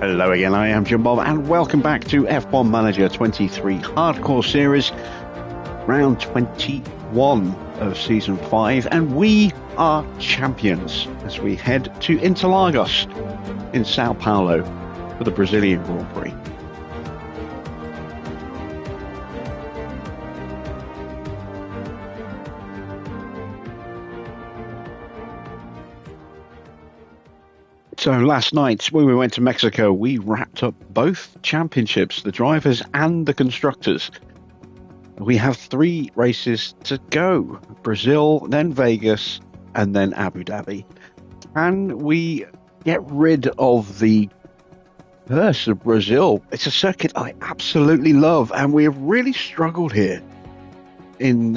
Hello again, I am Jim Bob, and welcome back to F1 Manager 23 Hardcore Series, round 21 of Season 5, and we are champions as we head to Interlagos in Sao Paulo for the Brazilian Grand Prix. So last night, when we went to Mexico, we wrapped up both championships, the drivers and the constructors. We have 3 races to go. Brazil, then Vegas, and then Abu Dhabi. Can we get rid of the curse of Brazil? It's a circuit I absolutely love, and we have really struggled here in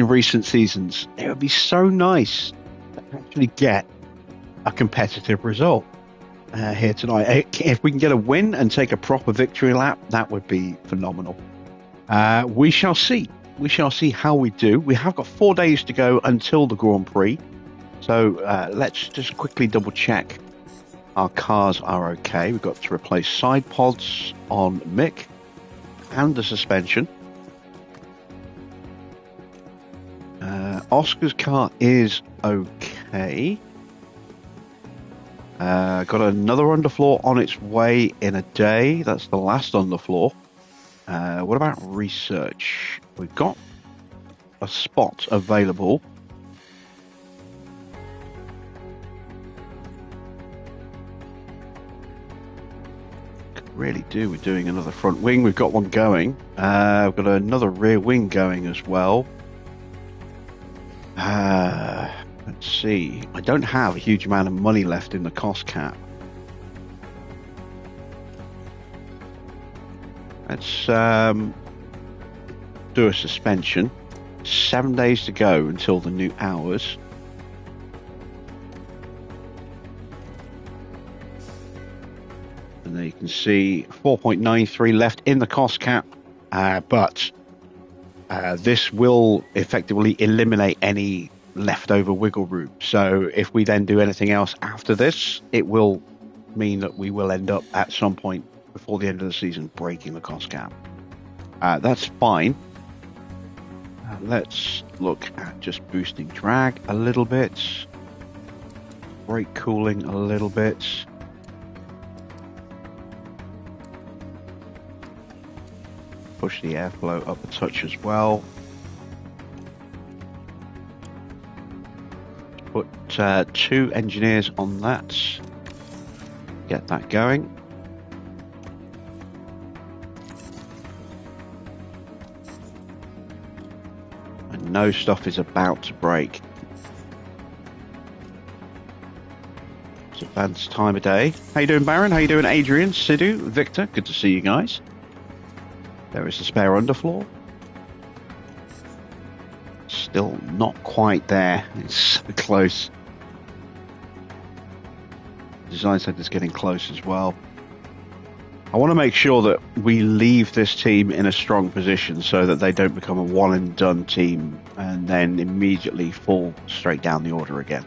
recent seasons. It would be so nice to actually get a competitive result here tonight. If we can get a win and take a proper victory lap, that would be phenomenal. We shall see. We shall see how we do. We have got 4 days to go until the Grand Prix. So let's just quickly double check our cars are okay. We've got to replace side pods on Mick and the suspension. Oscar's car is okay. Got another underfloor on its way in a day. That's the last underfloor. What about research? We've got a spot available. Could really do with doing another front wing. We've got one going. We've got another rear wing going as well. Let's see. I don't have a huge amount of money left in the cost cap. Let's do a suspension. 7 days to go until the new hours. And there you can see 4.93 left in the cost cap. But this will effectively eliminate any leftover wiggle room. So if we then do anything else after this, it will mean that we will end up at some point before the end of the season breaking the cost cap. That's fine. Let's look at just boosting drag a little bit, brake cooling a little bit. Push the airflow up a touch as well. Put 2 engineers on that. Get that going. And no stuff is about to break. It's advanced time of day. How you doing, Baron? How you doing, Adrian, Sidhu, Victor? Good to see you guys. There is the spare underfloor. Still not quite there. It's so close. Design center's getting close as well. I want to make sure that we leave this team in a strong position so that they don't become a one and done team and then immediately fall straight down the order again.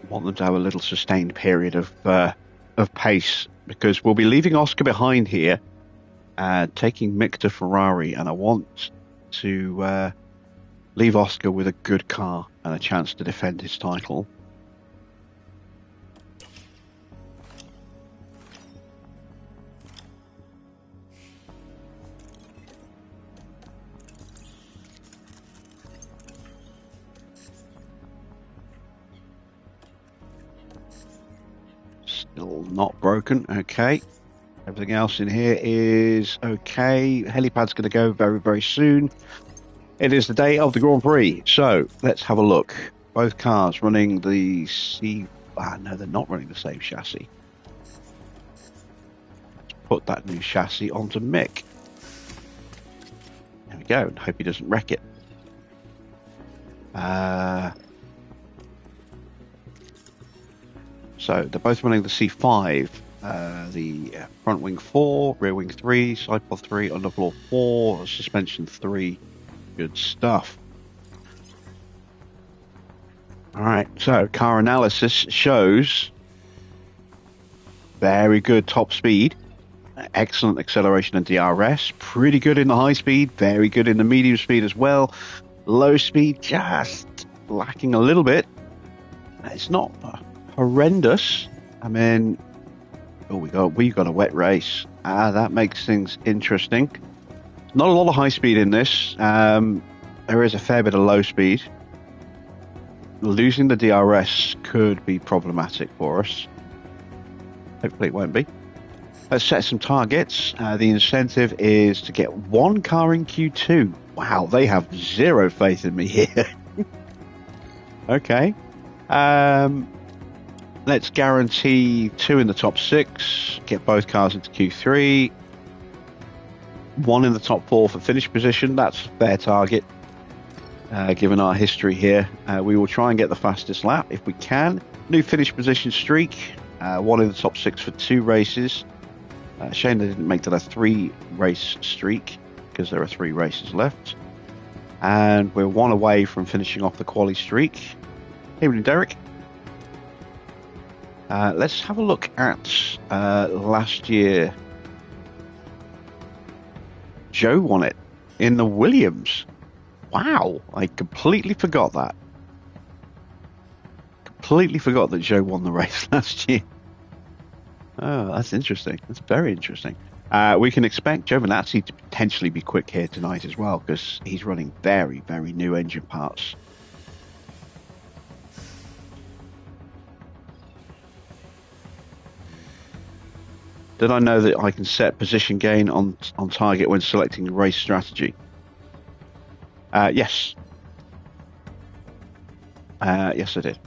I want them to have a little sustained period of pace, because we'll be leaving Oscar behind here, taking Mick to Ferrari, and I want to leave Oscar with a good car and a chance to defend his title. Still not broken. Okay. Everything else in here is okay. Helipad's going to go very, very soon. It is the day of the Grand Prix. So let's have a look. Both cars running the no, they're not running the same chassis. Let's put that new chassis onto Mick. There we go. And hope he doesn't wreck it. So they're both running the C5. The front wing 4, rear wing 3, side pod 3, underfloor 4, suspension 3. Good stuff. Alright, so car analysis shows very good top speed, excellent acceleration and DRS, pretty good in the high speed, very good in the medium speed as well. Low speed just lacking a little bit. It's not horrendous. I mean, oh, we got a wet race. That makes things interesting. Not a lot of high speed in this. There is a fair bit of low speed. Losing the DRS could be problematic for us. Hopefully it won't be. Let's set some targets. The incentive is to get one car in Q2. Wow, they have zero faith in me here. Okay. Let's guarantee 2 in the top 6. Get both cars into Q3. 1 in the top 4 for finish position. That's a fair target. Given our history here, we will try and get the fastest lap if we can. New finish position streak. 1 in the top 6 for 2 races. Shame they didn't make that a 3-race streak because there are 3 races left. And we're 1 away from finishing off the quali streak. Evening, Derek. Let's have a look at last year. Joe won it in the Williams. Wow, I completely forgot that. Completely forgot that Joe won the race last year. Oh, that's interesting. That's very interesting. We can expect Giovinazzi to potentially be quick here tonight as well, because he's running very, very new engine parts. Did I know that I can set position gain on target when selecting race strategy? Yes. Yes, I did.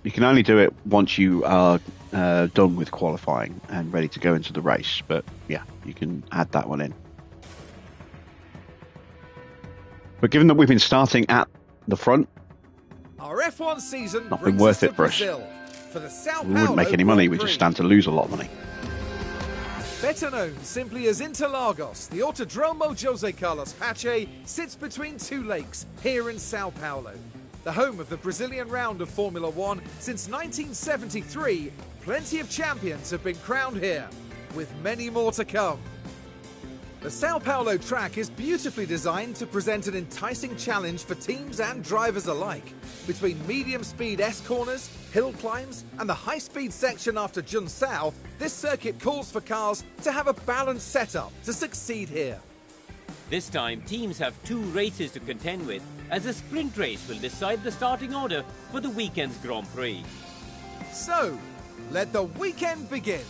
You can only do it once you are done with qualifying and ready to go into the race. But yeah, you can add that one in. But given that we've been starting at the front, our F1 season not been worth it for us. For the Sao we wouldn't make any money. We just stand to lose a lot of money. Better known simply as Interlagos, the Autodromo Jose Carlos Pache sits between 2 lakes here in Sao Paulo. The home of the Brazilian round of Formula One since 1973, plenty of champions have been crowned here, with many more to come. The Sao Paulo track is beautifully designed to present an enticing challenge for teams and drivers alike. Between medium-speed S-corners, hill climbs, and the high-speed section after Junção, this circuit calls for cars to have a balanced setup to succeed here. This time, teams have 2 races to contend with, as a sprint race will decide the starting order for the weekend's Grand Prix. So, let the weekend begin.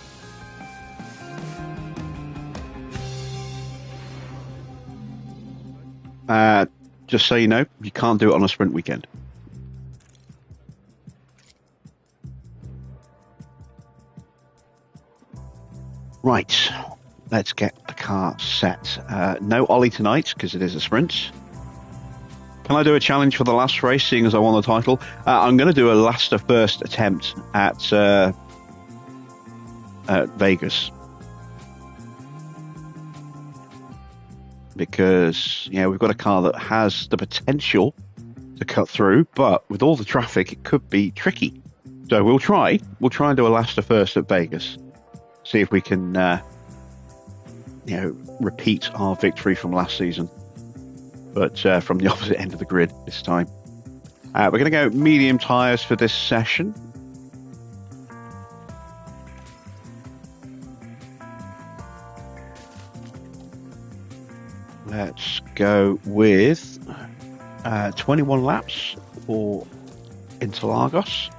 Just so you know, you can't do it on a sprint weekend. Right, let's get the car set. No Ollie tonight because it is a sprint. Can I do a challenge for the last race, seeing as I won the title? I'm going to do a last to first attempt at Vegas. Because, yeah, we've got a car that has the potential to cut through, but with all the traffic, it could be tricky. So we'll try. We'll try and do a last to first at Vegas. See if we can, repeat our victory from last season. But from the opposite end of the grid this time. We're going to go medium tyres for this session. Let's go with 21 laps for Interlagos.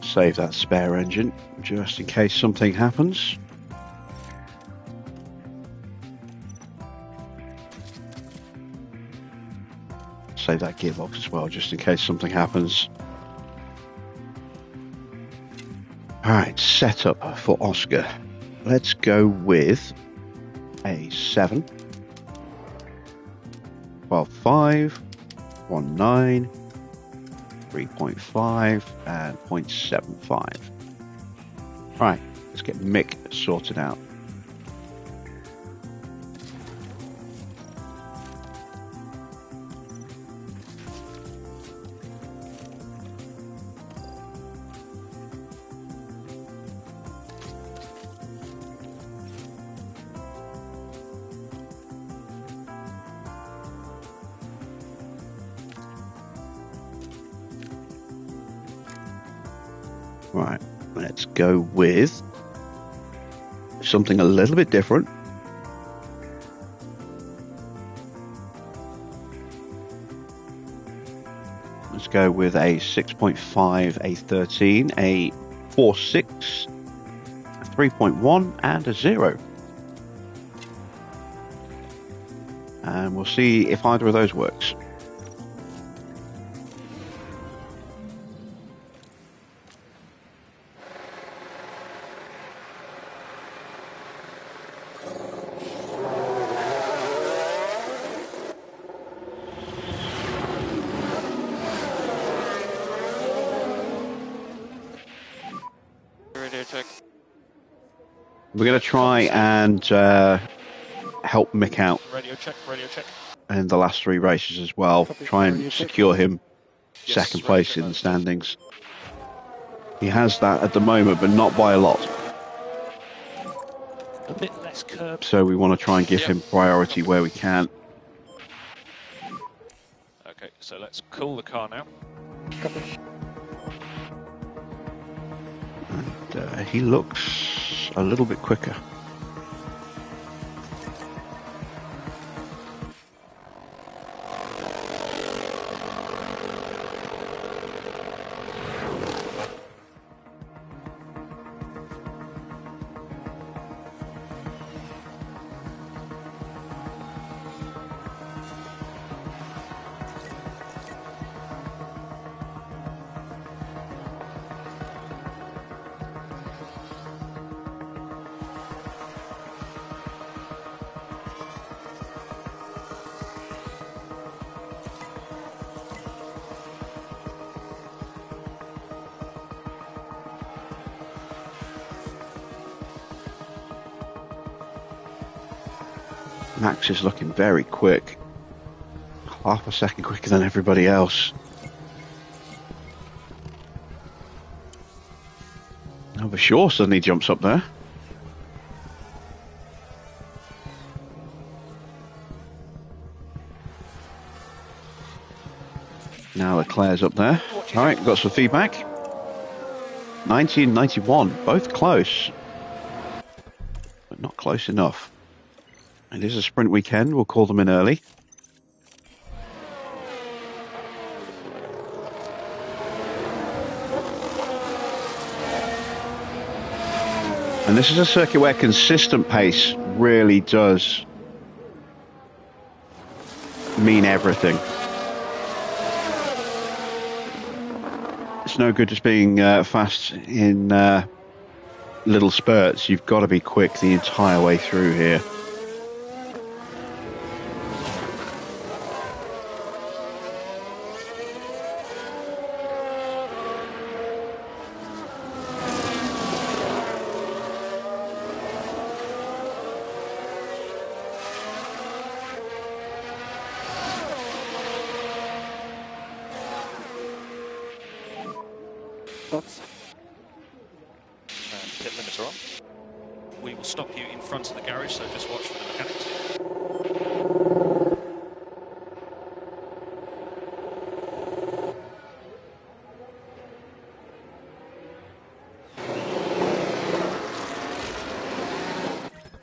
Save that spare engine just in case something happens. Save that gearbox as well just in case something happens. Alright, setup for Oscar. Let's go with a 7. 12.5, 19, 3.5, and 0.75. Right, let's get Mick sorted out. Right, let's go with something a little bit different. Let's go with a 6.5, a 13, a 4.6, a 3.1, and a 0. And we'll see if either of those works. We're going to try and help Mick out Radio check. in the last 3 races as well. Try and secure him second place in the standings. He has that at the moment, but not by a lot. A bit less curb. So we want to try and give him priority where we can. Okay, so let's cool the car now. And he looks a little bit quicker. Max is looking very quick. Half a second quicker than everybody else. Over Shaw suddenly jumps up there. Now Leclerc's up there. Alright, got some feedback. 90 and 91, both close. But not close enough. It is a sprint weekend, we'll call them in early. And this is a circuit where consistent pace really does mean everything. It's no good just being fast in little spurts. You've got to be quick the entire way through here. Pit limiter on. We will stop you in front of the garage, so just watch for the mechanics.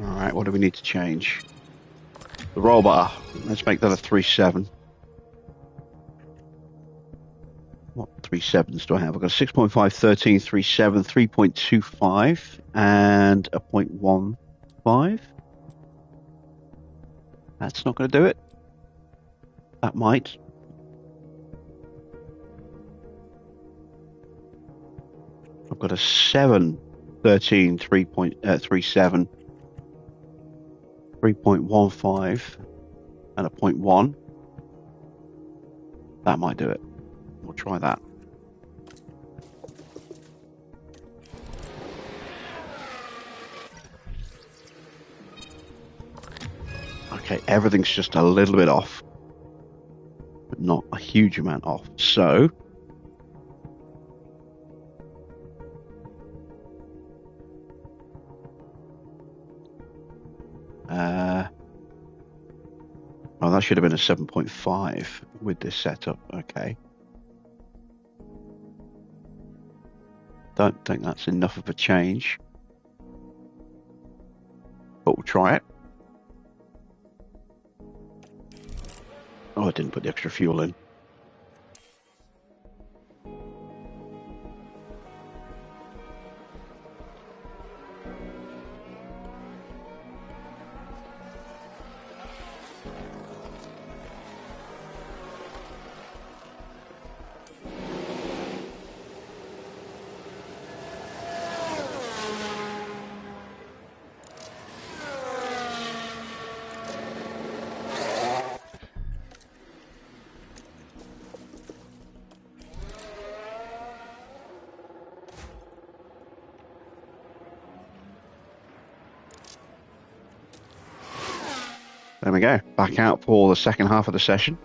Alright, what do we need to change? The roll bar. Let's make that a 3.7. What 3.7s do I have? I've got a 6.5, 13, 3.7, 3.25, and a 0.15. That's not going to do it. That might. I've got a 7, 13, 3.37, 3.15, and a 0.1. That might do it. We'll try that. Okay, everything's just a little bit off, but not a huge amount off. So, oh, that should have been a 7.5 with this setup. Okay. Don't think that's enough of a change, but we'll try it. Oh, I didn't put the extra fuel in. There we go. Back out for the second half of the session.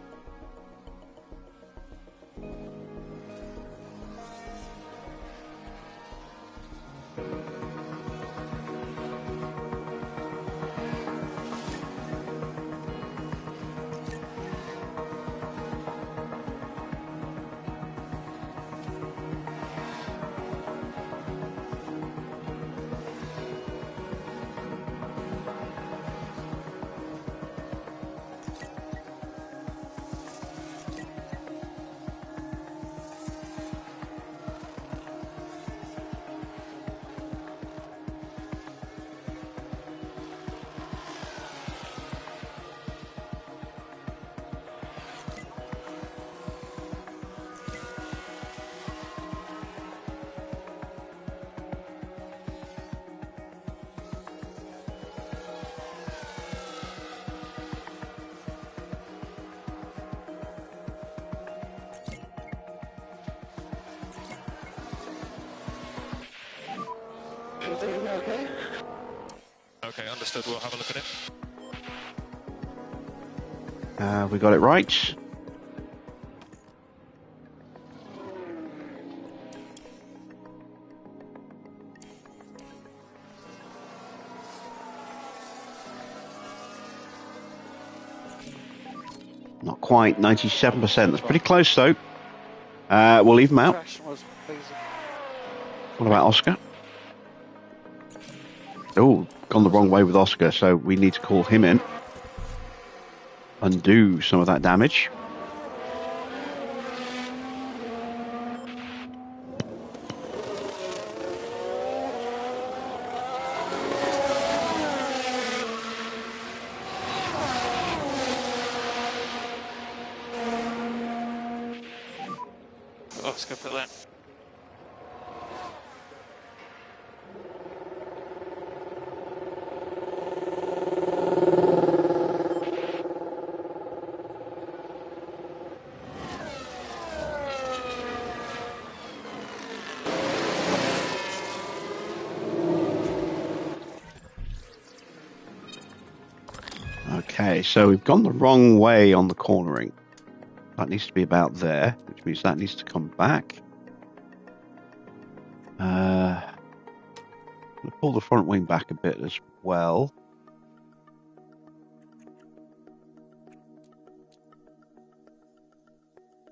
Okay. Okay, understood. We'll have a look at it. We got it right. Not quite, 97%. That's pretty close though. We'll leave him out. Traction was pleasing. What about Oscar? Oh, gone the wrong way with Oscar, so we need to call him in. Undo some of that damage. Oscar for that. Okay, so we've gone the wrong way on the cornering. That needs to be about there, which means that needs to come back. We'll pull the front wing back a bit as well.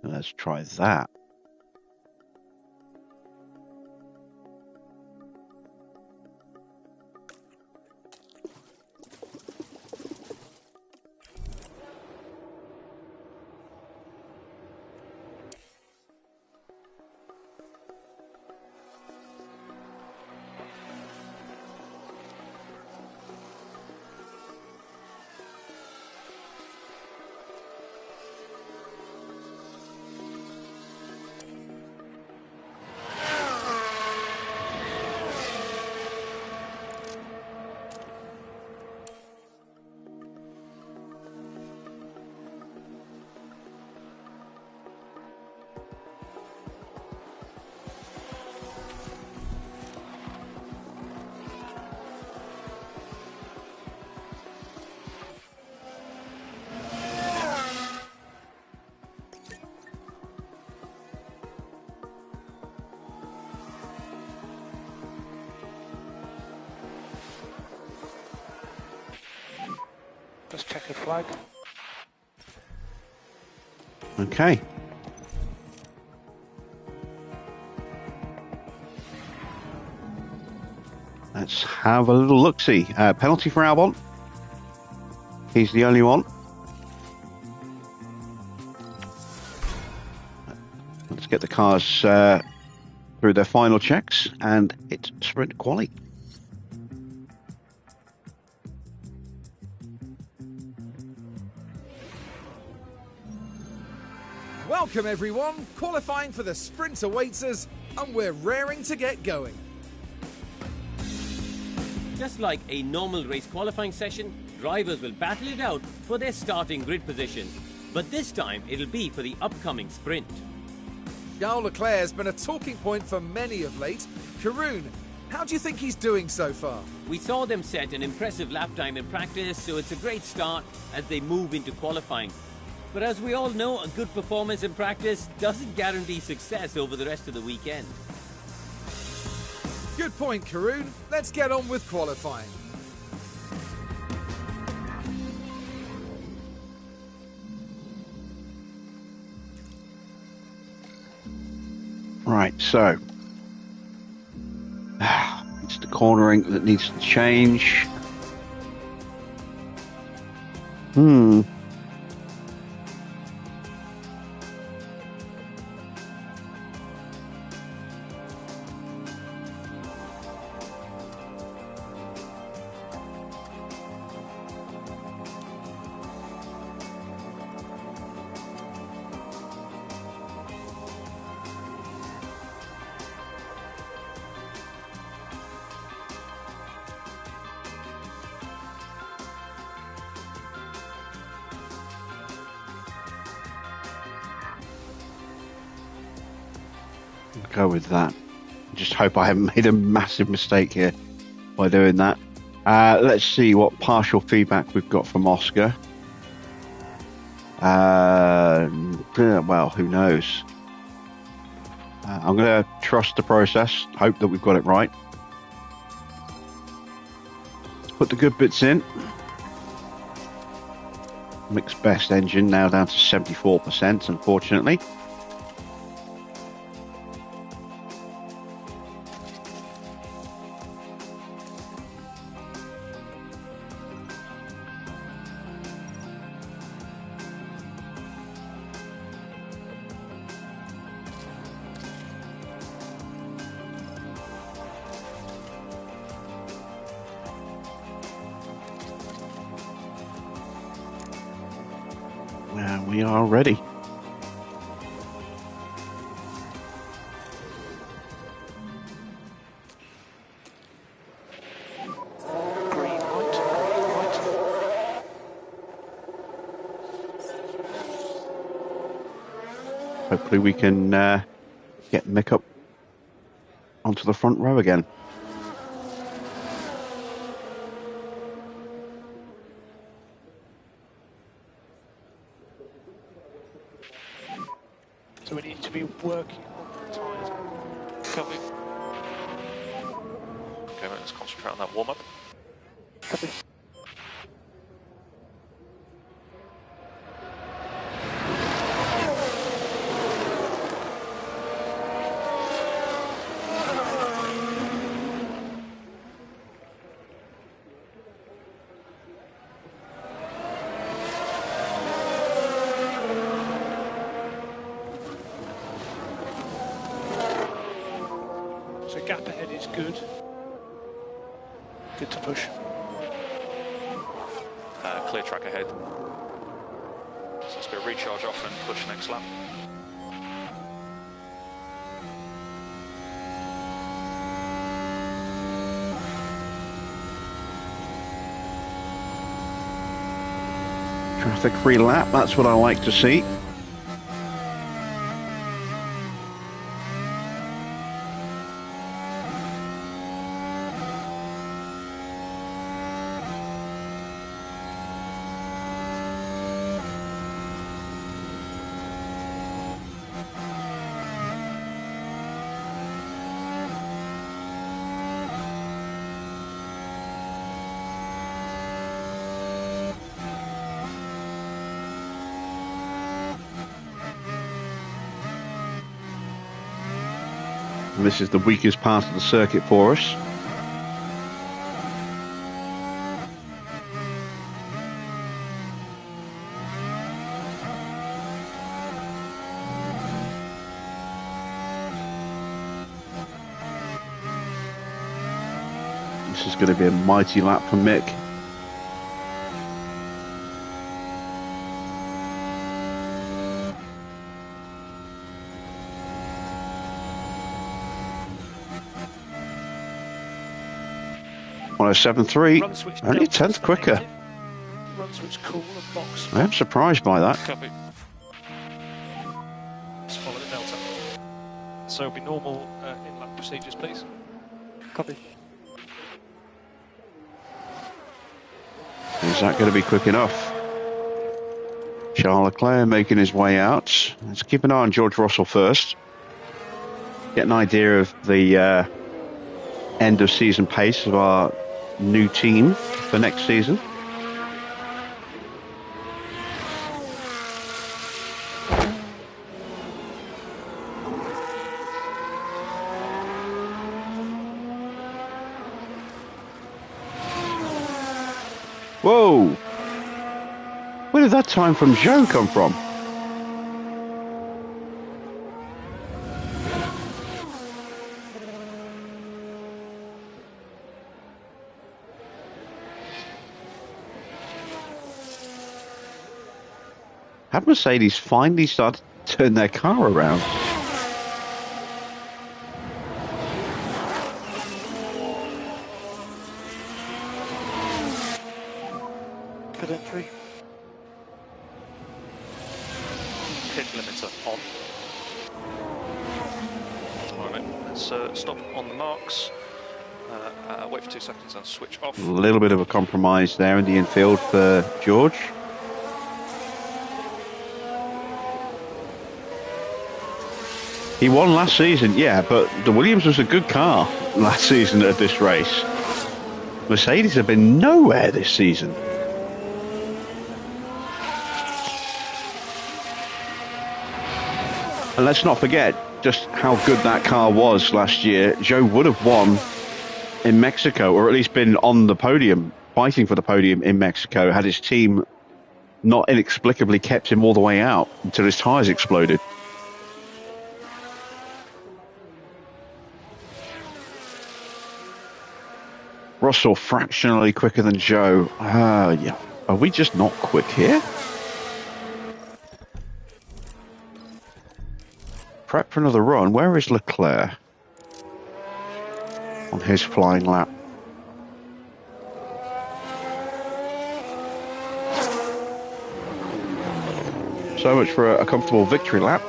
Let's try that. Checkered flag. Okay. Let's have a little look-see. Penalty for Albon. He's the only one. Let's get the cars through their final checks, and it's sprint quali. Welcome everyone, qualifying for the sprint awaits us, and we're raring to get going. Just like a normal race qualifying session, drivers will battle it out for their starting grid position. But this time, it'll be for the upcoming sprint. Charles Leclerc's been a talking point for many of late. Karun, how do you think he's doing so far? We saw them set an impressive lap time in practice, so it's a great start as they move into qualifying. But as we all know, a good performance in practice doesn't guarantee success over the rest of the weekend. Good point, Karun. Let's get on with qualifying. Right, so it's the cornering that needs to change. Go with that. Just hope I haven't made a massive mistake here by doing that. Let's see what partial feedback we've got from Oscar. Well, who knows? I'm going to trust the process, hope that we've got it right. Let's put the good bits in. Mixed best engine now down to 74%, unfortunately. We are ready. Green light. Hopefully we can get Mick up onto the front row again. So we need to be working on the tyres. Copy. Okay, let's concentrate on that warm-up. Copy. So gap ahead is good. Good to push. Clear track ahead. So let's go recharge off and push next lap. Traffic-free lap, that's what I like to see. And this is the weakest part of the circuit for us. This is going to be a mighty lap for Mick. On a 7.3, only a tenth quicker. Run switch cool and box. I am surprised by that. Copy. Just follow the delta. So be normal in-lap procedures, please. Copy. Is that going to be quick enough? Charles Leclerc making his way out. Let's keep an eye on George Russell first. Get an idea of the end of season pace of our new team for next season. Whoa! Where did that time from Joe come from? Have Mercedes finally started to turn their car around? Good entry. Pit limiter on. Alright, let's stop on the marks. Wait for 2 seconds and switch off. A little bit of a compromise there in the infield for George. He won last season, yeah, but the Williams was a good car last season at this race. Mercedes have been nowhere this season. And let's not forget just how good that car was last year. Joe would have won in Mexico, or at least been on the podium, fighting for the podium in Mexico, had his team not inexplicably kept him all the way out until his tyres exploded. Russell fractionally quicker than Joe. Yeah. Are we just not quick here? Prep for another run. Where is Leclerc? On his flying lap. So much for a comfortable victory lap.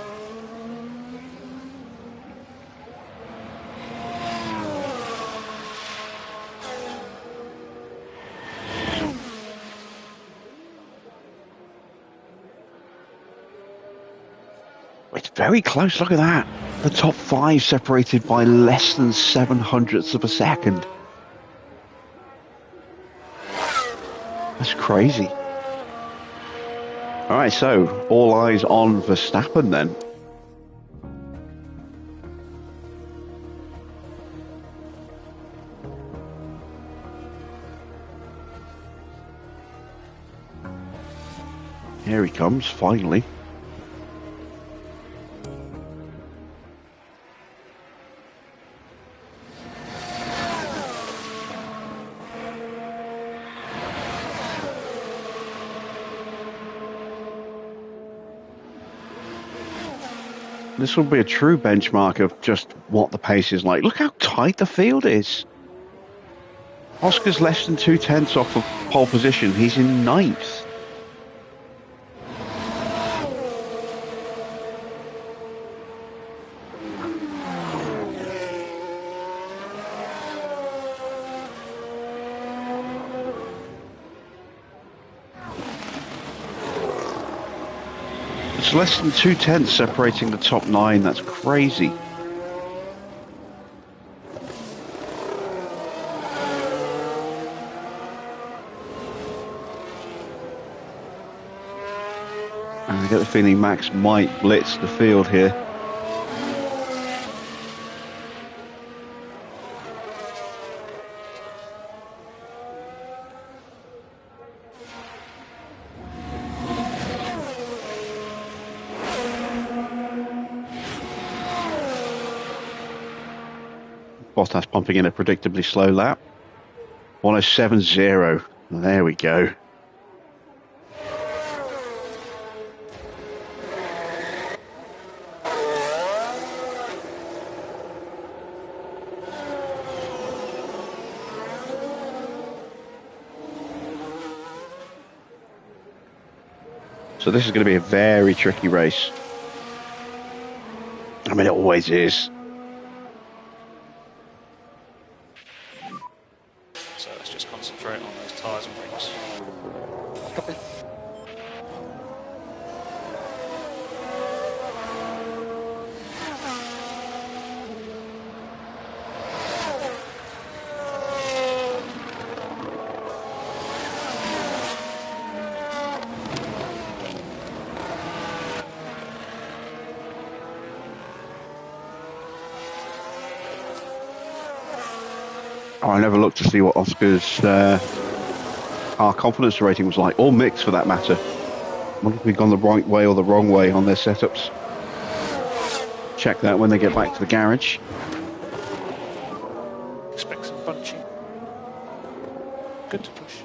It's very close, look at that. The top 5 separated by less than 7/100ths of a second. That's crazy. Alright, so all eyes on Verstappen then. Here he comes, finally. This will be a true benchmark of just what the pace is like. Look how tight the field is. Oscar's less than 2/10 off of pole position. He's in 9th. It's less than 2/10 separating the top 9. That's crazy. And I get the feeling Max might blitz the field here. Bottas pumping in a predictably slow lap. 107.0. There we go. So this is going to be a very tricky race. I mean, it always is. So let's just concentrate on those tyres and rings. Copy. Oh, I never looked to see what Oscar's our confidence rating was like, or Mick's for that matter. I wonder if we've gone the right way or the wrong way on their setups. Check that when they get back to the garage. Expect some bunching. Good to push.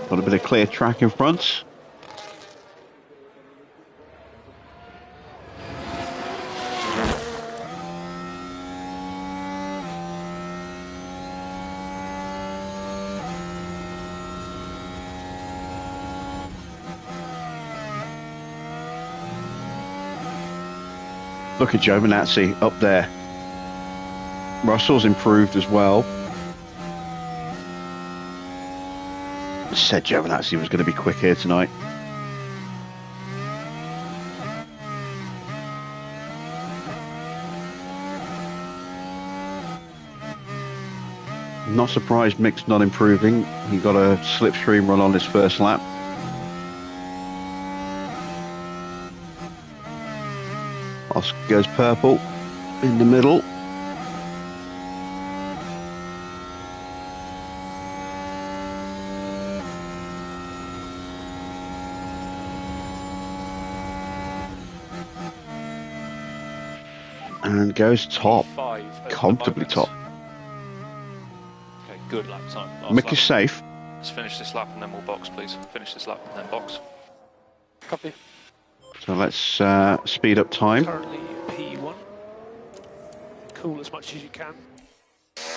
Got a bit of clear track in front. Look at Giovinazzi up there. Russell's improved as well. Said Giovinazzi was going to be quick here tonight. Not surprised Mick's not improving. He got a slipstream run on his first lap. Oscar goes purple in the middle. And goes top, 5 at the comfortably moment. top. Okay, good lap time. Last Mick lap. is safe. Let's finish this lap and then we'll box, please. Finish this lap and then box. Copy. So let's speed up time. Currently P1. Cool as much as you can.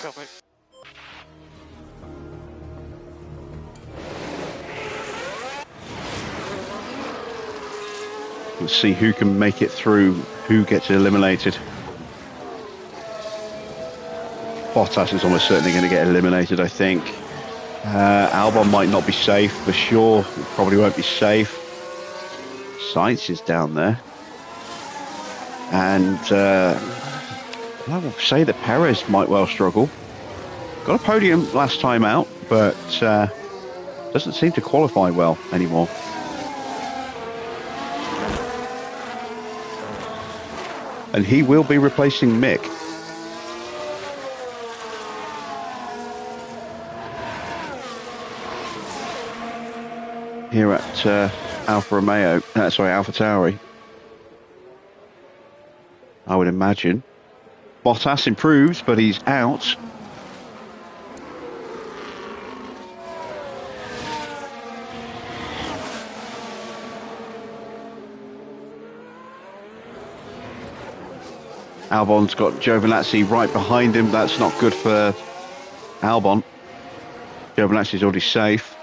Copy. Let's see who can make it through, who gets eliminated. Bottas is almost certainly going to get eliminated, I think. Albon might not be safe, for sure. Probably won't be safe. Sainz is down there. And I will say that Perez might well struggle. Got a podium last time out, but doesn't seem to qualify well anymore. And he will be replacing Mick. Here at Alfa Tauri. I would imagine. Bottas improves, but he's out. Albon's got Giovinazzi right behind him. That's not good for Albon. Giovinazzi's already safe.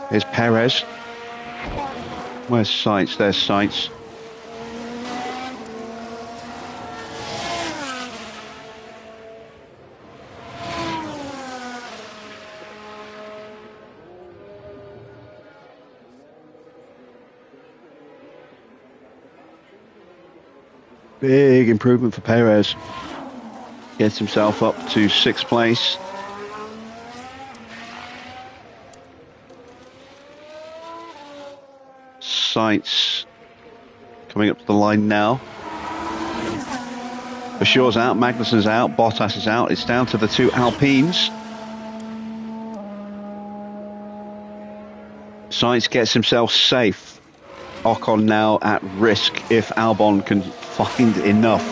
Here's Perez. Where's Sainz? There's Sainz. Big improvement for Perez. Gets himself up to 6th place. Sainz coming up to the line now. Bashir's out, Magnussen's out, Bottas is out. It's down to the two Alpines. Sainz gets himself safe. Ocon now at risk if Albon can find enough.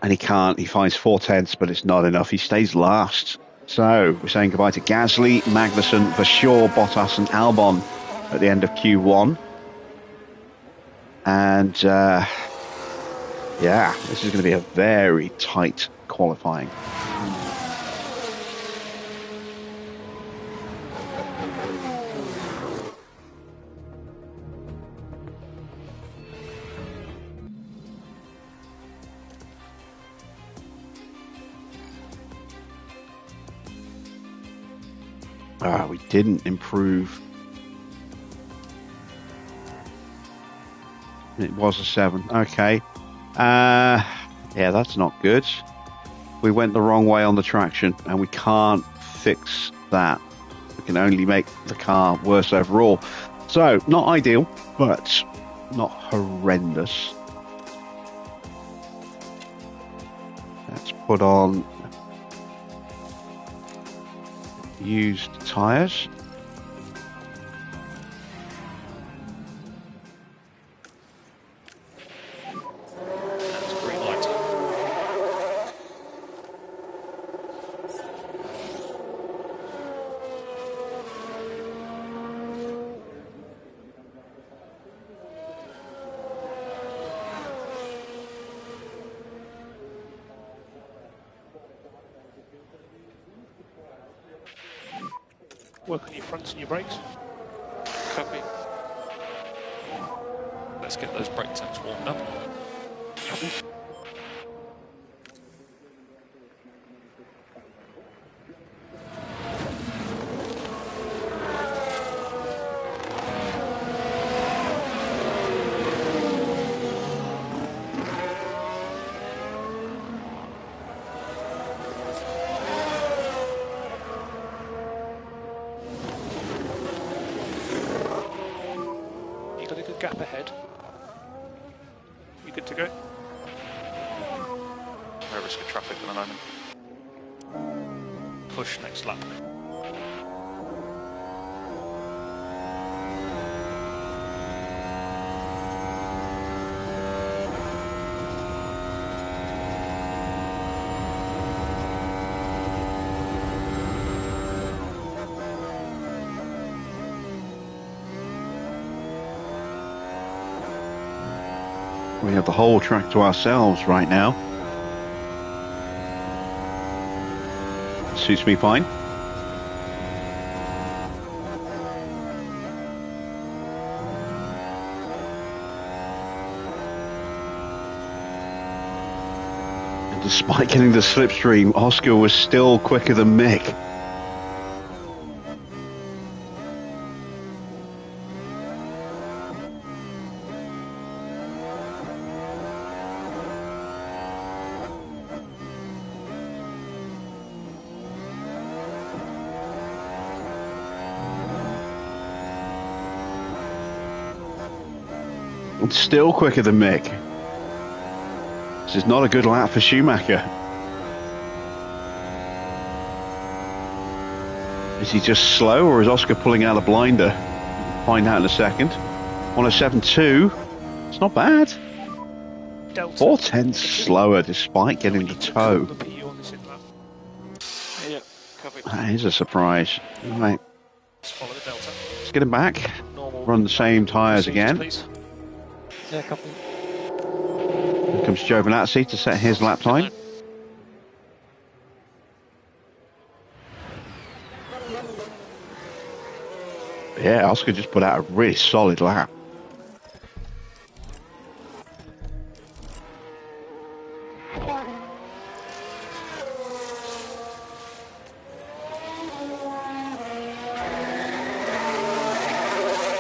And he can't. He finds 4/10, but it's not enough. He stays last. So we're saying goodbye to Gasly, Magnussen, Vasseur, Bottas and Albon at the end of Q1. And yeah, this is going to be a very tight qualifying. We didn't improve. It was a 7. Okay. Yeah, that's not good. We went the wrong way on the traction, and we can't fix that. We can only make the car worse overall. So, not ideal, but not horrendous. Let's put on used tyres. That's green light. Work on your fronts and your brakes. Copy. Let's get those brake tanks warmed up. You got a good gap ahead. You good to go? No risk of traffic at the moment. Push next lap. We have the whole track to ourselves right now. Suits me fine. And despite getting the slipstream, Oscar was still quicker than Mick. And still quicker than Mick. This is not a good lap for Schumacher. Is he just slow, or is Oscar pulling out a blinder? We'll find out in a second. 107.2. It's not bad. Delta. 4/10 slower despite getting the toe. The PU on this in lap. Yeah, copy. That is a surprise. Right, Let's follow the Delta. let's get him back. Normal. Run the same tyres Procedures, again. please. Yeah, copy. Here comes Giovinazzi to set his lap time. Yeah, Oscar just put out a really solid lap.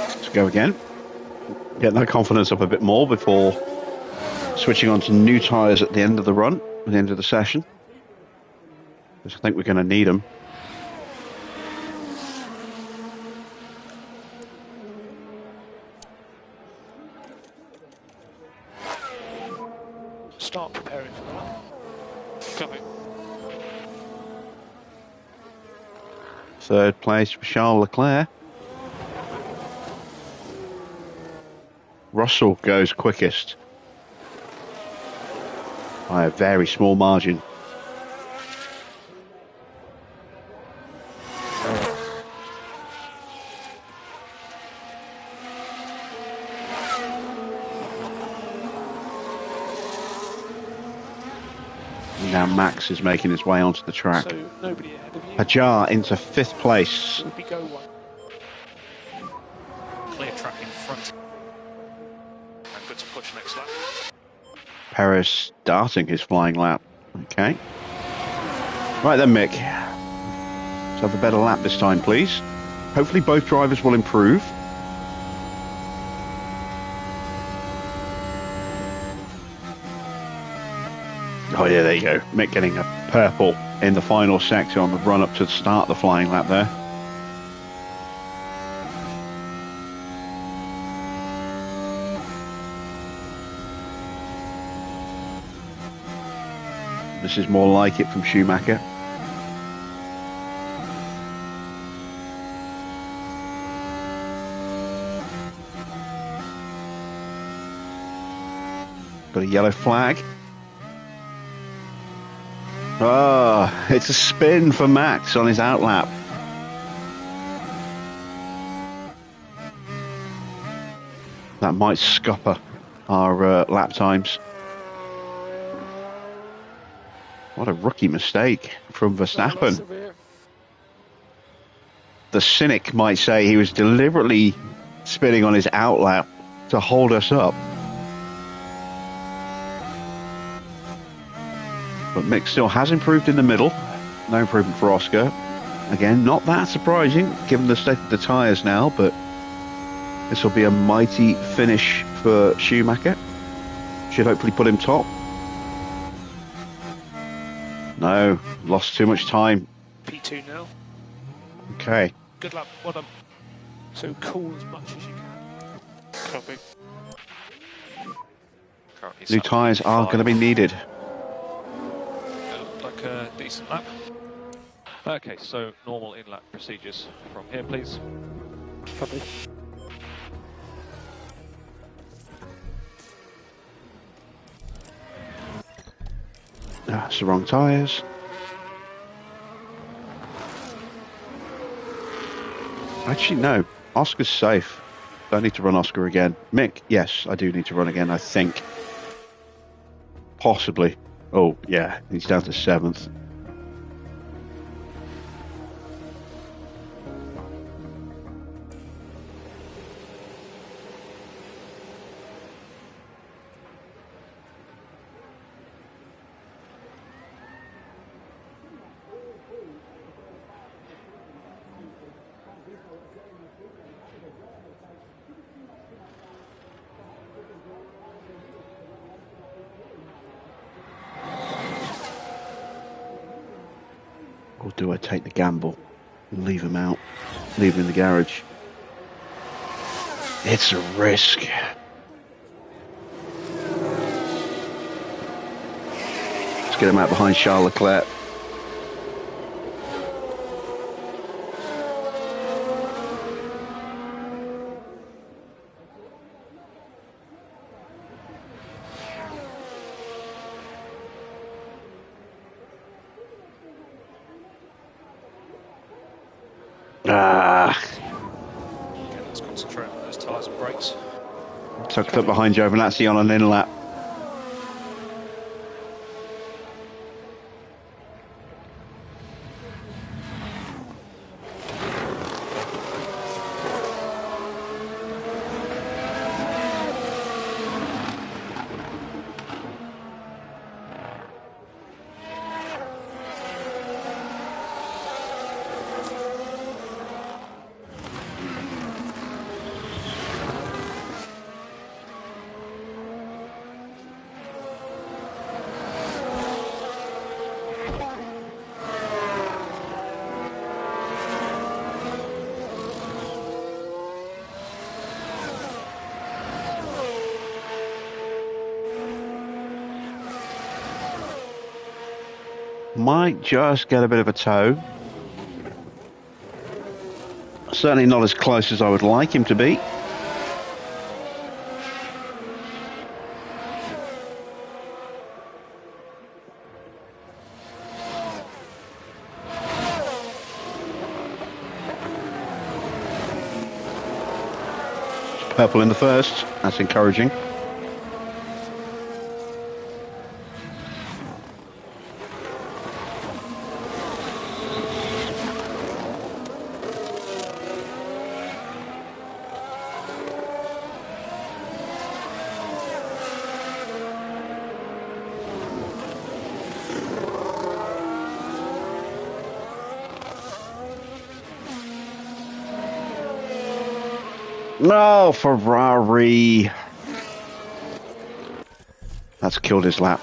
Let's go again. Get that confidence up a bit more before switching on to new tyres at the end of the run, at the end of the session. Because I think we're going to need them. Start preparing for the lap. Copy. Third place for Charles Leclerc. Russell goes quickest by a very small margin. Now Max is making his way onto the track. So nobody ahead of you. Hajar into 5th place. Would be go one. Clear track in front. And good to push next lap. Perez starting his flying lap. Okay. Right then, Mick. Let's have a better lap this time, please. Hopefully both drivers will improve. Oh yeah, there you go. Mick getting a purple in the final sector on the run up to start the flying lap there. This is more like it from Schumacher. Got a yellow flag. Oh, it's a spin for Max on his outlap. That might scupper our lap times. What a rookie mistake from Verstappen. The cynic might say he was deliberately spinning on his outlap to hold us up. But Mick still has improved in the middle. No improvement for Oscar. Again, not that surprising given the state of the tyres now, but this will be a mighty finish for Schumacher. Should hopefully put him top. No, lost too much time. P2 now. Okay. Good luck. Well done. So cool as much as you can. Copy. New tyres are going to be needed. Looked like a decent lap. Okay, so normal in-lap procedures from here, please. Copy. That's the wrong tyres. Actually, no. Oscar's safe. Don't need to run Oscar again. Mick, yes, I do need to run again, I think. Possibly. Oh, yeah, he's down to 7th. Or do I take the gamble and leave him out? Leave him in the garage? It's a risk. Let's get him out behind Charles Leclerc. Okay, let's concentrate on those tyres and brakes. Tucked up behind Giovinazzi on an in-lap. Might just get a bit of a tow. Certainly not as close as I would like him to be. Purple in the first, that's encouraging. No, Ferrari. That's killed his lap.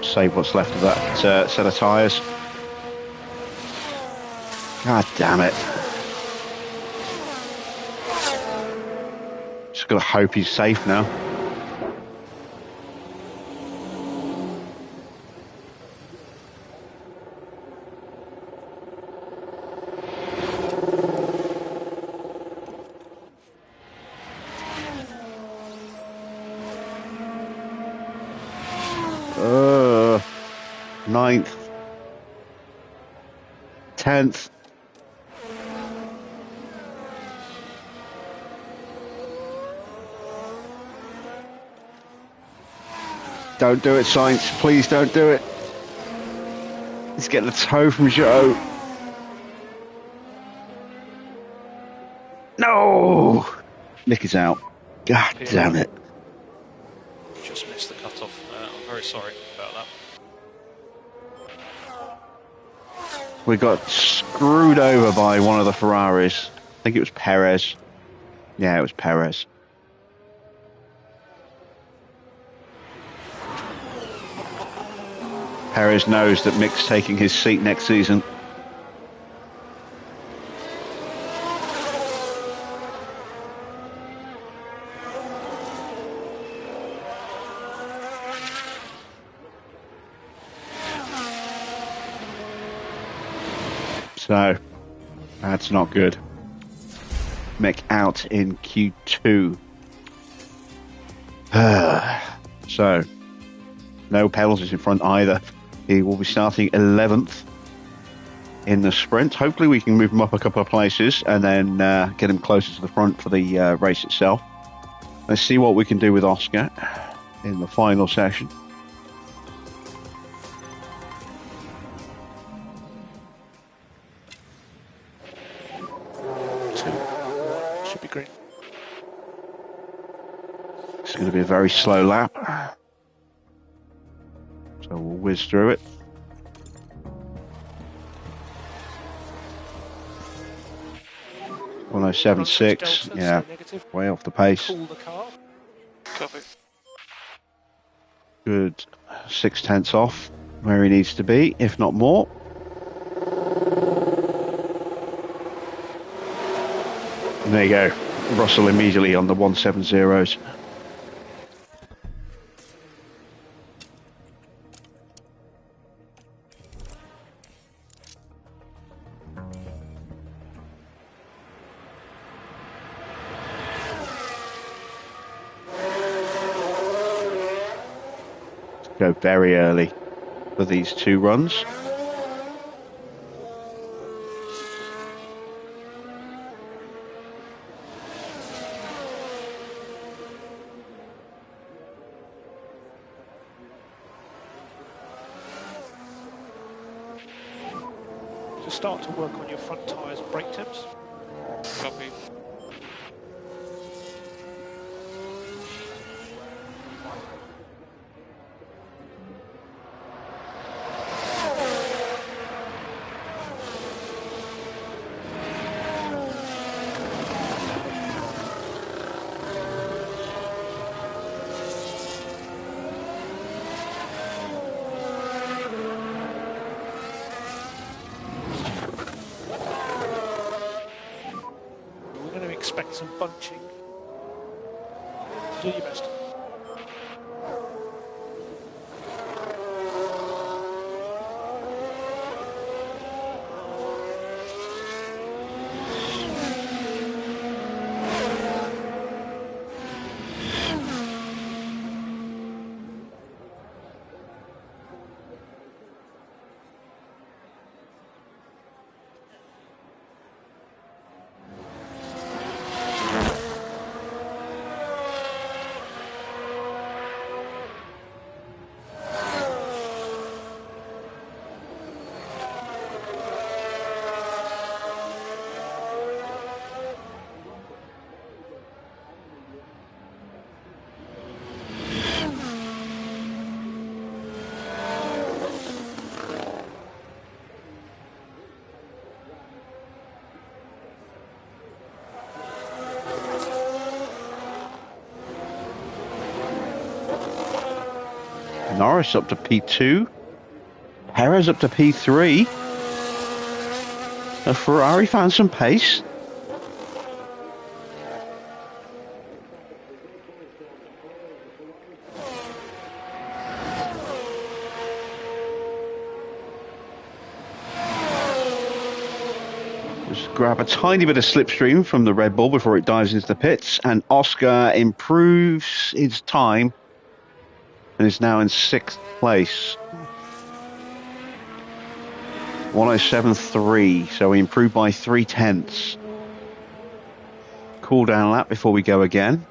Save what's left of that set of tyres. God damn it. Just gotta hope he's safe now. Ninth, 10th. Don't do it, Sainz. Please don't do it. He's getting a toe from Joe. No! Nick is out. God damn it. Just missed the cut-off. I'm very sorry about that. We got screwed over by one of the Ferraris. I think it was Perez. Yeah, it was Perez. Perez knows that Mick's taking his seat next season. So, that's not good. Mick out in Q2. So, no penalties in front either. He will be starting 11th in the sprint. Hopefully we can move him up a couple of places and then get him closer to the front for the race itself. Let's see what we can do with Oscar in the final session. Should be green. It's going to be a very slow lap. So we'll whiz through it. Well, no, 7.6. Yeah, way off the pace. Copy. Good 0.6 off where he needs to be, if not more. And there you go. Russell immediately on the 170s. Go very early for these two runs. To start to work on your front tyres and brake tips. Copy. Expect some bunching. Do your best. Norris up to P2. Perez up to P3. The Ferrari found some pace. Just grab a tiny bit of slipstream from the Red Bull before it dives into the pits, and Oscar improves his time and is now in 6th place. 107.3, so we improved by 3/10. Cool down lap before we go again.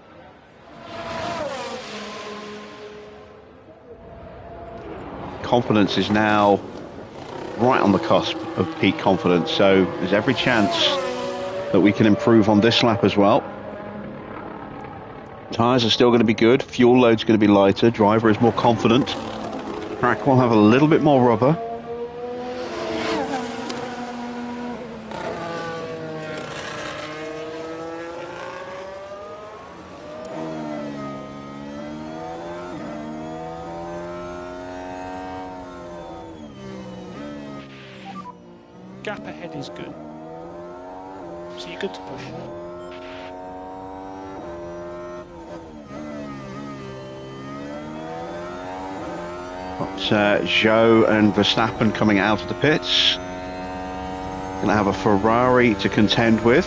Confidence is now right on the cusp of peak confidence, so there's every chance that we can improve on this lap as well. Tyres are still going to be good, fuel load's going to be lighter, driver is more confident, track will have a little bit more rubber. Gap ahead is good. So you're good to push. Got Joe and Verstappen coming out of the pits. Going to have a Ferrari to contend with.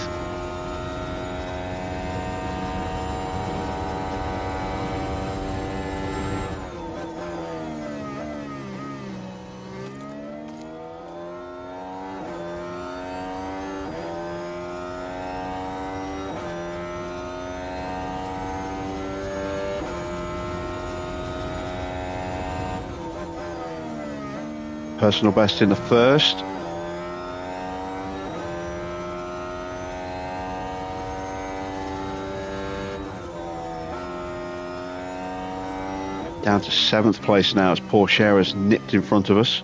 Personal best in the first. Down to 7th place now as Porsche has nipped in front of us.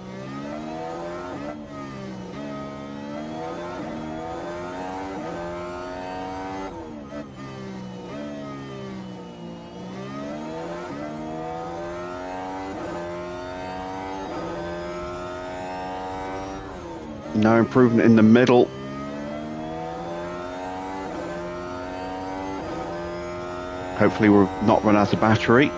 No improvement in the middle. Hopefully we'll not run out of battery.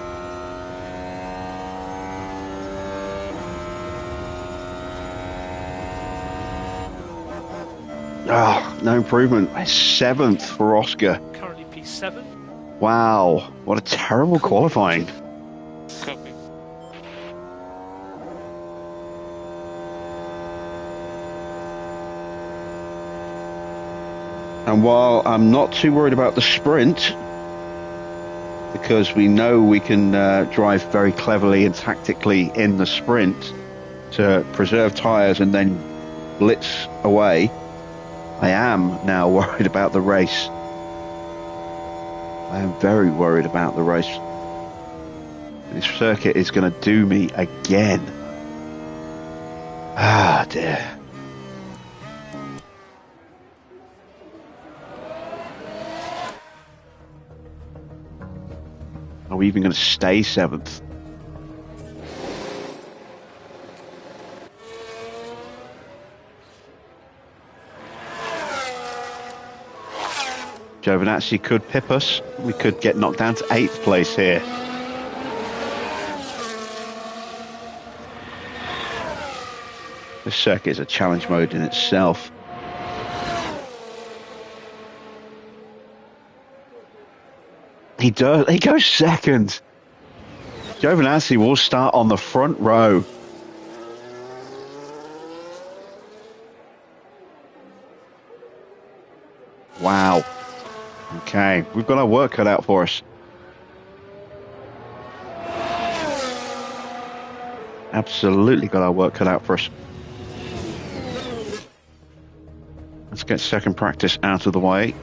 No improvement. 7th for Oscar. Currently P7. Wow, what a terrible qualifying. Copy. And while I'm not too worried about the sprint, because we know we can drive very cleverly and tactically in the sprint to preserve tyres and then blitz away, I am now worried about the race. I am very worried about the race. This circuit is going to do me again. Ah, dear. Are we even going to stay 7th? Giovinazzi could pip us. We could get knocked down to 8th place here. This circuit is a challenge mode in itself. He does. He goes 2nd. Giovinazzi will start on the front row. Wow. Okay, we've got our work cut out for us. Absolutely got our work cut out for us. Let's get second practice out of the way.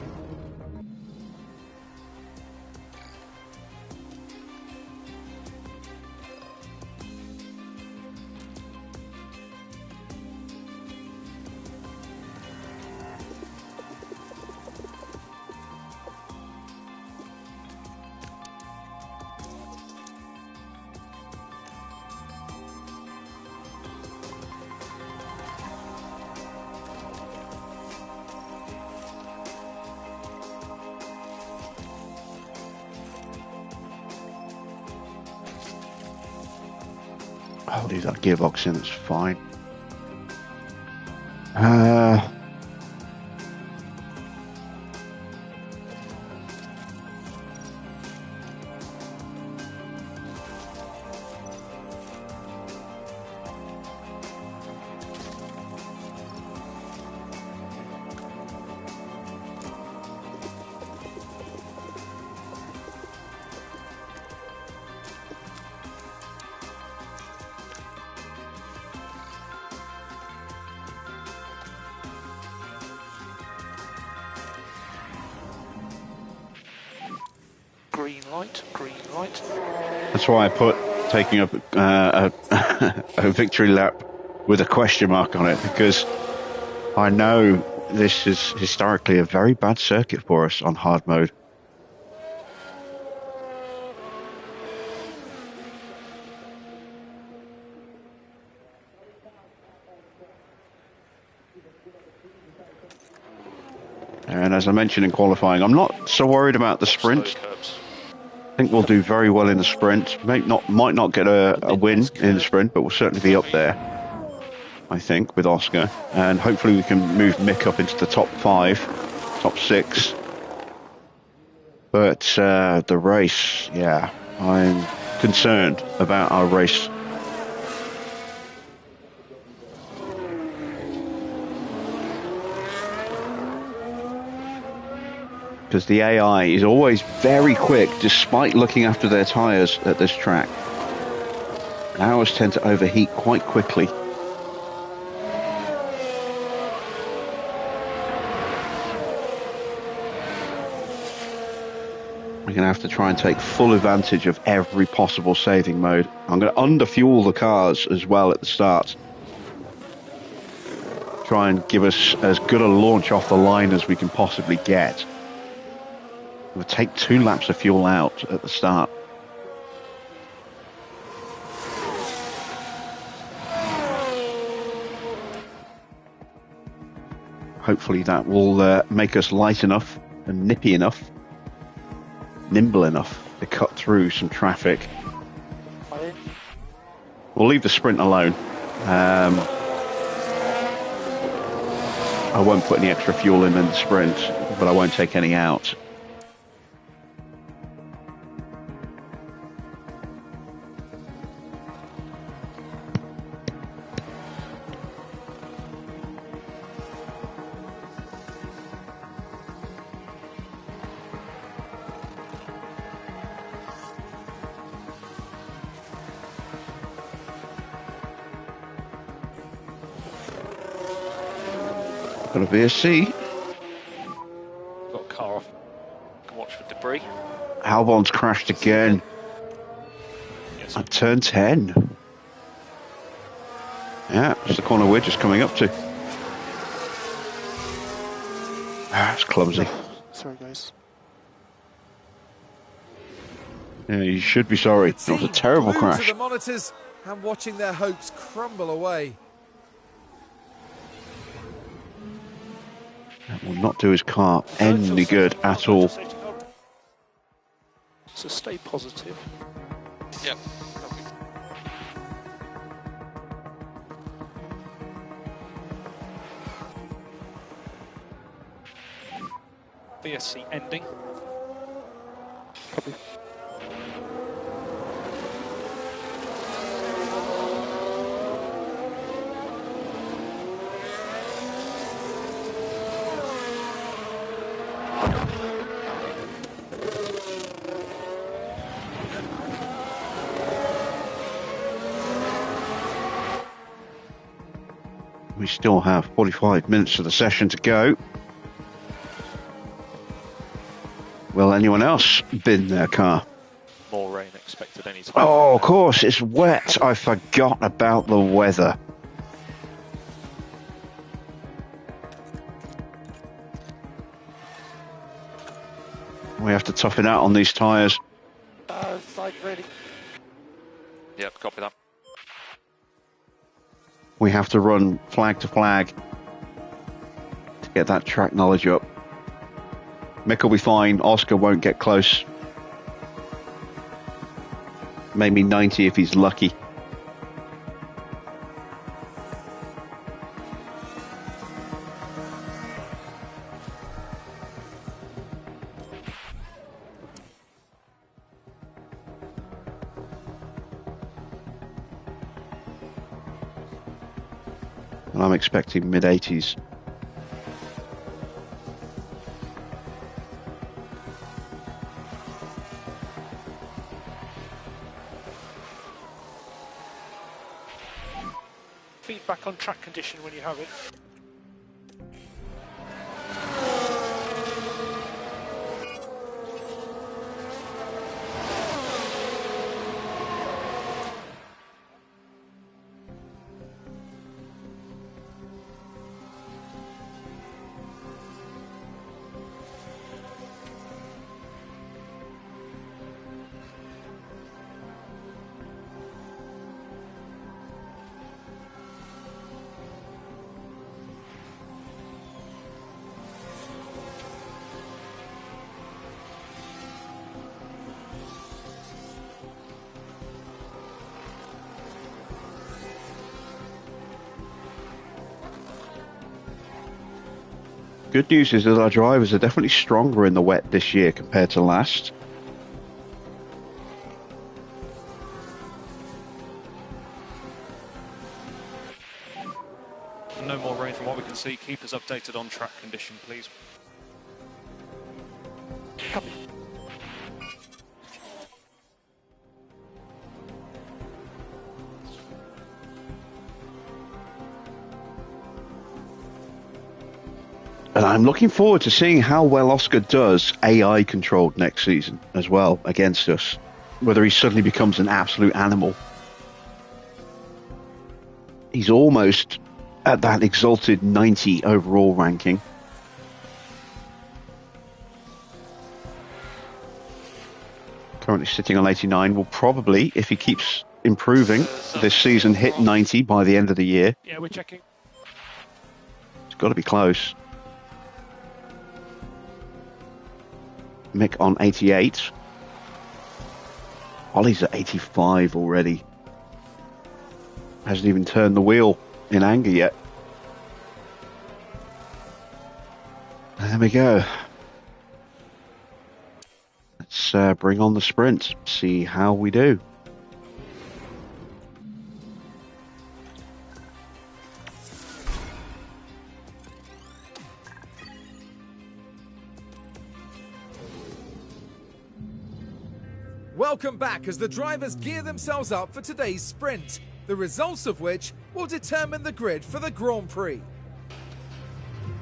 I'll leave that gearbox in, it's fine. Green light, green light. That's why I put taking up a victory lap with a question mark on it, because I know this is historically a very bad circuit for us on hard mode. And as I mentioned in qualifying, I'm not so worried about the sprint. I think we'll do very well in the sprint. Might not get a win in the sprint, but we'll certainly be up there, I think, with Oscar. And hopefully we can move Mick up into the top 5, top 6. But the race, yeah, I'm concerned about our race. Because the AI is always very quick, despite looking after their tyres at this track. Ours tend to overheat quite quickly. We're going to have to try and take full advantage of every possible saving mode. I'm going to underfuel the cars as well at the start. Try and give us as good a launch off the line as we can possibly get. We'll take 2 laps of fuel out at the start. Hopefully that will make us light enough and nippy enough, nimble enough to cut through some traffic. We'll leave the sprint alone. I won't put any extra fuel in the sprint, but I won't take any out. Got a VSC. Got a car off. Can watch for debris. Albon's crashed again. Yes. At turn 10. Yeah, it's the corner we're just coming up to. It's clumsy. Sorry, guys. Yeah, you should be sorry. It was a terrible glued crash. to the monitors and watching their hopes crumble away. That will not do his car any good at all. So stay positive. Yep. VSC ending. Copy. We still have 45 minutes of the session to go. Will anyone else bin their car? More rain expected any time. Oh, of course, it's wet. I forgot about the weather. We have to tough it out on these tyres. Flag ready. Yep, copy that. We have to run flag to flag to get that track knowledge up. Mick will be fine. Oscar won't get close. Maybe 90 if he's lucky. And I'm expecting mid-80s. Feedback on track condition when you have it. Good news is that our drivers are definitely stronger in the wet this year compared to last. No more rain from what we can see. Keep us updated on track condition, please. Copy. And I'm looking forward to seeing how well Oscar does AI controlled next season as well against us. Whether he suddenly becomes an absolute animal. He's almost at that exalted 90 overall ranking. Currently sitting on 89. Will probably, if he keeps improving this season, hit 90 by the end of the year. Yeah, we're checking. It's got to be close. Mick on 88. Ollie's at 85 already. Hasn't even turned the wheel in anger yet. There we go. Let's bring on the sprint. See how we do. Welcome back as the drivers gear themselves up for today's sprint, the results of which will determine the grid for the Grand Prix.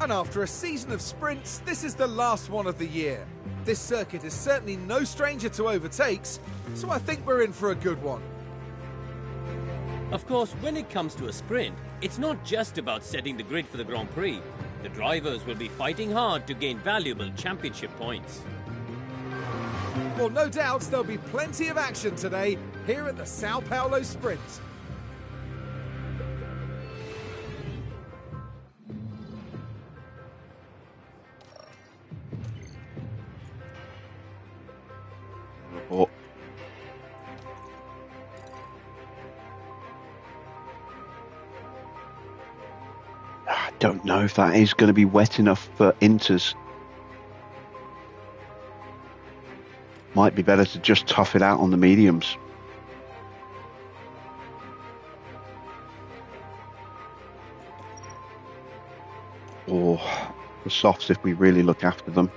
And after a season of sprints, this is the last one of the year. This circuit is certainly no stranger to overtakes, so I think we're in for a good one. Of course, when it comes to a sprint, it's not just about setting the grid for the Grand Prix. The drivers will be fighting hard to gain valuable championship points. Well, no doubt there'll be plenty of action today here at the Sao Paulo Sprint. Oh. I don't know if that is going to be wet enough for Inters. Might be better to just tough it out on the mediums. Or the softs if we really look after them.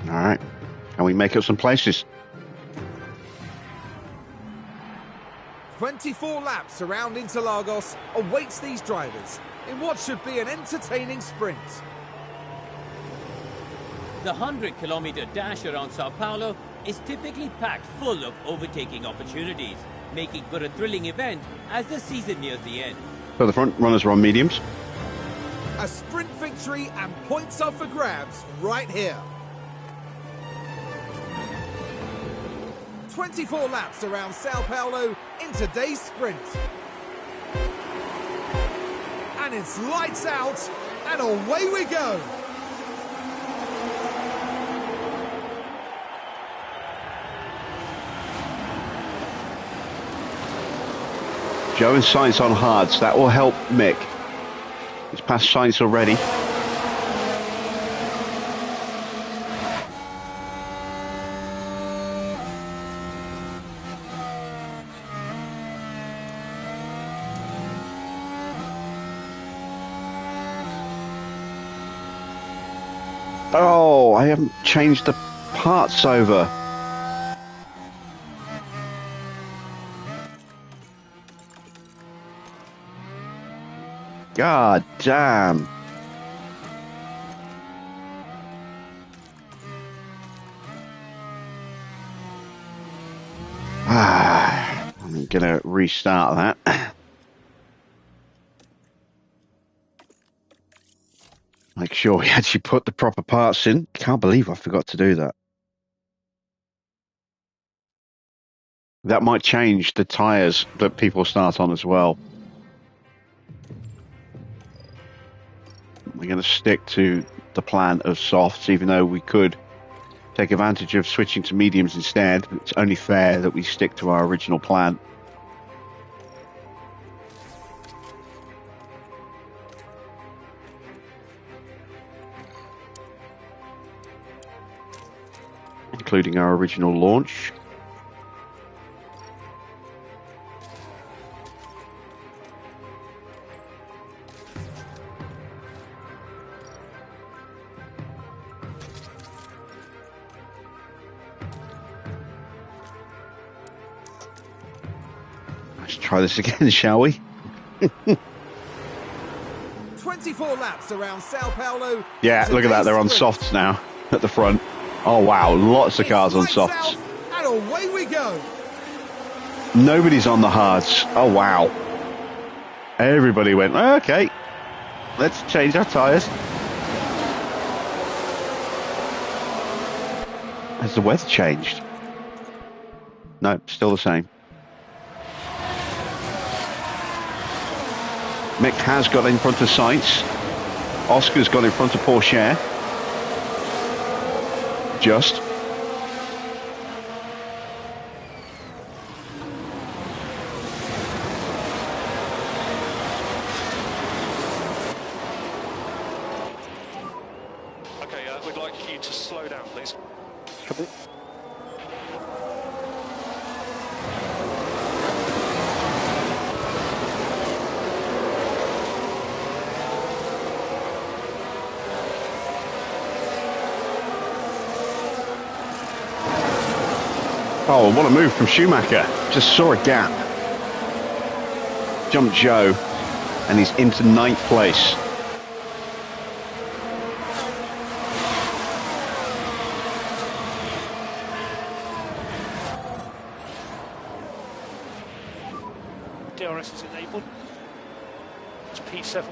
All right, can we make up some places? 24 laps around Interlagos awaits these drivers in what should be an entertaining sprint. The 100-kilometer dash around Sao Paulo is typically packed full of overtaking opportunities, making for a thrilling event as the season nears the end. So the front runners are on mediums. A sprint victory and points up for grabs right here. 24 laps around Sao Paulo in today's sprint. And it's lights out, and away we go. Joe and Sainz on hards. That will help Mick. He's passed Sainz already. Oh, I haven't changed the parts over. God damn. I'm gonna restart that. Make sure we actually put the proper parts in. Can't believe I forgot to do that. That might change the tyres that people start on as well. We're going to stick to the plan of softs, even though we could take advantage of switching to mediums instead. It's only fair that we stick to our original plan. Including our original launch. Let's try this again, shall we? 24 laps around Sao Paulo. Yeah, look at that. They're on softs now at the front. Oh, wow. Lots of cars on softs. And away we go. Nobody's on the hards. Oh, wow. Everybody went, okay, let's change our tyres. Has the weather changed? No, still the same. Mick has got in front of Sainz. Oscar's got in front of Porsche. Just. Okay, we'd like you to slow down, please. Copy. Oh, what a move from Schumacher. Just saw a gap. Jumped Joe, and he's into 9th place. DRS is enabled. It's P7,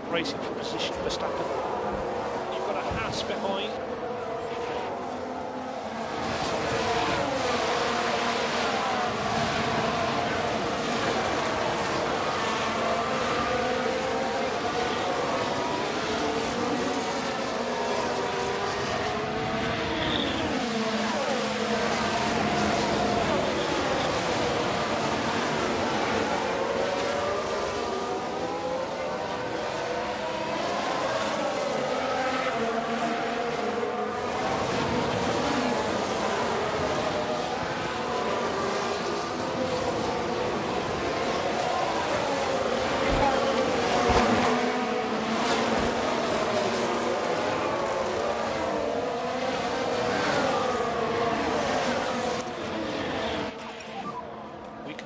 racing for position Verstappen. You've got a Haas behind.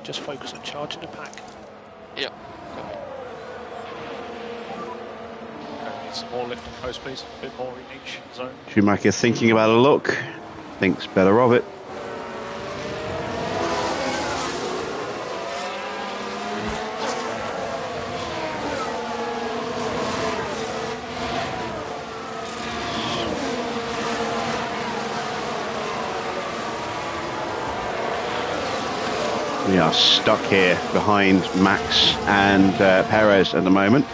Just focus on charging the pack. Yeah. Need some more lift and coast, please. A bit more in each zone. Schumacher thinking about a look. Thinks better of it. We are stuck here behind Max and Perez at the moment.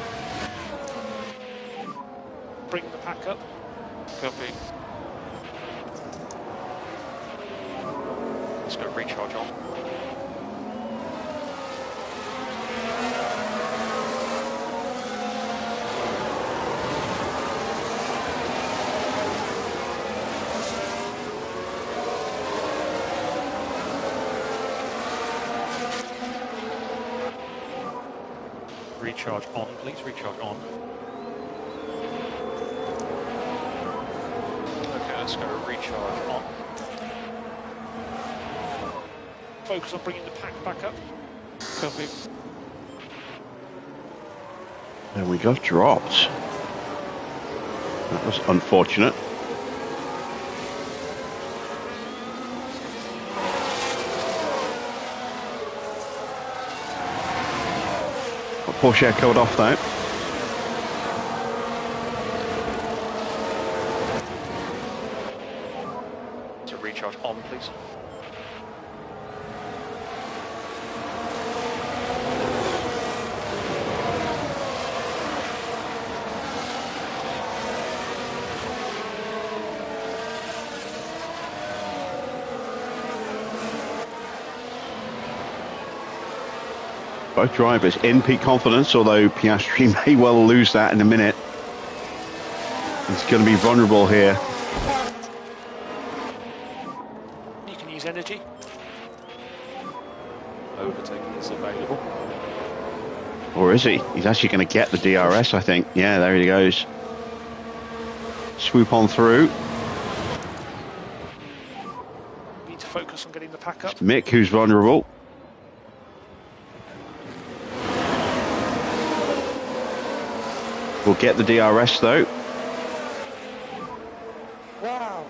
Bring the pack up. Copy. Let's go recharge on. Recharge on, please. Recharge on. Okay, let's go recharge on. Focus on bringing the pack back up. Copy. And we got dropped. That was unfortunate. Got Porsche covered off though. So recharge on, please. Both drivers in peak confidence, although Piastri may well lose that in a minute. He's going to be vulnerable here. You can use energy. Overtaking is available. Or is he? He's actually going to get the DRS, I think. Yeah, there he goes. Swoop on through. Need to focus on getting the pack up. It's Mick who's vulnerable. We'll get the DRS though. Wow.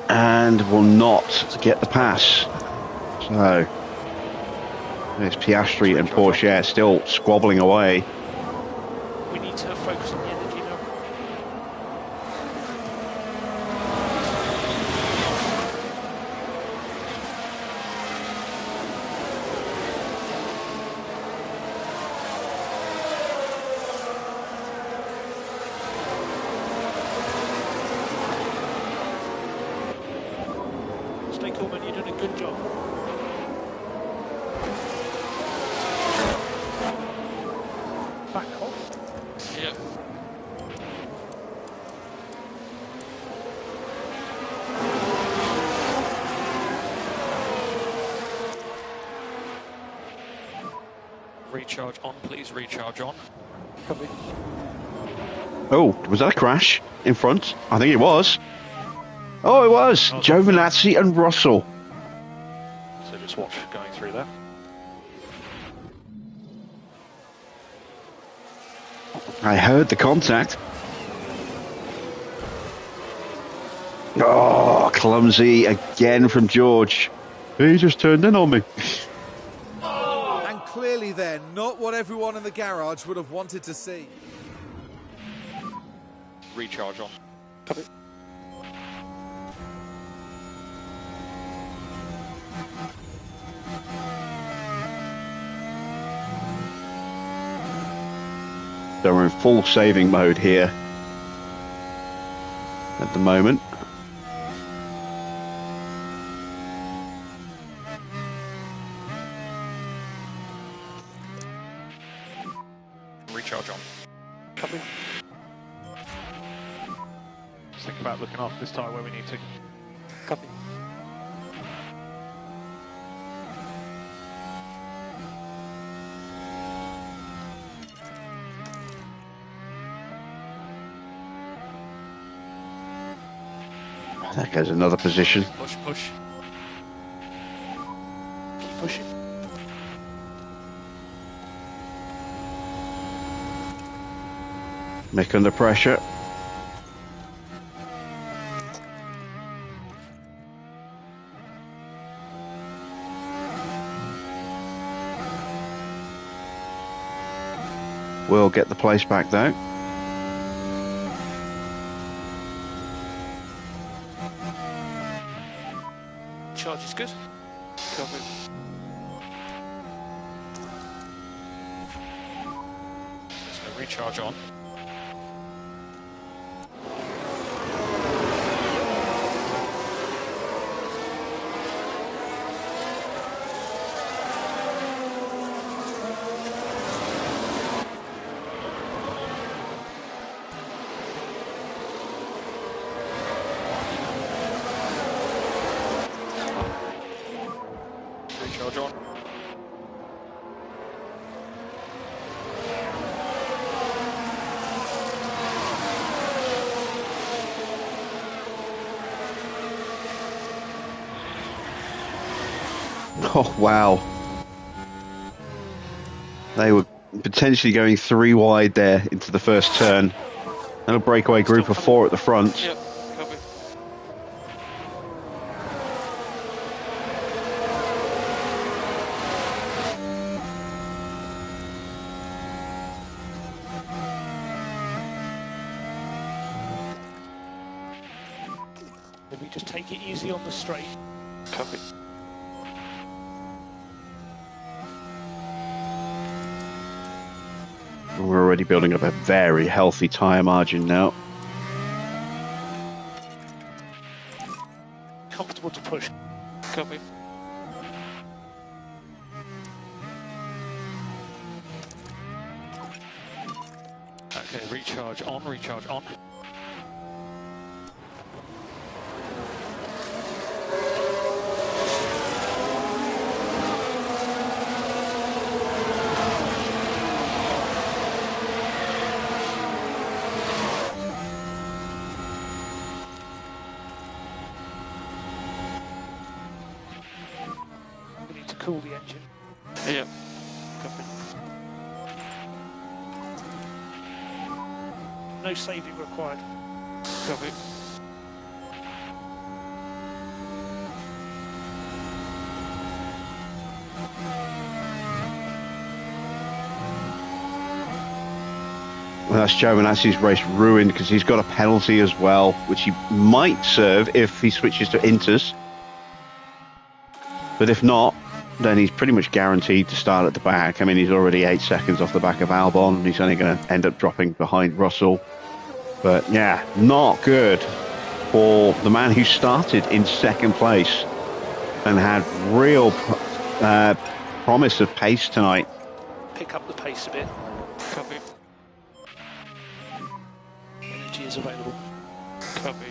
And will not get the pass. So there's Piastri and Porsche still squabbling away. We need to focus on the energy now. Stay cool, man. You're doing a good job. Back off. Yep. Recharge on, please. Recharge on. Copy. Oh, was that a crash in front? I think it was. Oh, it was. Giovinazzi and Russell. So just watch going through there. I heard the contact. Oh, clumsy again from George. He just turned in on me. And clearly then, not what everyone in the garage would have wanted to see. Recharge on. Copy. So we're in full saving mode here at the moment. Recharge on. Copy. Just think about looking after this tyre where we need to. Copy. There goes another position. Push, push. Keep pushing. Mick under pressure. We'll get the place back though. Charge is good. Copy. So recharge on. Recharge on. Oh, wow. They were potentially going 3 wide there into the first turn. And a breakaway group of 4 at the front. Yep, copy. Maybe just take it easy on the straight. Copy. We're already building up a very healthy tyre margin now. Comfortable to push. Copy. Okay, recharge on, recharge on. We need to cool the engine. Yep. Copy. No saving required. Copy. Well, that's Giovanazzi's race ruined because he's got a penalty as well, which he might serve if he switches to Inters. But if not, then he's pretty much guaranteed to start at the back. I mean, he's already 8 seconds off the back of Albon. He's only going to end up dropping behind Russell. But yeah, not good for the man who started in second place and had real promise of pace tonight. Pick up the pace a bit. Copy. Energy is available. Copy.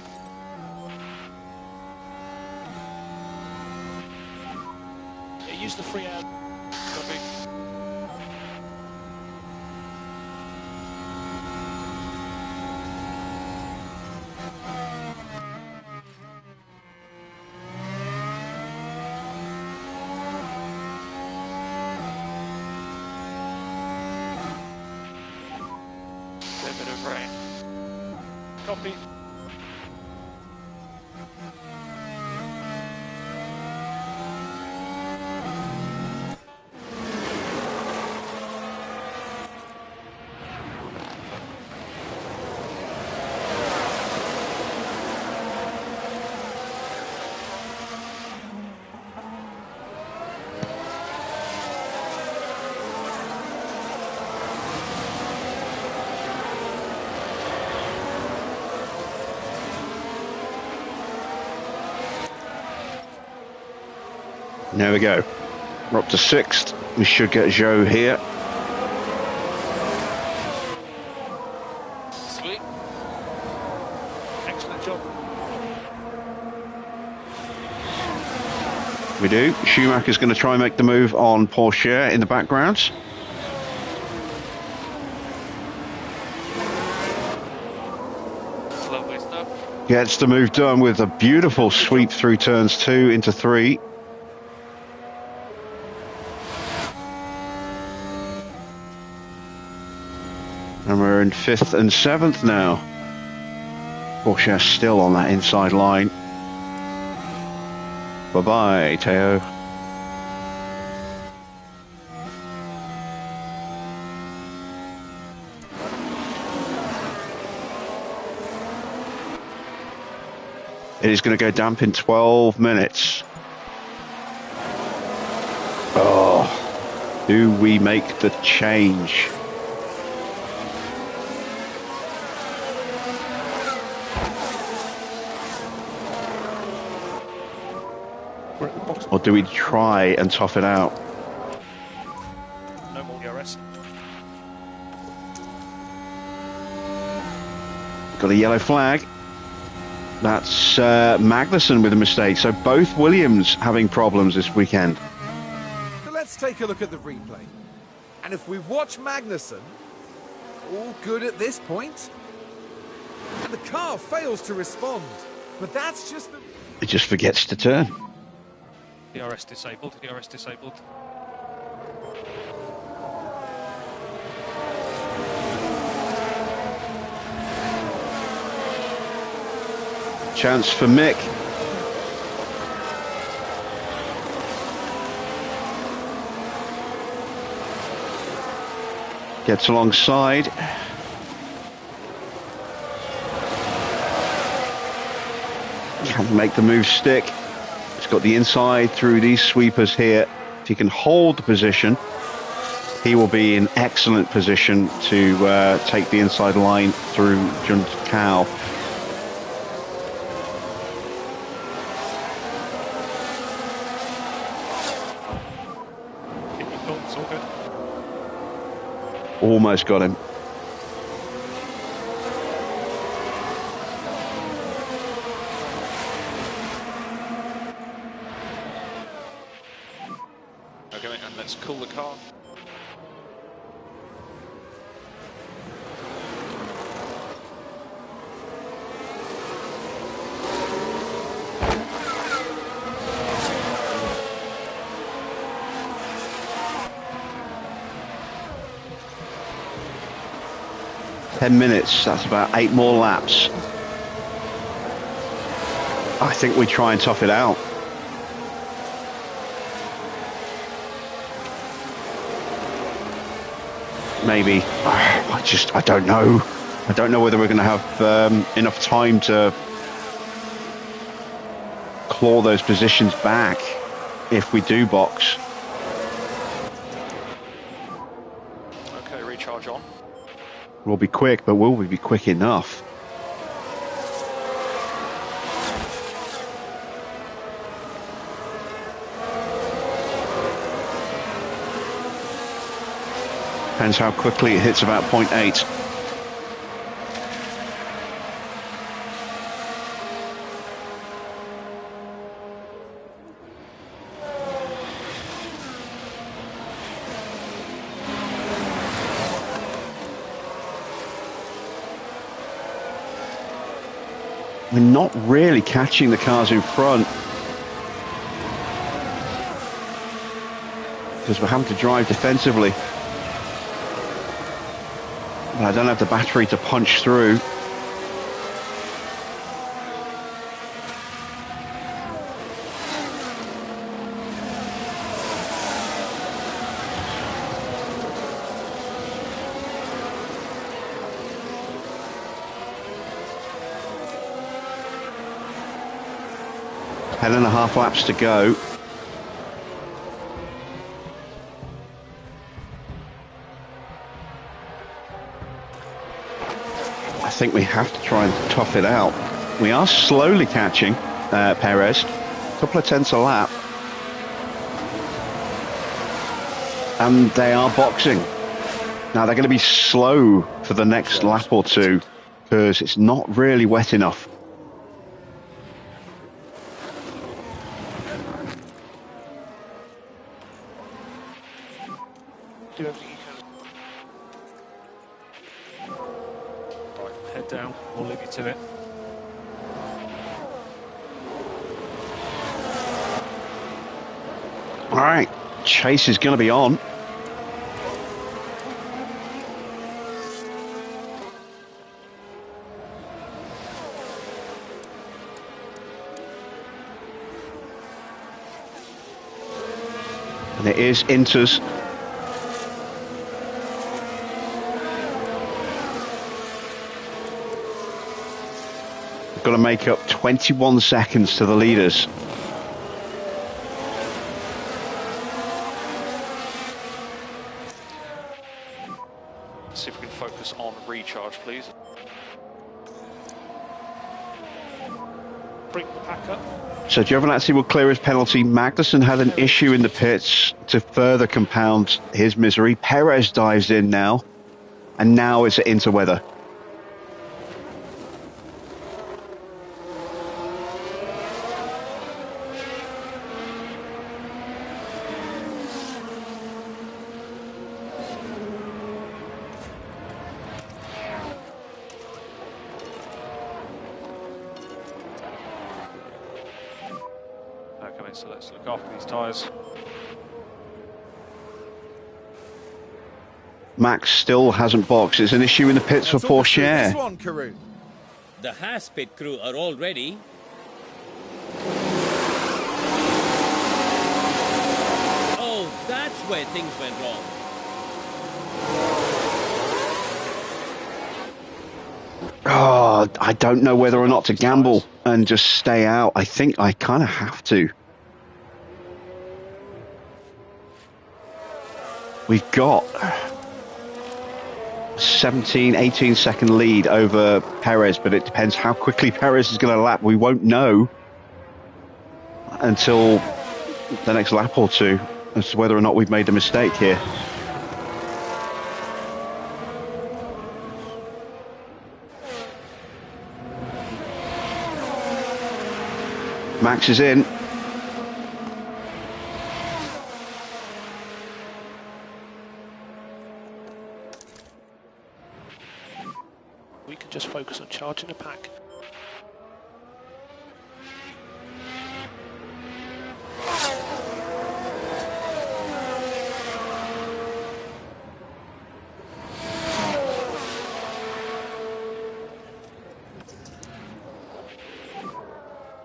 Yeah, use the free air. Copy. A bit of rain. Copy. There we go. We're up to 6th. We should get Zhou here. Sweet. Excellent job. We do. Schumacher's going to try and make the move on Porsche in the background. Lovely stuff. Gets the move done with a beautiful sweep through turns 2 into 3. And we're in 5th and 7th now. Porsche still on that inside line. Bye-bye, Teo. It is going to go damp in 12 minutes. Oh, do we make the change? We're at the bottom. Or do we try and tough it out? No more DRS. Got a yellow flag. That's Magnussen with a mistake. So both Williams having problems this weekend. So let's take a look at the replay. And if we watch Magnussen, all good at this point. And the car fails to respond. But that's just the... It just forgets to turn. DRS disabled, DRS disabled. Chance for Mick. Gets alongside. Can't make the move stick. He's got the inside through these sweepers here. If he can hold the position, he will be in excellent position to take the inside line through Juntao. It's all good. Almost got him. Okay, mate, and let's cool the car. Minutes, that's about 8 more laps. I think we try and tough it out. Maybe. I don't know. I don't know whether we're going to have enough time to claw those positions back if we do box. Okay, recharge on. We'll be quick, but will we be quick enough? Depends how quickly it hits about 0.8. We're not really catching the cars in front because we're having to drive defensively. But I don't have the battery to punch through. Ten and a half laps to go. I think we have to try and tough it out. We are slowly catching Perez, a couple of tenths a lap. And they are boxing. Now they're going to be slow for the next lap or two because it's not really wet enough. Do everything you can. Right, head down, we'll leave you to it. All right, chase is going to be on. And it is Inter's. We've got to make up 21 seconds to the leaders. See if we can focus on recharge, please. Bring the pack up. So Giovinazzi will clear his penalty. Magnussen had an issue in the pits to further compound his misery. Perez dives in now, and now it's into weather. so let's look after these tyres. Max still hasn't boxed. It's an issue in the pits for Now talk us through this Porsche. one, Karun. The Haas pit crew are all ready. Oh, that's where things went wrong. Oh, I don't know whether or not to gamble and just stay out. I think I kind of have to. We've got 17, 18 second lead over Perez, but it depends how quickly Perez is going to lap. We won't know until the next lap or two as to whether or not we've made a mistake here. Max is in. We can just focus on charging the pack.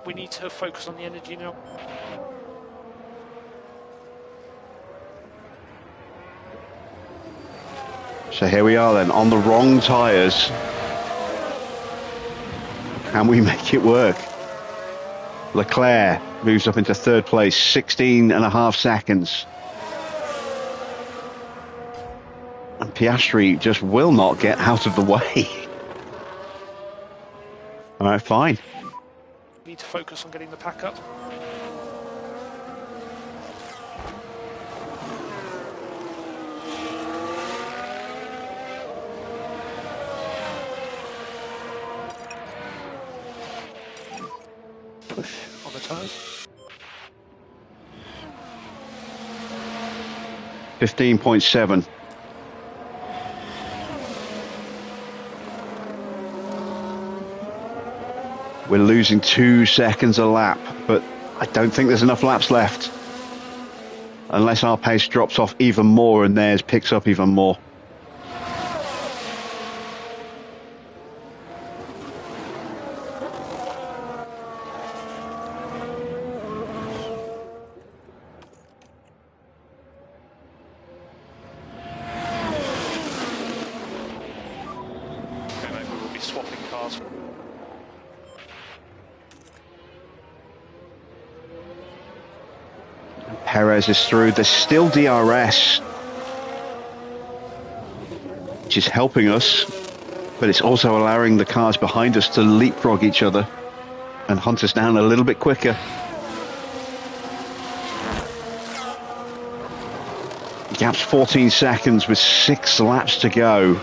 We need to focus on the energy now. So here we are then, on the wrong tyres. Can we make it work? Leclerc moves up into third place, 16.5 seconds. And Piastri just will not get out of the way. All right, fine. We need to focus on getting the pack up. Push on the tyres. 15.7. We're losing 2 seconds a lap, but I don't think there's enough laps left. Unless our pace drops off even more and theirs picks up even more. Okay, mate, we will be swapping cars. Perez is through. There's still DRS, which is helping us, but it's also allowing the cars behind us to leapfrog each other and hunt us down a little bit quicker. The gap's 14 seconds with 6 laps to go.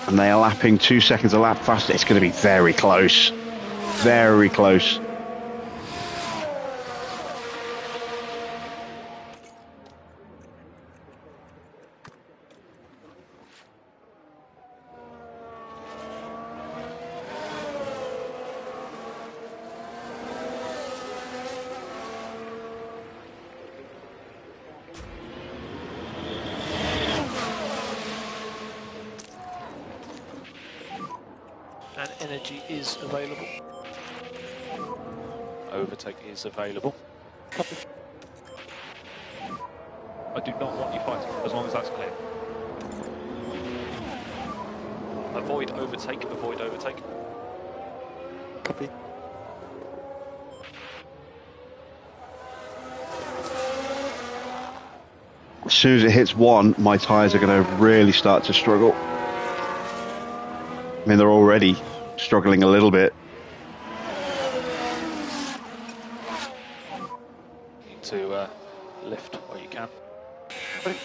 And they are lapping 2 seconds a lap faster. It's going to be very close. Very close. And energy is available. Overtake is available. Copy. I do not want you fighting, as long as that's clear. Avoid overtake, avoid overtake. Copy. As soon as it hits 1, my tyres are going to really start to struggle. I mean, they're already struggling a little bit. Need to lift where you can. Ready?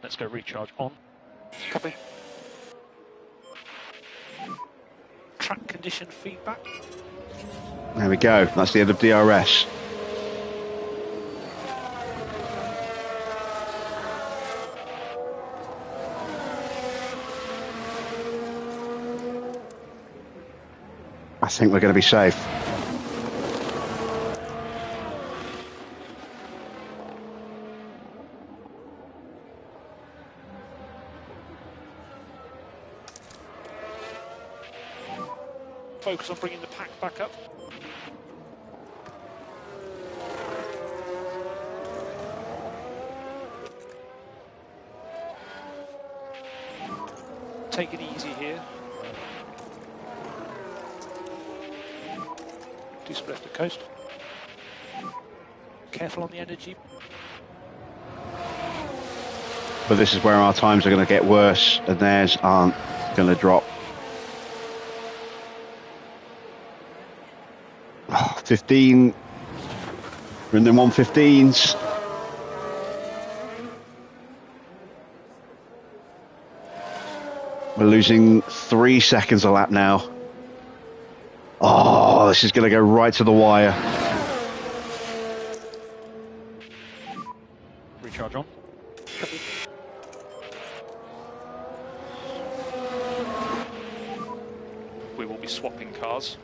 Let's go recharge on. Copy. track condition feedback. There we go. That's the end of DRS. I think we're going to be safe. Focus on bringing the pack back up. Take it easy here. Do some left of coast. Careful on the energy. But this is where our times are going to get worse and theirs aren't going to drop. 15. We're in the 115s. We're losing 3 seconds a lap now. Oh, this is going to go right to the wire. Recharge on. We will be swapping cars.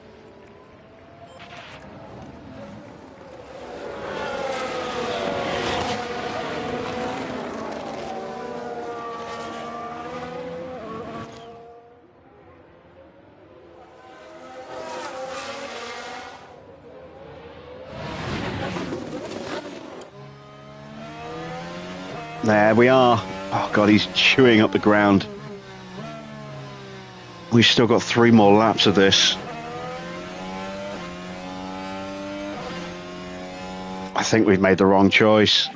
There we are. Oh God, he's chewing up the ground. We've still got 3 more laps of this. I think we've made the wrong choice.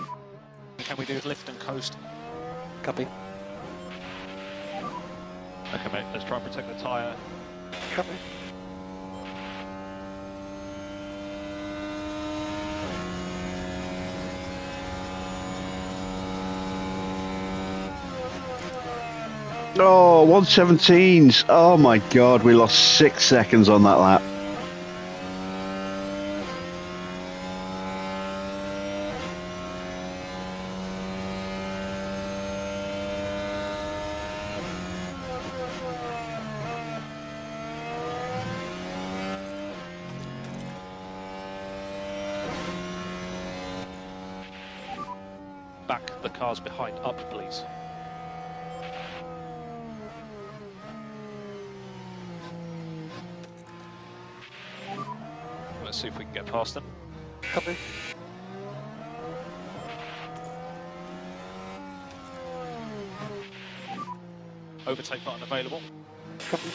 Can we do lift and coast? Copy. Okay, mate, let's try and protect the tyre. Copy. Oh, 117s. Oh my God, we lost 6 seconds on that lap. Back the cars behind up, please. Let's see if we can get past them. Copy. Overtake button available. Copy.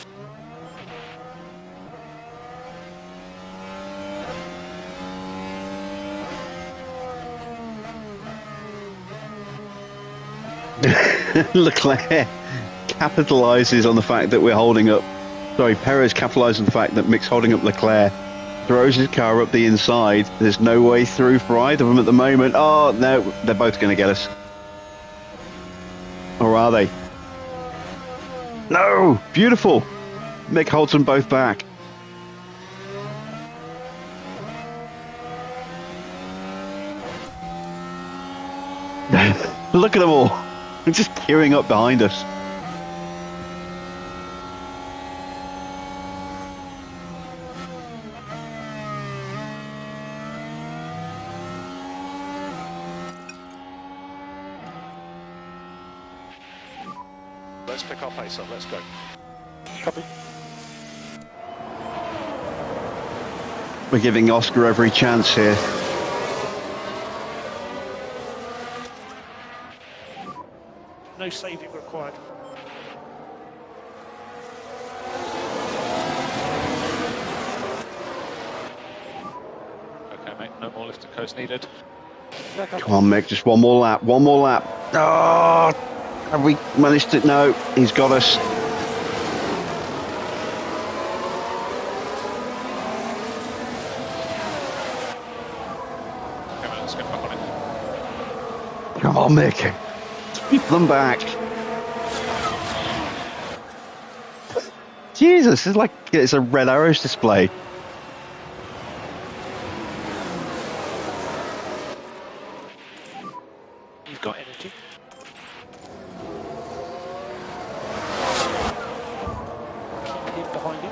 Leclerc capitalises on the fact that we're holding up. Sorry, Perez capitalises on the fact that Mick's holding up Leclerc. Throws his car up the inside. There's no way through for either of them at the moment. Oh, no, they're both going to get us. Or are they? No! Beautiful! Mick holds them both back. Look at them all. They're just queuing up behind us. Let's pick our pace up, let's go. Copy. We're giving Oscar every chance here. No saving required. Okay, mate, no more lift and coast needed. Come on, Mick, just one more lap, one more lap. Oh, have we managed to? No, he's got us. Okay, mate, let's get back on it. Come on, Mick. Keep them back. Jesus, it's like it's a Red Arrows display. You've got energy. Keep him behind you.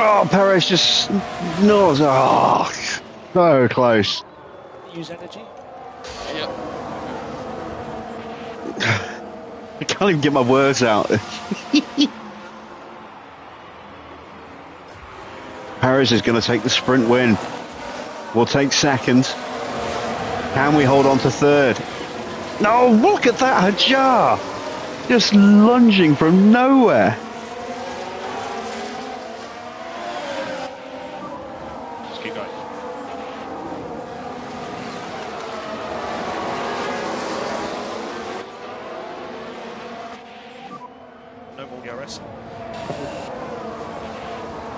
Oh, Perez just knows. Oh, so close. Use energy. Yep. I can't even get my words out. Perez is going to take the sprint win. We'll take second. Can we hold on to third? No, look at that Hajar. Just lunging from nowhere. Just keep going. No more DRS.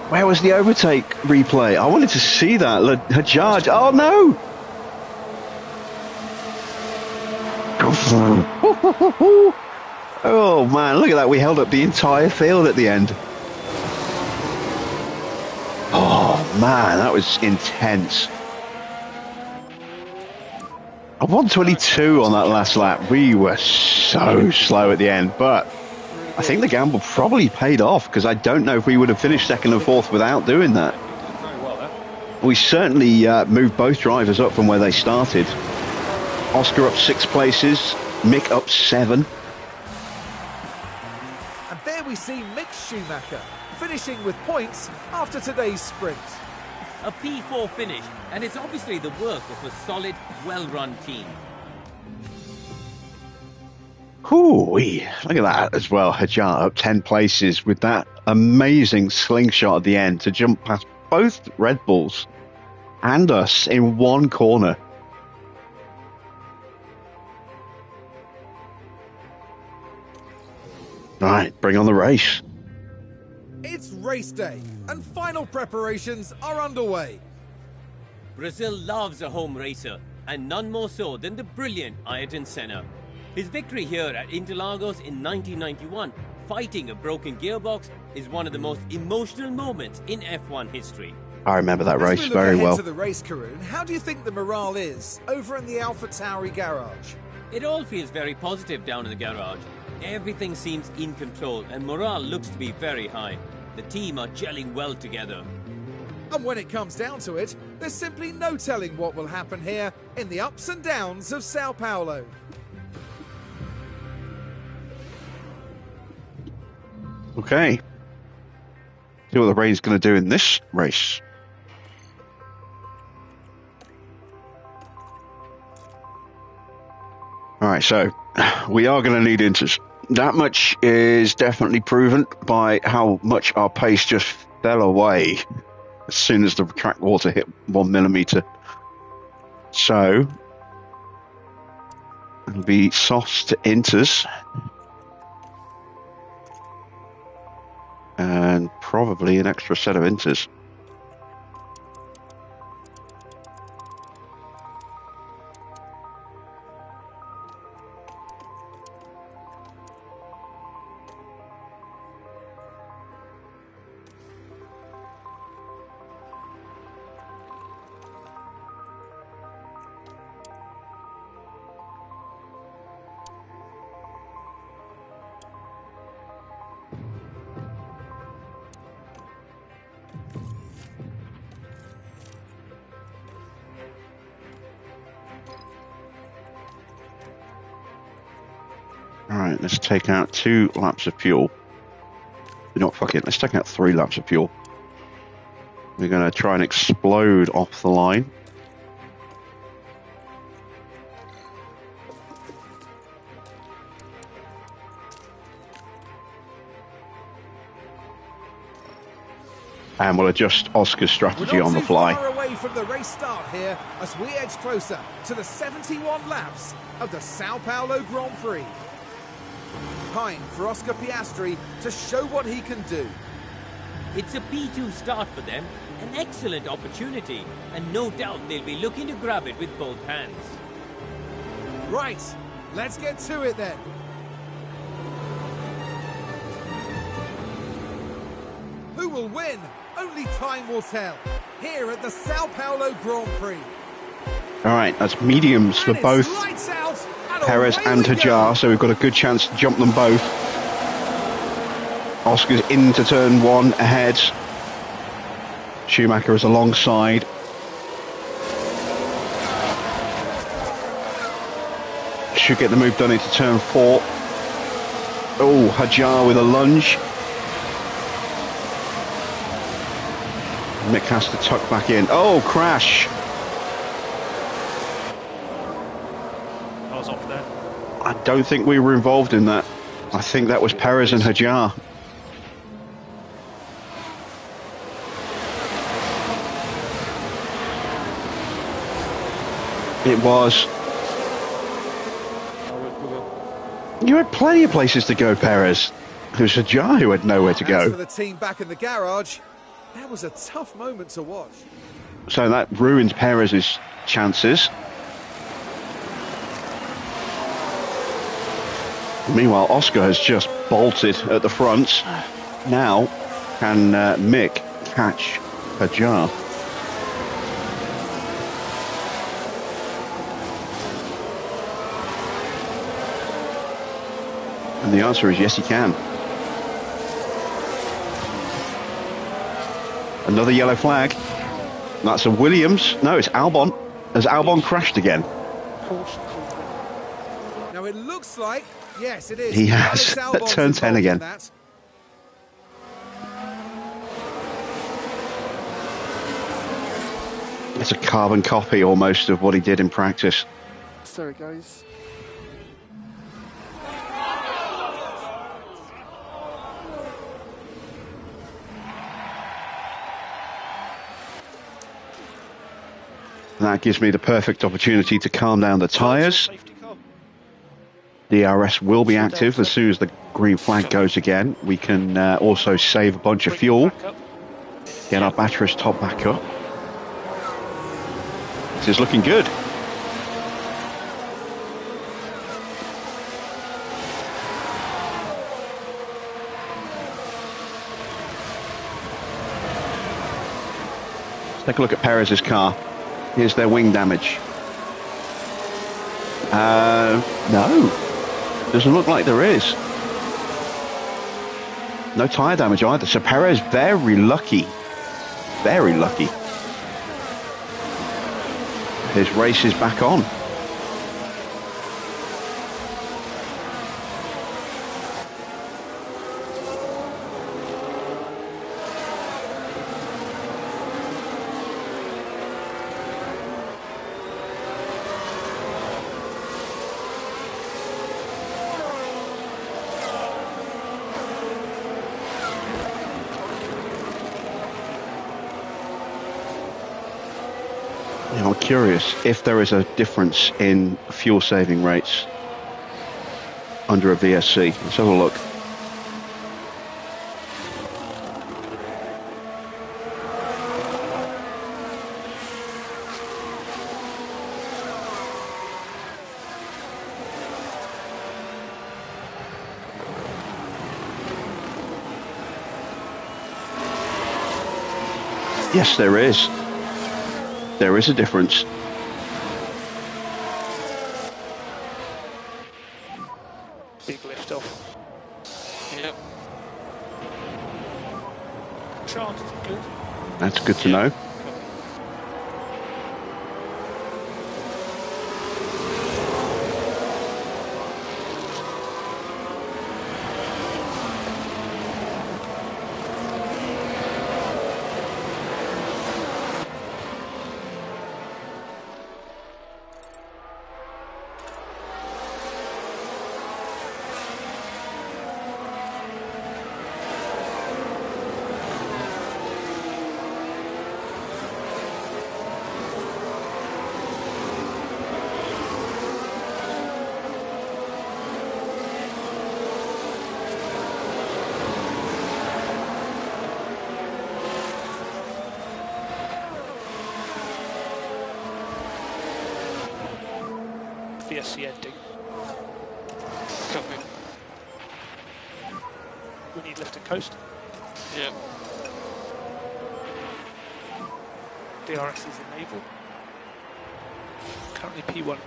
Where was the overtake replay? I wanted to see that. Hajar. Oh no! Oh man, look at that. We held up the entire field at the end. Oh man, that was intense. A 122 on that last lap. We were so slow at the end, but I think the gamble probably paid off because I don't know if we would have finished second and fourth without doing that. Did very well there. We certainly moved both drivers up from where they started. Oscar up 6 places, Mick up 7. And there we see Mick Schumacher finishing with points after today's sprint. A P4 finish, and it's obviously the work of a solid, well-run team. Hoo-wee. Look at that as well. Hajar up 10 places with that amazing slingshot at the end to jump past both Red Bulls and us in one corner. Right, bring on the race. It's race day, and final preparations are underway. Brazil loves a home racer, and none more so than the brilliant Ayrton Senna. His victory here at Interlagos in 1991, fighting a broken gearbox, is one of the most emotional moments in F1 history. I remember that race As we look very ahead well. to the race, Karun, how do you think the morale is over in the Alpha Tauri garage? It all feels very positive down in the garage. Everything seems in control, and morale looks to be very high. The team are gelling well together. And when it comes down to it, there's simply no telling what will happen here in the ups and downs of Sao Paulo. Okay. See what the rain's going to do in this race. Alright, so we are going to need inters. That much is definitely proven by how much our pace just fell away as soon as the track water hit 1 millimeter. So it'll be softs to inters. And probably an extra set of inters. Alright, let's take out 2 laps of fuel. You know what, fuck it, let's take out 3 laps of fuel. We're going to try and explode off the line. And we'll adjust Oscar's strategy We're not on the too fly. far away from the race start here as we edge closer to the 71 laps of the Sao Paulo Grand Prix. behind for Oscar Piastri to show what he can do. It's a P2 start for them, an excellent opportunity, and no doubt they'll be looking to grab it with both hands. Right, let's get to it then. Who will win? Only time will tell. Here at the Sao Paulo Grand Prix. All right, that's mediums for And both it's lights out, and Perez away and we Hajar, go. so we've got a good chance to jump them both. Oscar's into turn one ahead. Schumacher is alongside. Should get the move done into turn four. Oh, Hajar with a lunge. Mick has to tuck back in. Oh, crash. I was off there. I don't think we were involved in that. I think that was Perez and Hajar. It was. You had plenty of places to go, Perez. It was Hajar who had nowhere to As go. for the team back in the garage, that was a tough moment to watch. So that ruins Perez's chances. Meanwhile, Oscar has just bolted at the front. Now, can Mick catch Hajar? And the answer is yes, he can. Another yellow flag. That's a Williams. No, it's Albon. Has Albon crashed again? Now it looks like, yes, it is. He has. Alex Albon's Turn 10 involved again. in that. It's a carbon copy almost of what he did in practice. Sorry, guys. That gives me the perfect opportunity to calm down the tyres. Safety car. DRS will be active as soon as the green flag goes again. We can also save a bunch of fuel, Back up. get our batteries top back up. This is looking good. Let's take a look at Perez's car. Here's their wing damage. No. Doesn't look like there is. No tyre damage either. So Perez very lucky. Very lucky. His race is back on. I'm curious if there is a difference in fuel saving rates under a VSC. Let's have a look. Yes, there is. There is a difference. Big lift off. Yep. Charged is good. That's good to know. VSC ending. Copy. We need left and coast. Yep. DRS is enabled. Currently P1.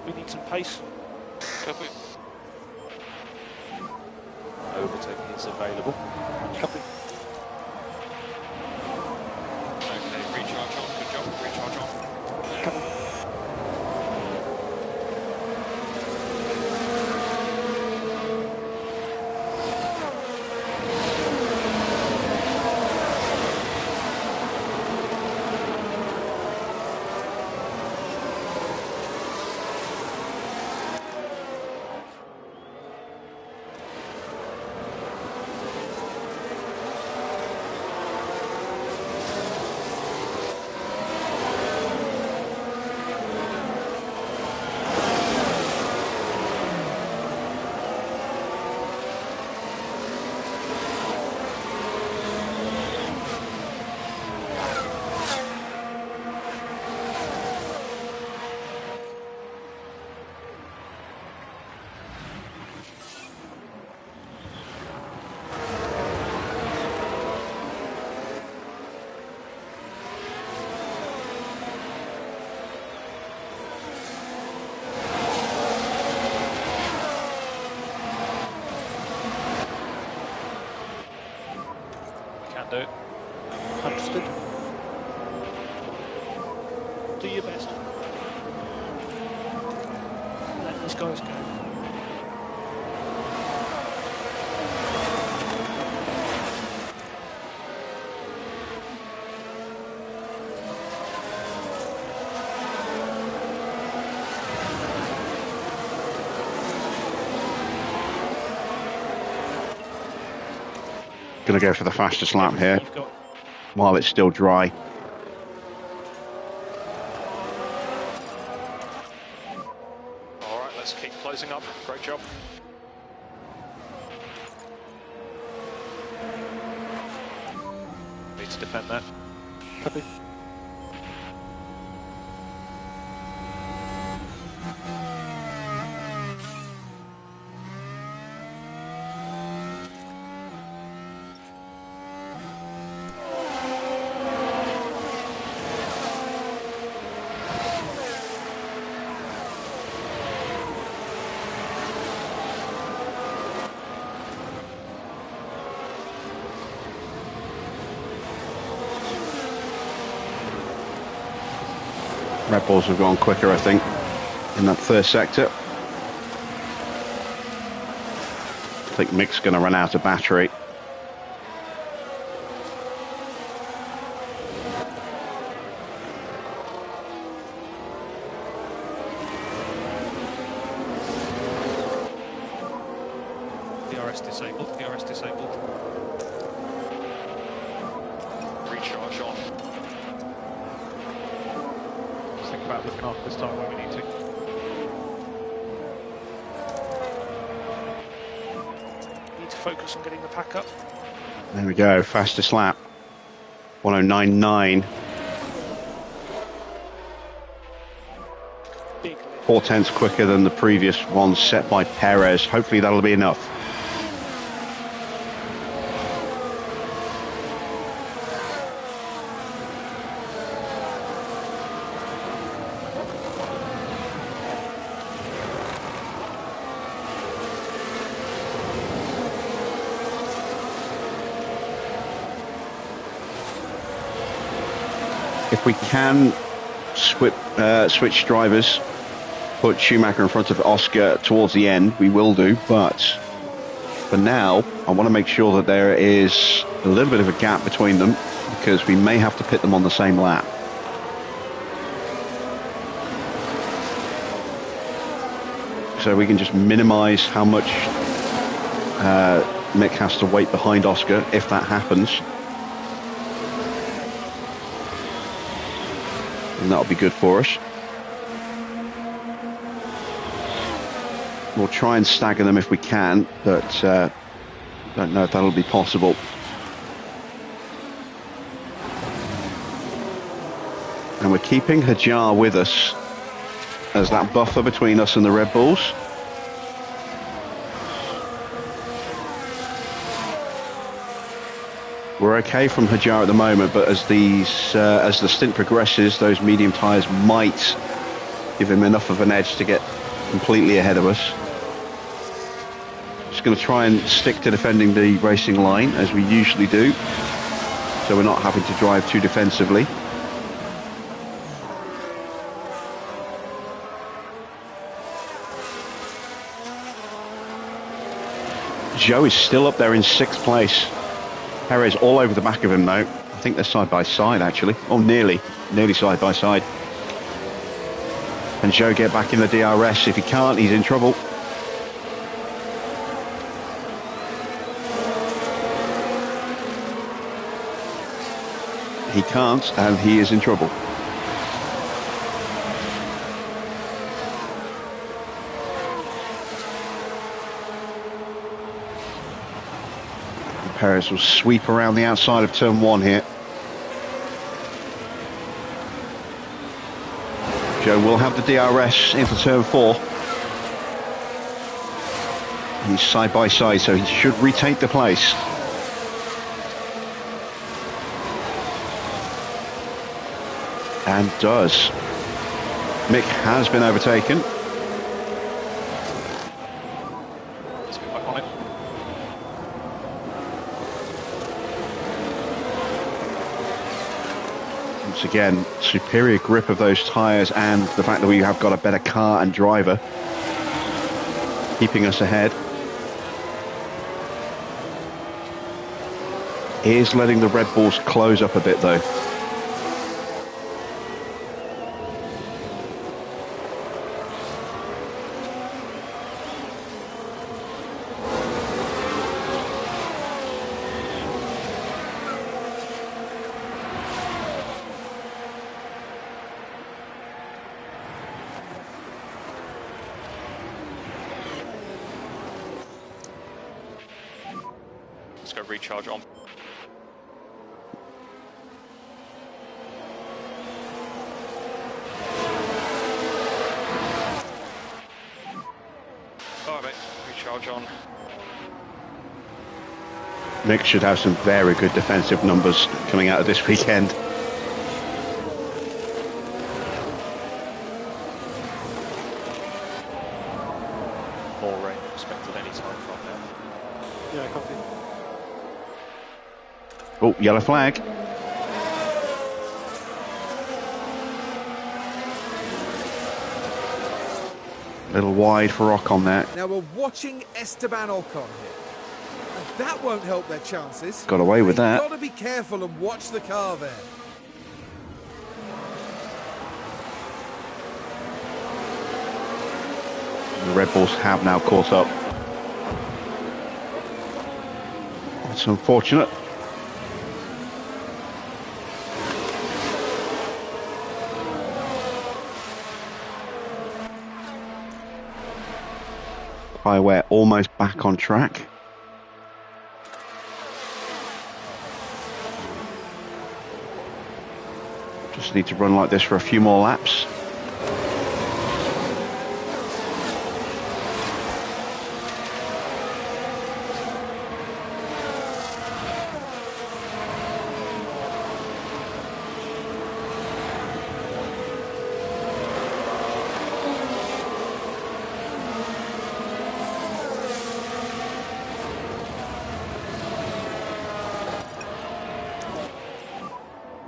We need some pace. Copy. Overtaking is available. Copy. Okay, recharge on. Good job. Recharge on. Copy. Can do. Understood. Do your best. Let these guys go. Going to go for the fastest lap here You've got while it's still dry. All right, let's keep closing up. Great job. Need to defend that. copy. Red Bulls have gone quicker, I think, in that first sector. I think Mick's going to run out of battery. DRS disabled. DRS disabled. Recharge on. Just think about looking after this time when we need to. Need to focus on getting the pack up. There we go, fastest lap. 1099. Big lift. 4/10 quicker than the previous one set by Perez. Hopefully that'll be enough. If we can switch drivers, put Schumacher in front of Oscar towards the end, we will do, but for now I want to make sure that there is a little bit of a gap between them, because we may have to pit them on the same lap. So we can just minimize how much Mick has to wait behind Oscar if that happens. And that'll be good for us. We'll try and stagger them if we can, but don't know if that'll be possible. we're keeping Hajar with us as that buffer between us and the Red Bulls. We're okay from Hajar at the moment, but as the stint progresses, those medium tyres might give him enough of an edge to get completely ahead of us. Just going to try and stick to defending the racing line as we usually do, so we're not having to drive too defensively. Joe is still up there in 6th place. Perez all over the back of him now. I think they're side by side actually. Oh, nearly side by side. Can Joe get back in the DRS? If he can't, he's in trouble. He can't, and he is in trouble. Perez will sweep around the outside of turn 1 here. Joe will have the DRS into turn 4. He's side by side, so he should retake the place. And does. Mick has been overtaken. Let's get back on it. Once again, superior grip of those tyres and the fact that we have got a better car and driver keeping us ahead is letting the Red Bulls close up a bit though. Let's go recharge on. Alright mate, recharge on. Mick should have some very good defensive numbers coming out of this weekend. More rain expected any time from now. Yeah, copy. Oh, yellow flag. A little wide for Ocon there. Now we're watching Esteban Ocon here. And that won't help their chances. Got away with that. They've got to be careful and watch the car there. The Red Bulls have now caught up. That's unfortunate. We're almost back on track. Just need to run like this for a few more laps.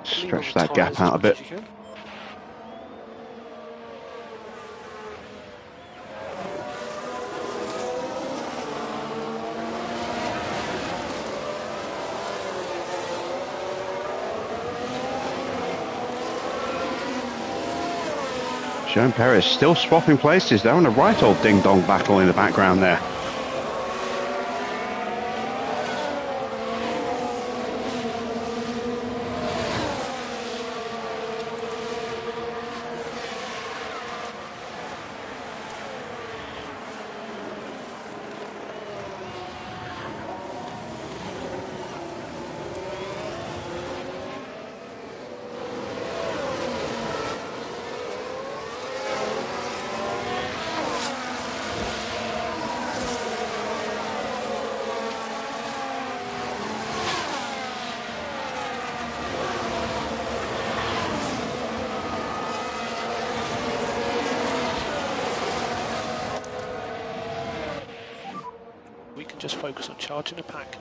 Stretch that gap out a bit. Jean Perez still swapping places. They're on a right old ding-dong battle in the background there. We can just focus on charging the pack.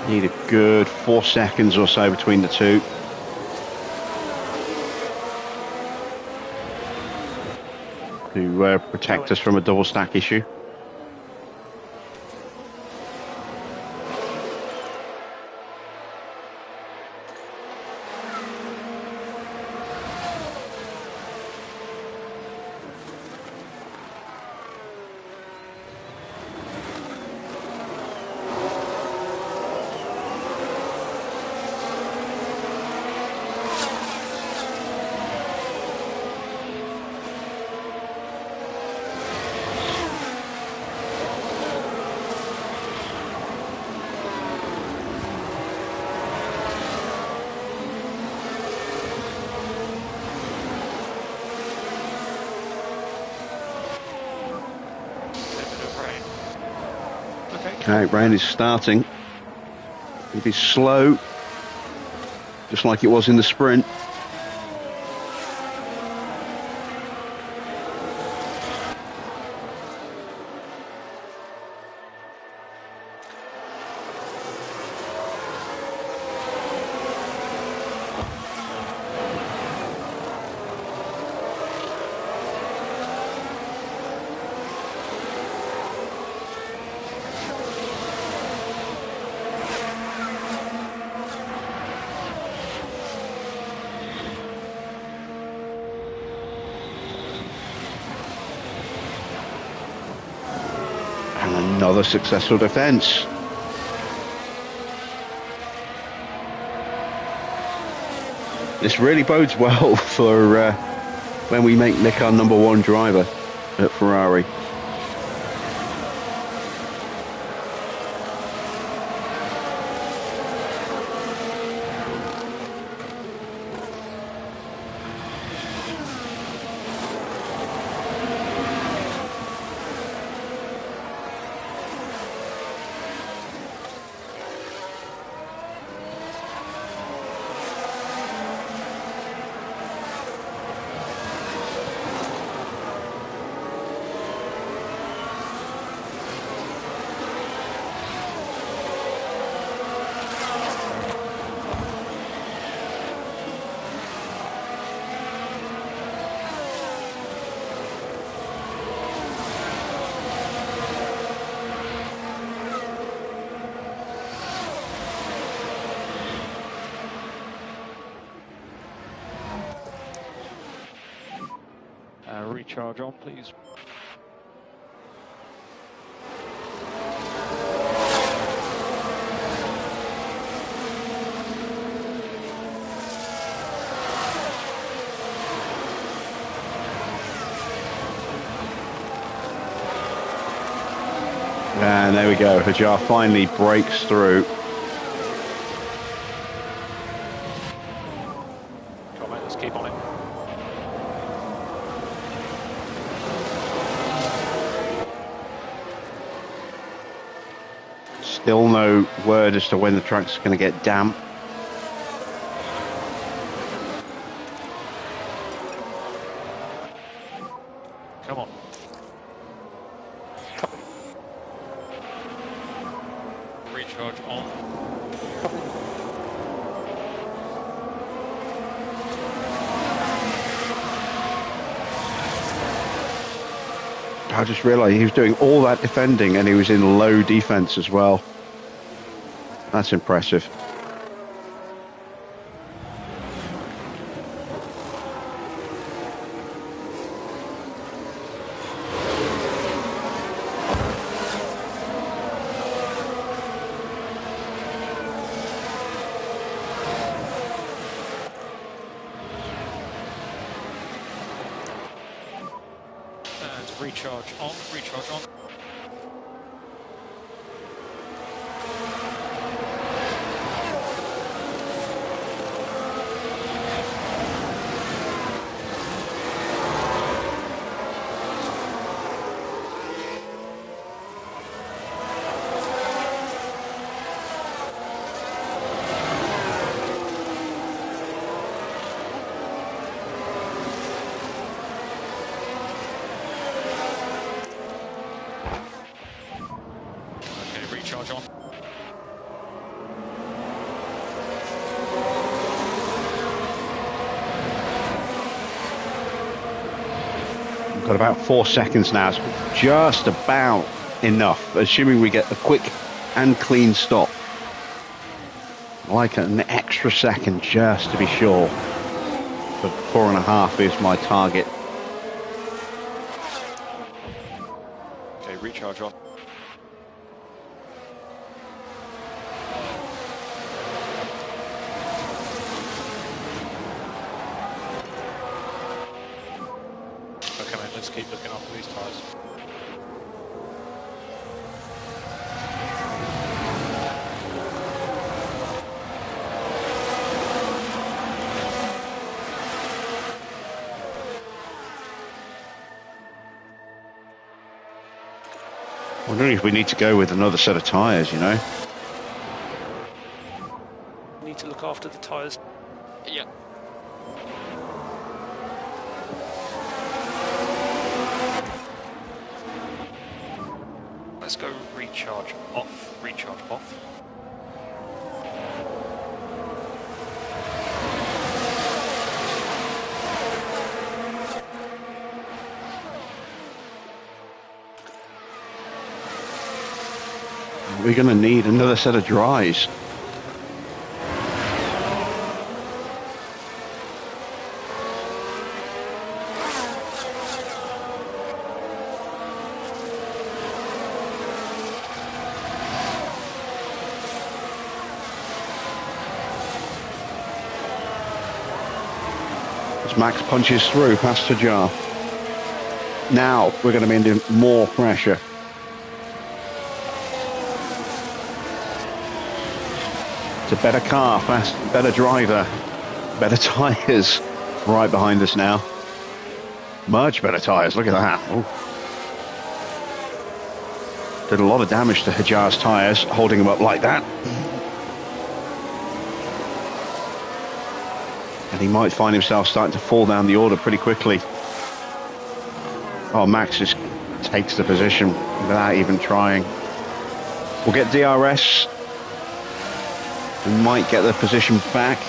Need a good 4 seconds or so between the two. To protect us from a double stack issue. Okay, rain is starting. It is slow, just like it was in the sprint. Another successful defence. This really bodes well for when we make Nick our #1 driver at Ferrari. Recharge on, please. And there we go, Hajar finally breaks through. Come on, mate, let's keep on it. Still no word as to when the track's going to get damp. Come on. Recharge on. I just realised he was doing all that defending and he was in low defence as well. That's impressive. And recharge on, recharge on. recharge on. We've got about 4 seconds now. It's just about enough, assuming we get a quick and clean stop. Like an extra second just to be sure. But 4.5 is my target. Okay, recharge on. Okay, man, let's keep looking after these tyres. Wondering if we need to go with another set of tyres, you know? Need to look after the tyres. Yeah. Let's go recharge off, recharge off. We're going to need another set of dries. As Max punches through past Hajar. Now we're going to be under more pressure. It's a better car, better driver, better tyres right behind us now. Much better tyres, look at that. Ooh. Did a lot of damage to Hajar's tyres, holding him up like that. And he might find himself starting to fall down the order pretty quickly. Oh, Max just takes the position without even trying. We'll get DRS. We might get the position back.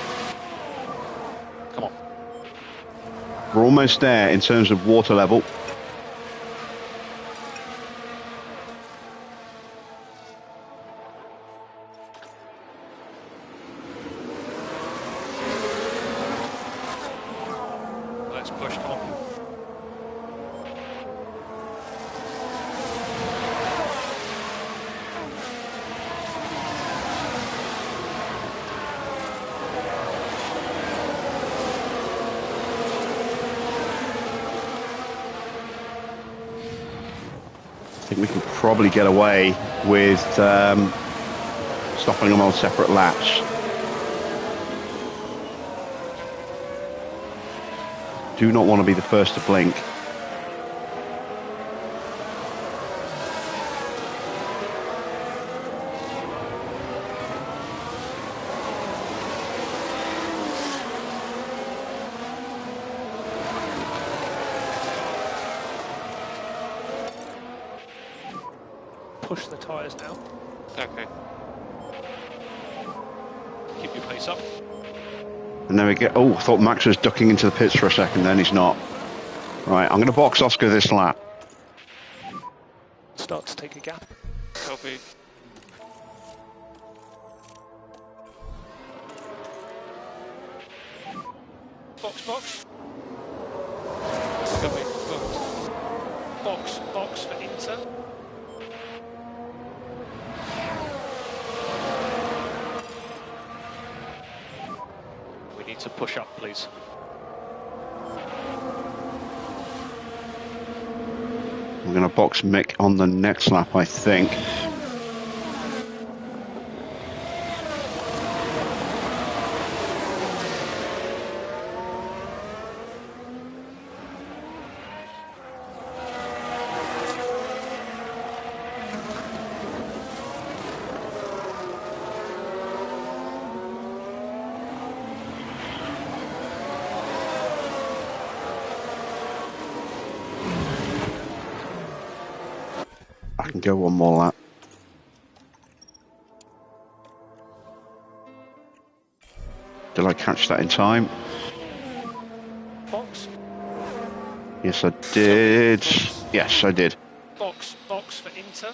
Come on. We're almost there in terms of water level. Let's push, come on. I think we can probably get away with stopping them on separate laps. Do not want to be the first to blink. Push the tyres now. Okay. Keep your pace up. And then we get... Oh, I thought Max was ducking into the pits for a second, then he's not. Right, I'm going to box Oscar this lap. Start to take a gap. Copy. Box, box. Copy. Box. Box, box for Inter. We need to push up, please. I'm going to box Mick on the next lap, I think. I can go one more lap. Did I catch that in time? Box. Yes, I did. Yes, I did. Box for Inter.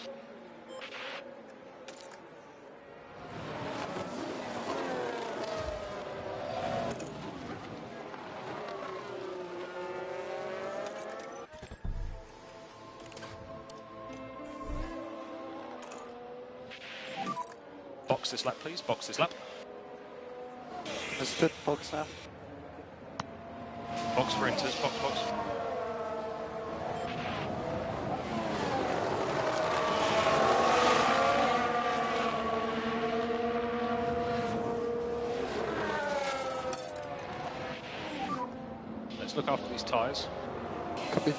Box this lap, please. Box this lap. Is it box now? Box for Inters. Box. Let's look after these tyres. Copy.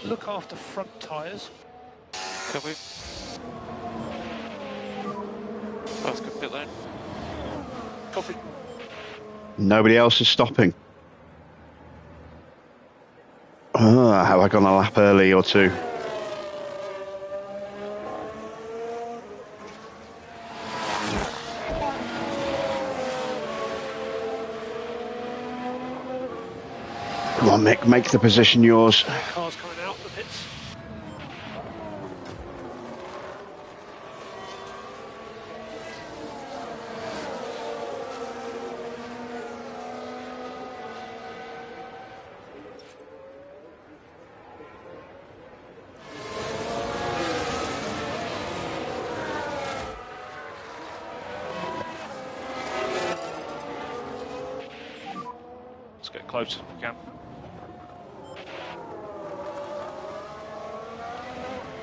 Look after front tyres. Copy. Both good pit lane. Copy. Nobody else is stopping. Have I gone a lap early or two? Come on, Mick, make the position yours. Cars coming out the pits. Let's get close if we can.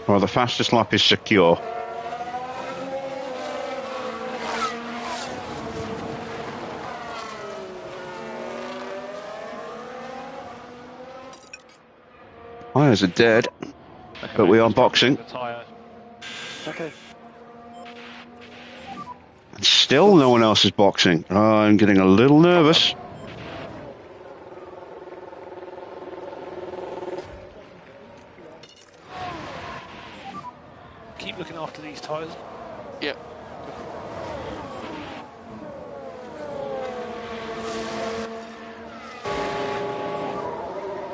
Well, the fastest lap is secure. Tyres are dead, Okay, but mate, we are let's go boxing. the tyre. Okay. And still no one else is boxing. Oh, I'm getting a little nervous. Keep looking after these tyres. Yeah.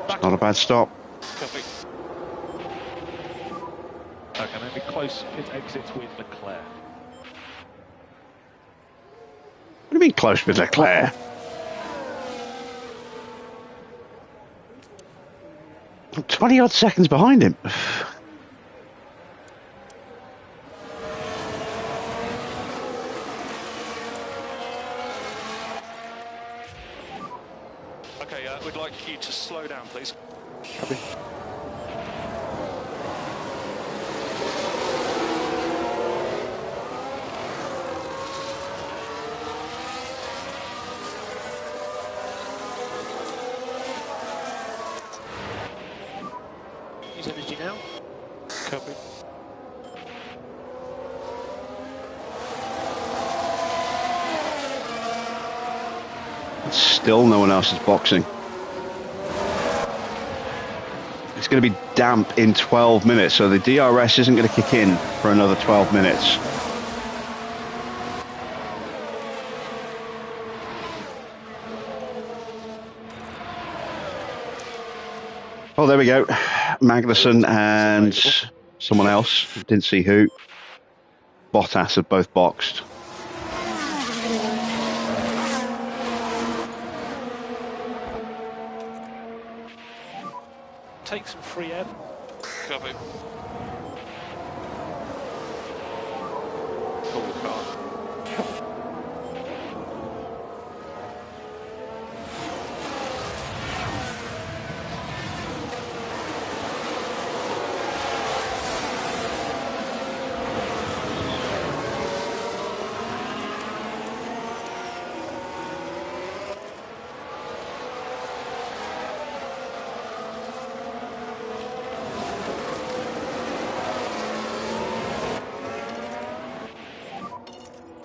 It's not a bad stop. Copy. Okay, maybe close pit exits with Leclerc. What do you mean close with Leclerc? I'm 20 odd seconds behind him. Okay, we'd like you to slow down, please. Copy. Use energy now. Copy. Still no one else is boxing. It's going to be damp in 12 minutes, so the DRS isn't going to kick in for another 12 minutes. Oh, there we go. Magnussen and someone else, didn't see who. Bottas have both boxed. Take some free air. Copy. Cool car.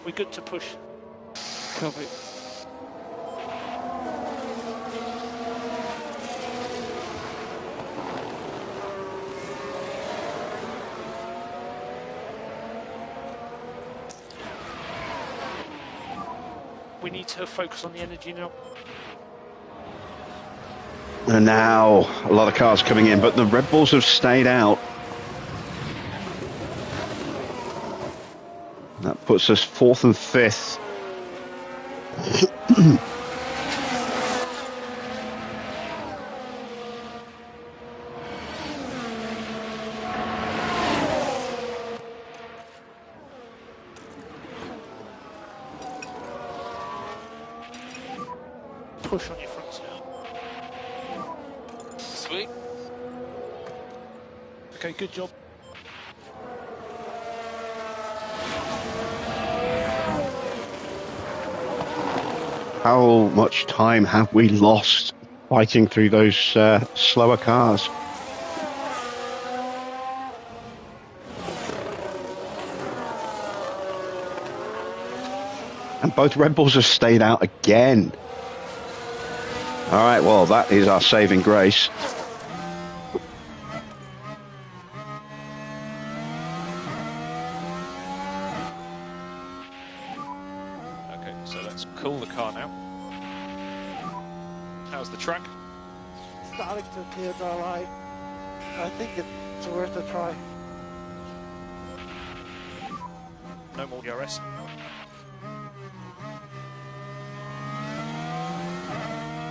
We're good to push. Copy. We need to focus on the energy now. And now a lot of cars coming in, but the Red Bulls have stayed out. That puts us 4th and 5th. Push on your fronts now. Sweet. Okay, good job. How much time have we lost fighting through those slower cars? And both Red Bulls have stayed out again. All right, well, that is our saving grace. Okay, so let's cool the car now. How's the track? Starting to appear dry. I think it's worth a try. No more DRS.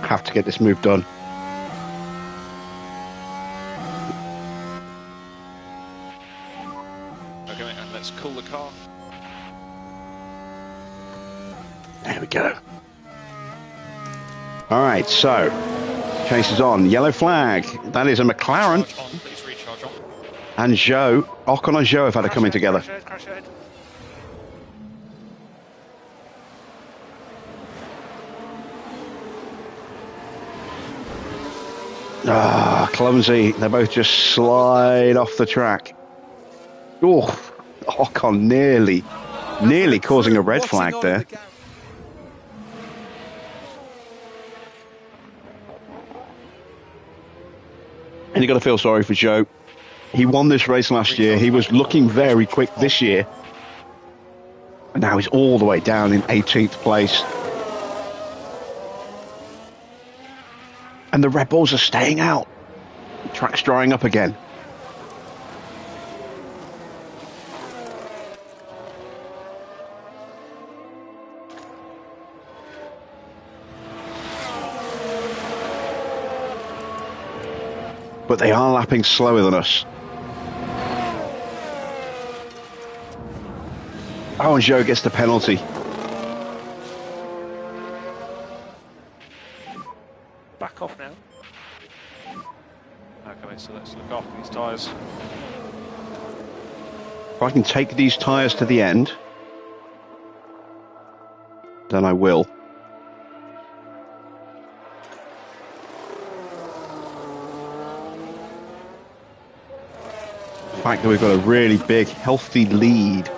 Have to get this move done. Okay, mate, and let's cool the car. There we go. All right, so chase is on. Yellow flag. That is a McLaren. Recharge on, please recharge on. And Joe, Ocon and Joe have had it coming together. Crash ahead. Ah, clumsy. They both just slide off the track. Oh, Ocon nearly causing a red flag there. And you got to feel sorry for Joe. He won this race last year. He was looking very quick this year. And now he's all the way down in 18th place. And the Red Bulls are staying out. The track's drying up again. But they are lapping slower than us. Oh, and Joe gets the penalty. Back off now. Okay, so let's look after these tyres. If I can take these tyres to the end, then I will. The fact that we've got a really big, healthy lead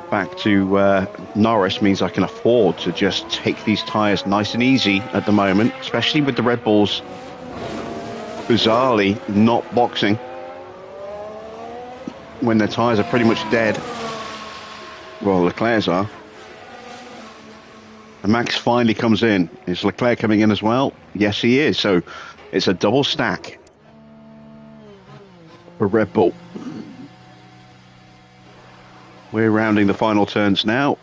back to Norris means I can afford to just take these tyres nice and easy at the moment, especially with the Red Bulls bizarrely not boxing when their tyres are pretty much dead. Well, Leclerc's are. And Max finally comes in. Is Leclerc coming in as well? Yes, he is. So it's a double stack for Red Bull. We're rounding the final turns now.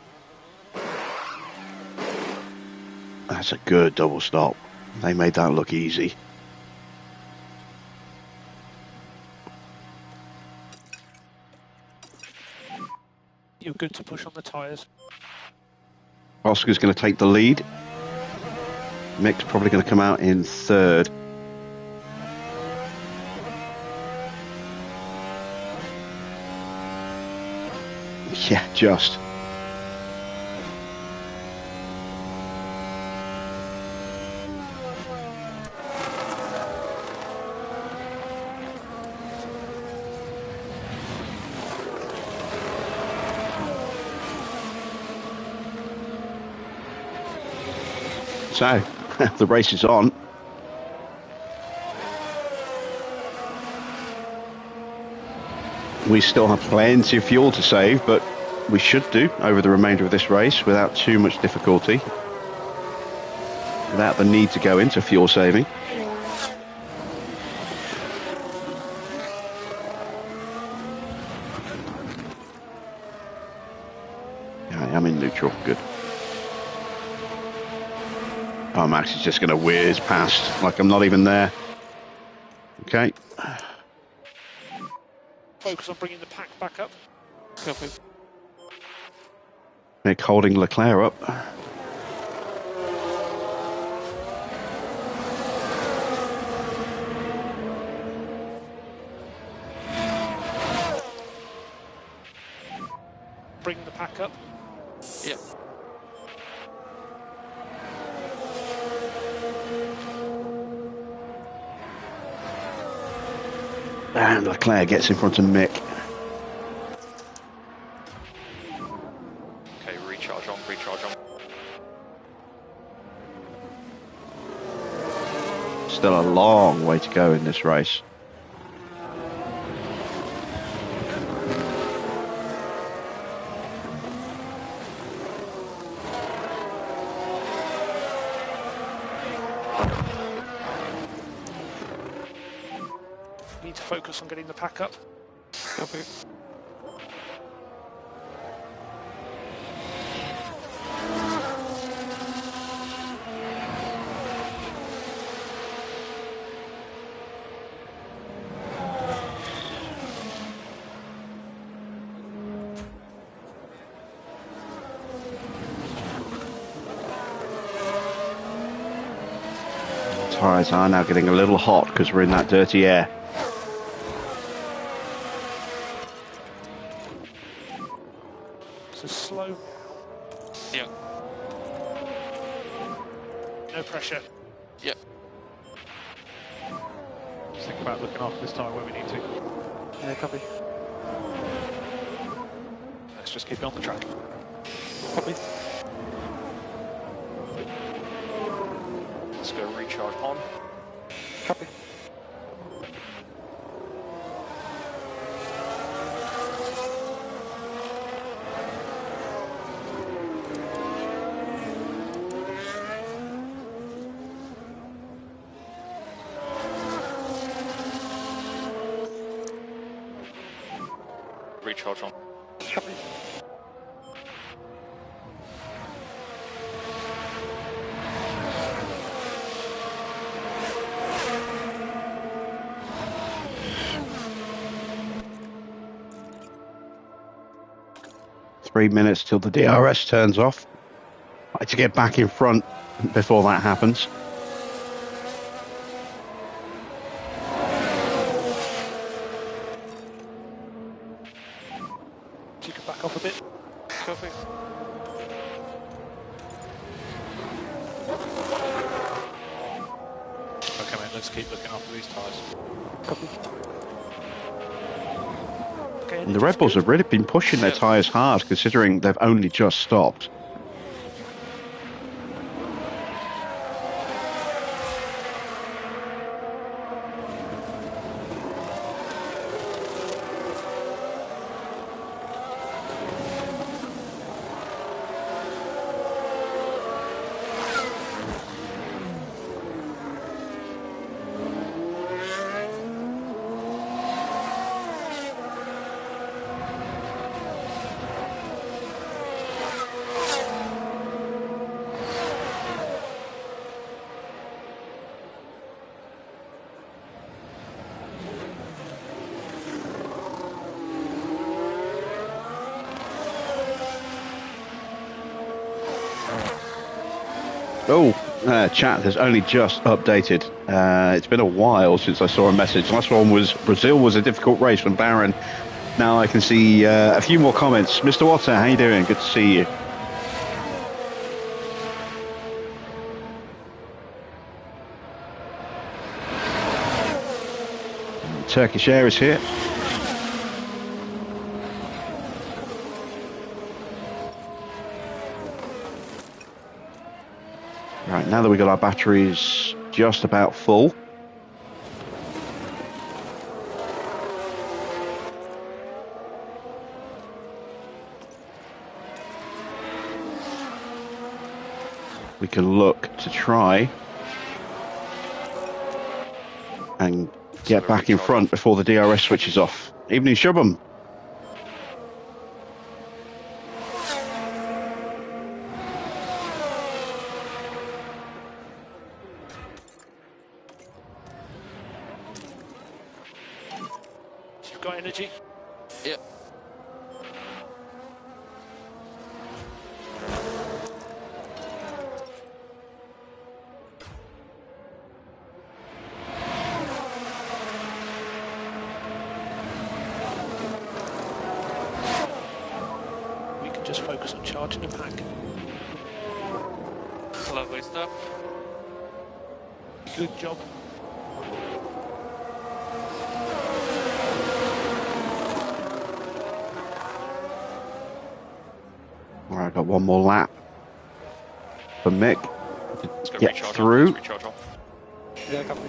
That's a good double stop. They made that look easy. You're good to push on the tyres. Oscar's going to take the lead. Mick's probably going to come out in third. Yeah, just. So, the race is on. We still have plenty of fuel to save, but we should do over the remainder of this race without too much difficulty. Without the need to go into fuel saving. I am in neutral, good. Oh, Max is just going to whiz past like I'm not even there. Okay. Focus on bringing the pack back up. Copy. Nick holding Leclerc up. Bring the pack up. Yep. And Leclerc gets in front of Mick. Okay, recharge on, recharge on. Still a long way to go in this race. Need to focus on getting the pack up. Copy. Tyres are now getting a little hot because we're in that dirty air. So slow. Yep. No pressure. Yep. Just think about looking after this tyre where we need to. Yeah, copy. Let's just keep it on the track. Copy. Let's go recharge on. Copy. Recharge on. Copy. Three minutes till the DRS turns off. I like to get back in front before that happens. You can back off a bit. Copy. Okay, mate, let's keep looking after these tyres. Copy. Okay, And the Red Bulls have really been pushing their tyres hard considering they've only just stopped. Oh, chat has only just updated. It's been a while since I saw a message. Last one was Brazil was a difficult race from Baron. Now I can see a few more comments. Mr. Water, how you doing? Good to see you. Turkish Air is here. Right, now that we've got our batteries just about full, we can look to try and get back in front before the DRS switches off. Evening, Shubham. You've got energy? Yep. We can just focus on charging the pack. Lovely stuff. Good job. All right, got one more lap for Mick Let's to go get recharge through. on. Let's recharge on. Yeah, copy.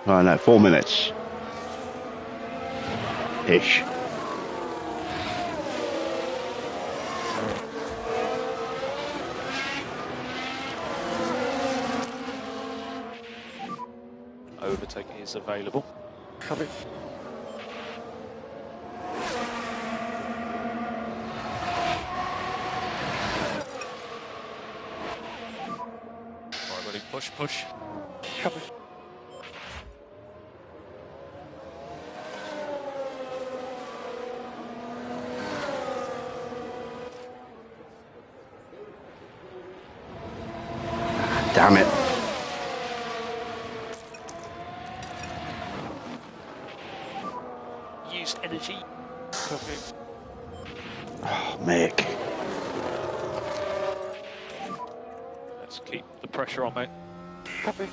Oh no, 4 minutes. Ish. Overtaking is available. Copy. Right, ready, push, push. Copy. Damn it. Used energy. Copy. Oh, Mick. Let's keep the pressure on, mate. Copy.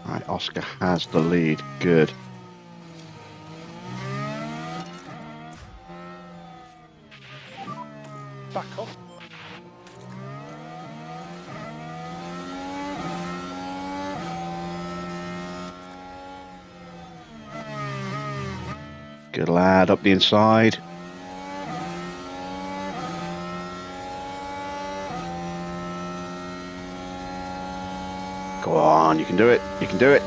Right, Oscar has the lead. Good. Back off. Good lad, up the inside. Go on, you can do it. You can do it.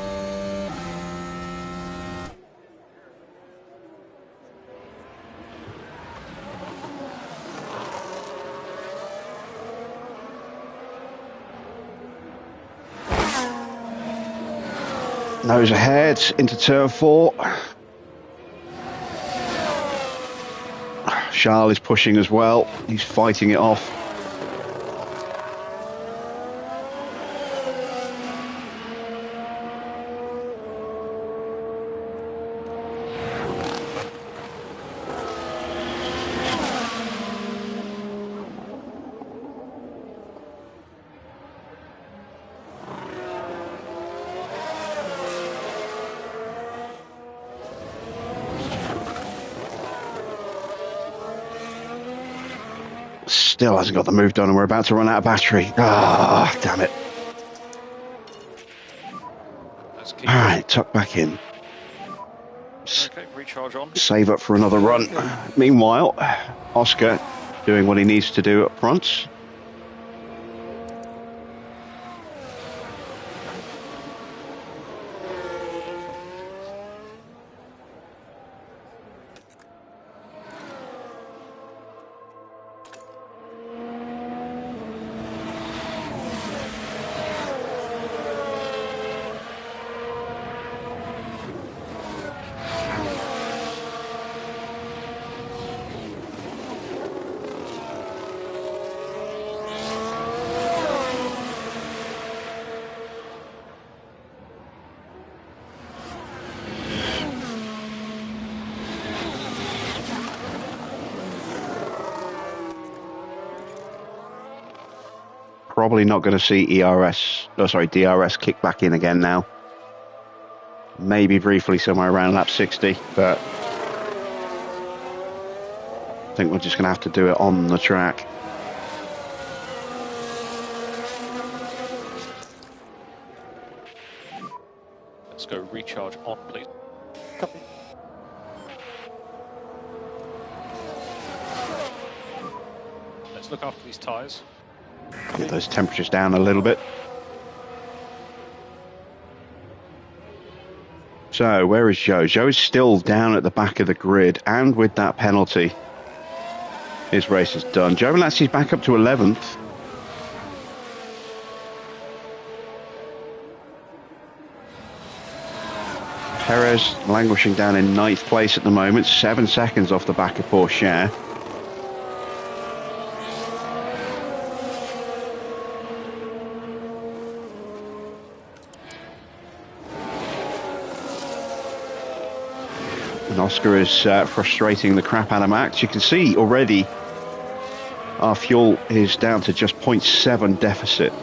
Nose ahead into turn 4. Charles is pushing as well. He's fighting it off. Still hasn't got the move done and we're about to run out of battery. Ah, damn it. Let's keep All right, tuck back in. Okay, recharge on. Save up for another run. Meanwhile, Oscar doing what he needs to do up front. probably not going to see DRS kick back in again now. Maybe briefly somewhere around lap 60, but I think we're just going to have to do it on the track. Let's go recharge on, please. Copy. Let's look after these tyres. Get those temperatures down a little bit. So, where is Joe? Joe is still down at the back of the grid, and with that penalty, his race is done. Giovinazzi's back up to 11th. Perez languishing down in 9th place at the moment, 7 seconds off the back of Porsche. And Oscar is frustrating the crap out of Max. You can see already our fuel is down to just 0.7 deficit.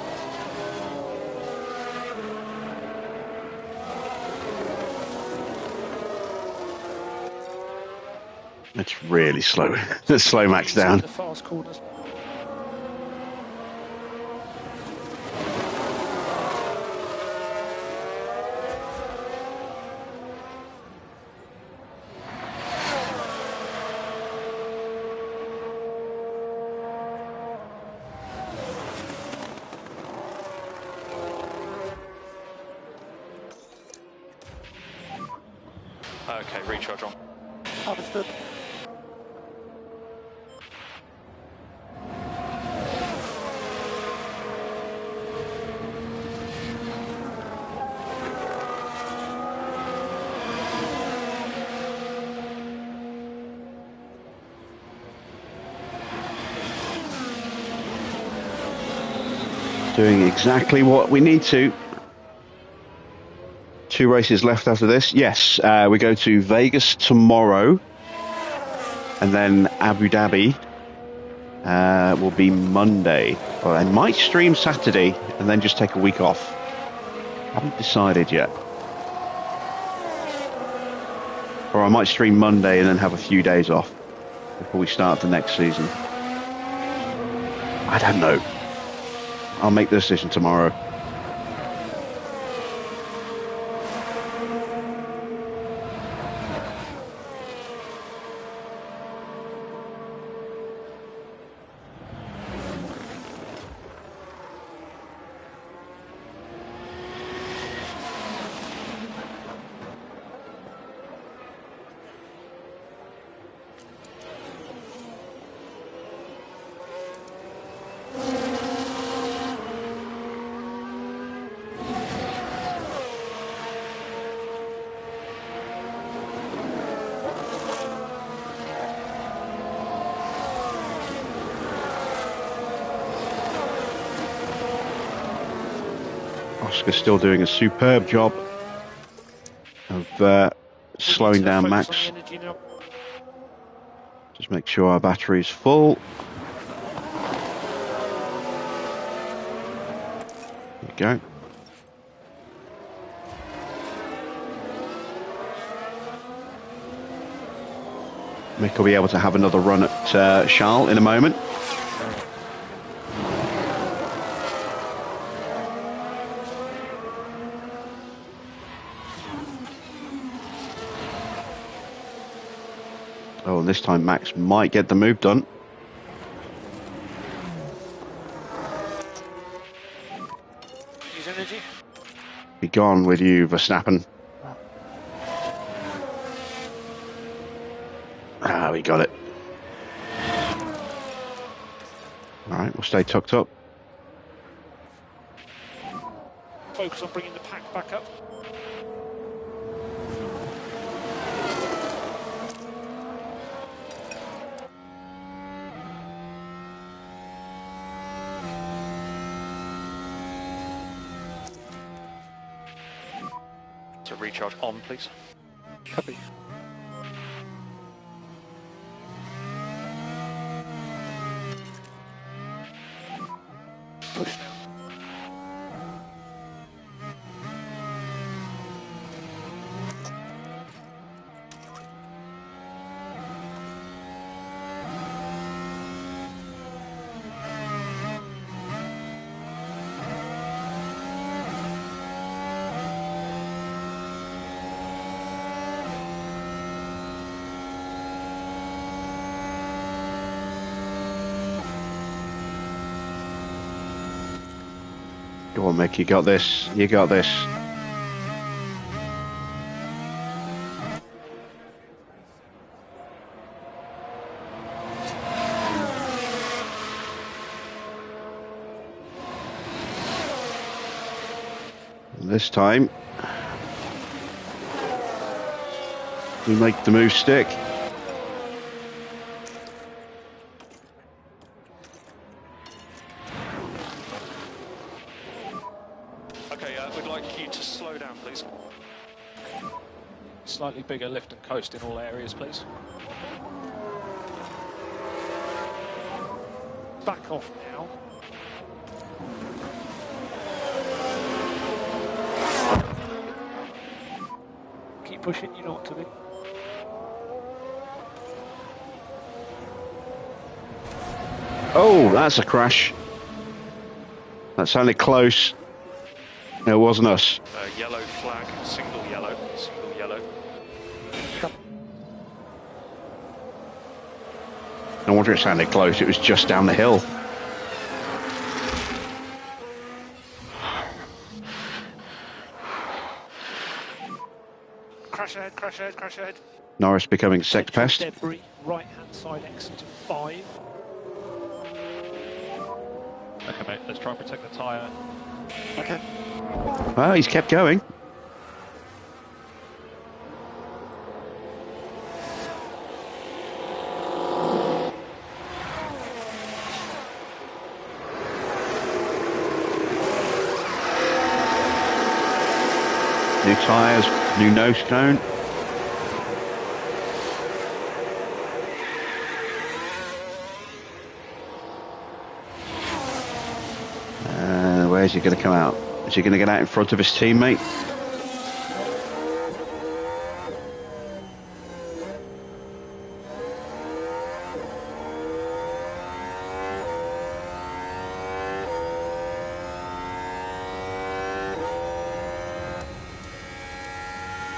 It's really slow. Let's slow Max down. The fast corners. Okay, recharge on. Understood. Doing exactly what we need to. 2 races left after this. Yes, we go to Vegas tomorrow, and then Abu Dhabi will be Monday. Well, I might stream Saturday and then just take a week off. Haven't decided yet. Or I might stream Monday and then have a few days off before we start the next season. I don't know. I'll make the decision tomorrow. Oscar's still doing a superb job of slowing down Max. Just make sure our battery's full. There you go. Mick will be able to have another run at Charles in a moment. Oh, and this time Max might get the move done. Use energy. Be gone with you, Verstappen. Ah, we got it. All right, we'll stay tucked up. Focus on bringing the pack back up. To recharge on, please. Copy. Push now. Go on, Mick, you got this. You got this. This time, we make the move stick. Okay, we'd like you to slow down, please. Slightly bigger lift and coast in all areas, please. Back off now. Keep pushing, you know what to do. Oh, that's a crash. That sounded close. It wasn't us. Yellow flag, single yellow, single yellow. No wonder it sounded close. It was just down the hill. Crash ahead, crash ahead, crash ahead. Norris becoming sex pest. Debris, right hand side exit of 5. Okay, mate, let's try and protect the tyre. Okay. Well, he's kept going. New tyres, new nose cone. Where's he going to come out? Is he going to get out in front of his teammate?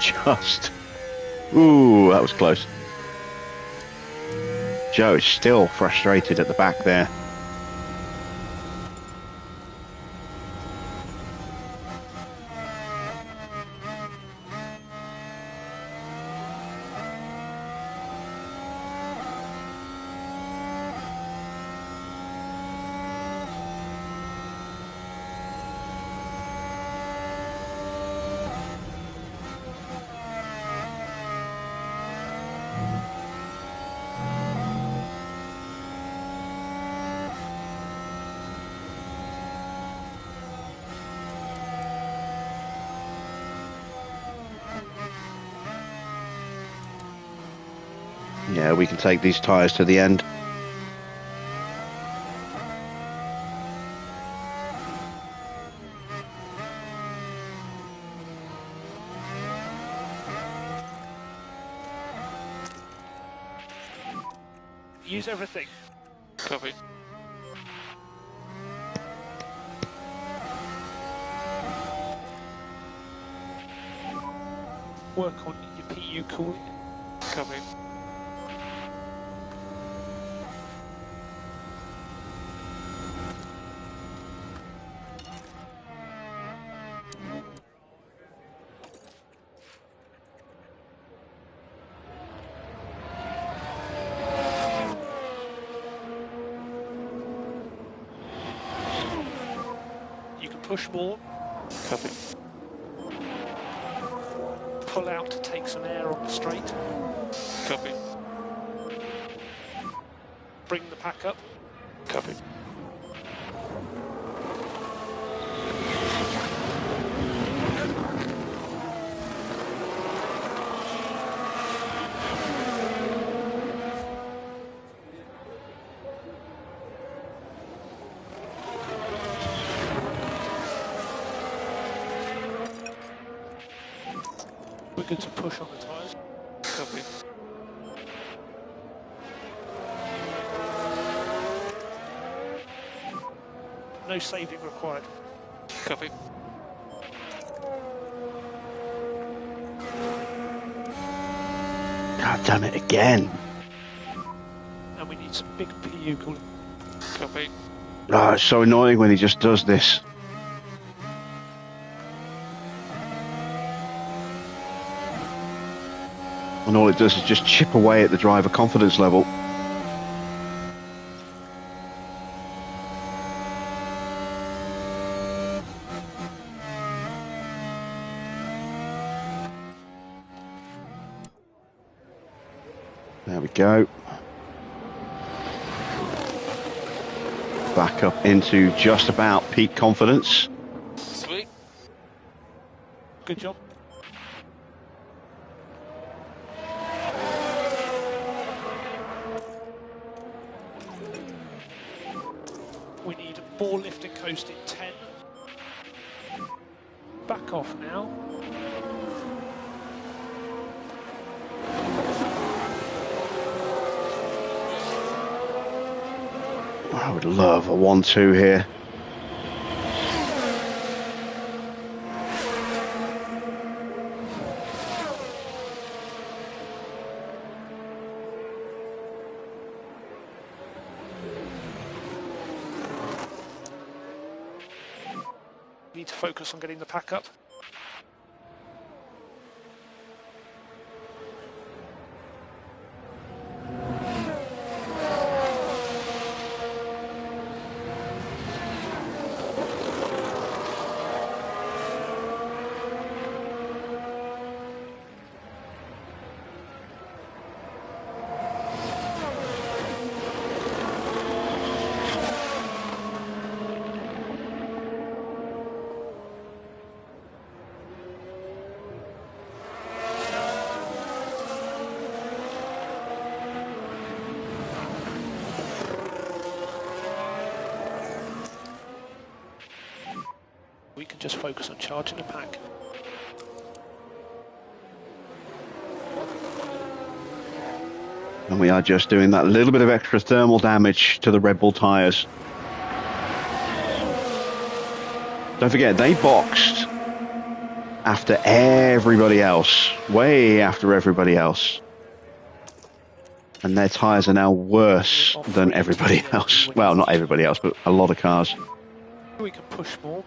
Just. Ooh, that was close. Joe is still frustrated at the back there. Yeah, we can take these tyres to the end. Use everything. Copy. Work on your PU cooling. Copy. Push more. Copy. Pull out to take some air on the straight. Copy. Bring the pack up. Copy. We're good to push on the tyres. Copy. No saving required. Copy. God damn it again. And we need some big PU cooling. Copy. Oh, it's so annoying when he just does this. And all it does is just chip away at the driver confidence level. There we go. Back up into just about peak confidence. Sweet. Good job. We need more lift and coast in 10. Back off now. I would love a 1-2 here. Need to focus on getting the pack up. We can just focus on charging the pack. And we are just doing that little bit of extra thermal damage to the Red Bull tyres. Don't forget, they boxed after everybody else, way after everybody else. And their tyres are now worse than everybody else. Well, not everybody else, but a lot of cars. We can push more.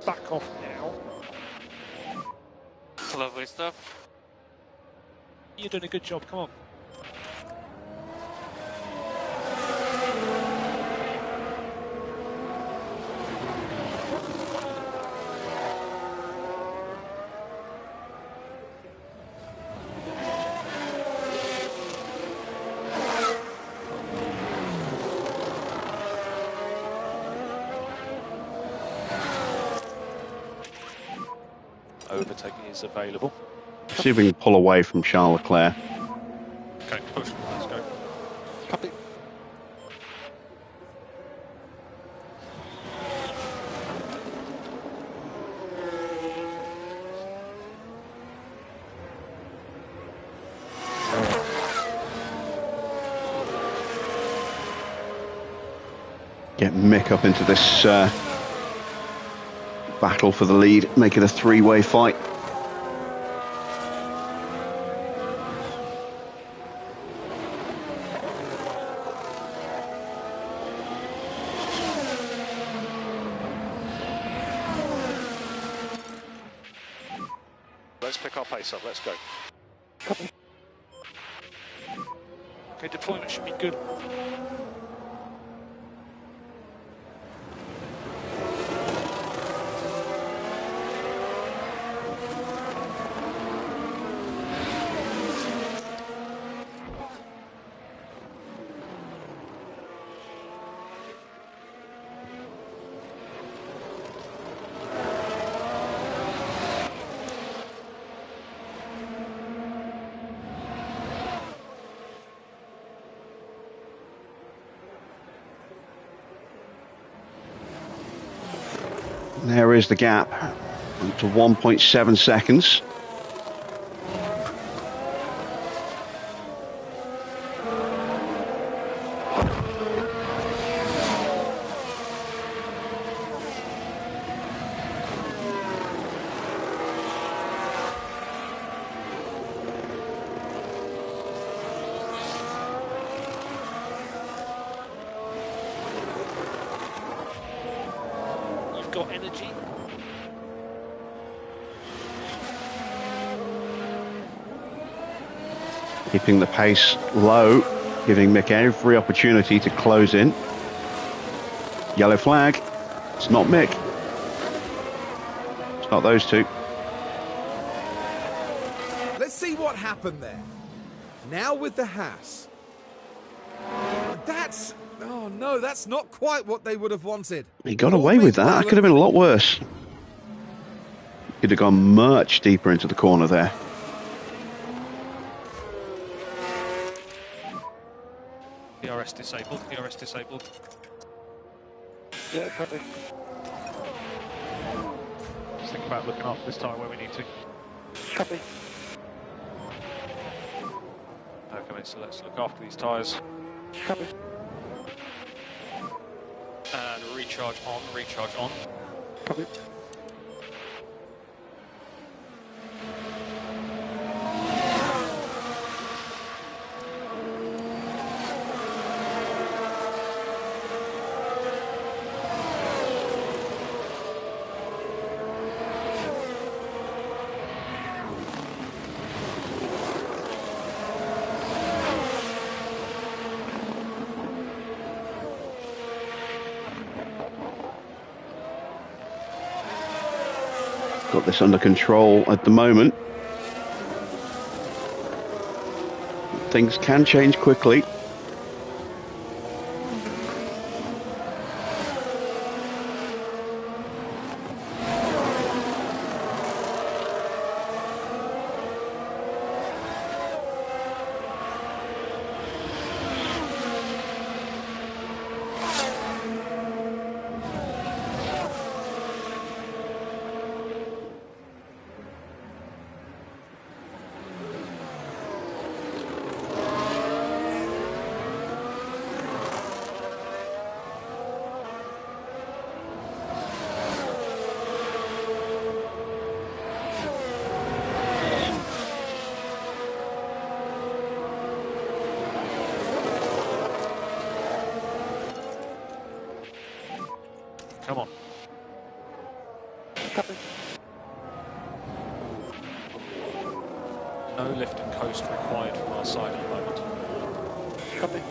Back off now. Lovely stuff. You're doing a good job, come on. Overtaking is available. See if we can pull away from Charles Leclerc. Okay, push. Let's go. Copy. Get Mick up into this battle for the lead, make it a three-way fight. Let's pick our pace up, let's go. Okay, deployment should be good. There is the gap to 1.7 seconds. got energy. Keeping the pace low, giving Mick every opportunity to close in. Yellow flag. It's not Mick. It's not those two. Let's see what happened there. Now with the Haas. That's... Oh no, that's not quite what they would have wanted. He got away with that. That could have been a lot worse. Could have gone much deeper into the corner there. DRS disabled, DRS disabled. Yeah, copy. Just think about looking after this tyre where we need to. Copy. Okay, mate, so let's look after these tyres. Copy. And recharge on, recharge on. Copy. Got this under control at the moment. Things can change quickly. Come on. Copy. No lift and coast required from our side at the moment. Copy.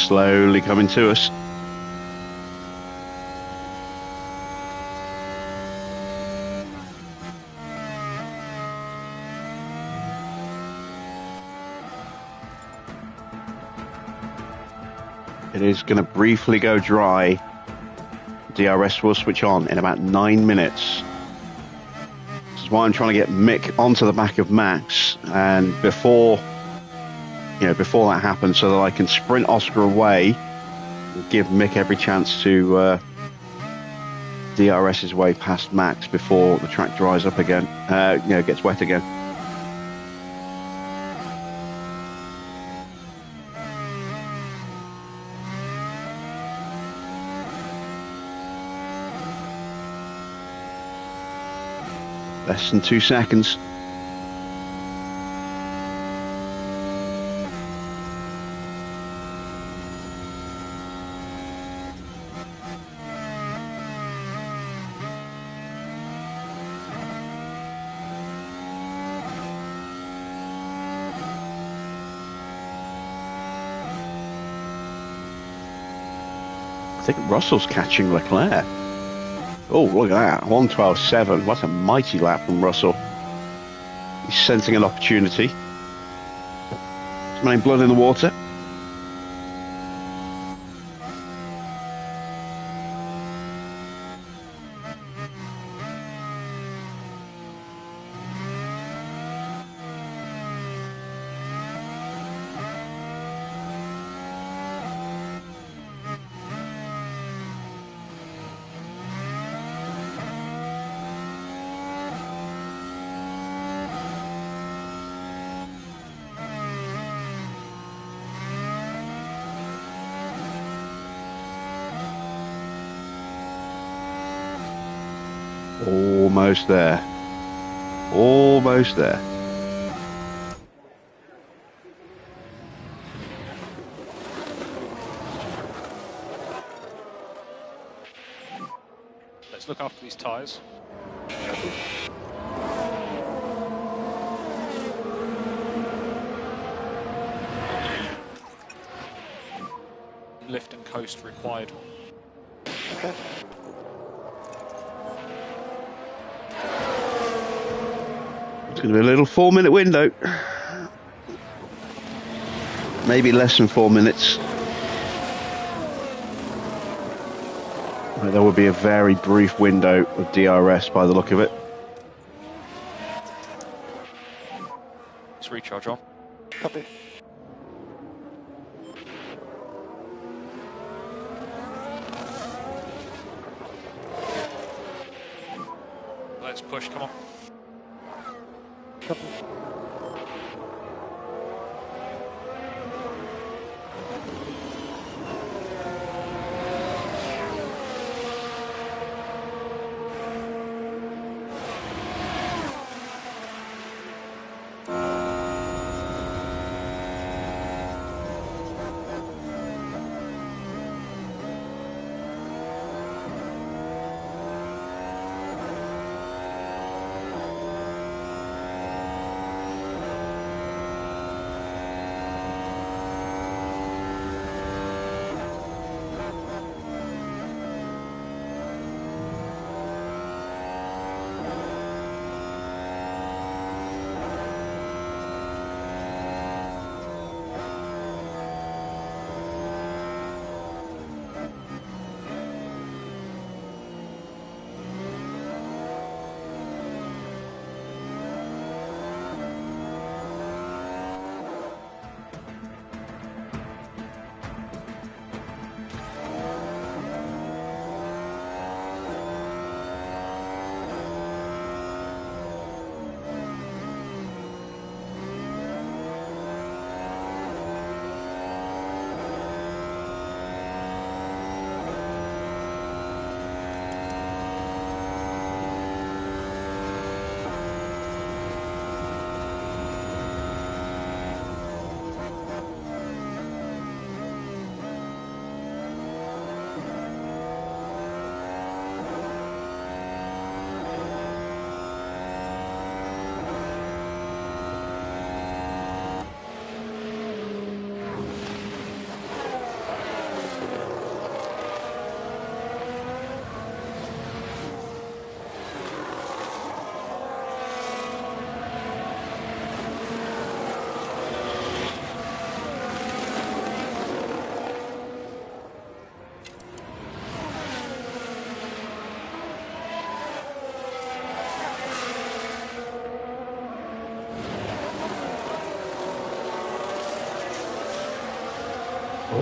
Slowly coming to us. It is going to briefly go dry. DRS will switch on in about 9 minutes. This is why I'm trying to get Mick onto the back of Max, and before that happens, so that I can sprint Oscar away and give Mick every chance to DRS his way past Max before the track dries up again, gets wet again. Less than 2 seconds. I think Russell's catching Leclerc. Oh, look at that. 1:12.7. What a mighty lap from Russell. He's sensing an opportunity to Main blood in the water. Almost there. Almost there. Let's look after these tyres. Lift and coast required. Okay. It's going to be a little 4-minute window. Maybe less than 4 minutes. There will be a very brief window of DRS by the look of it. Let's recharge on. Copy. Let's push, come on. Copy.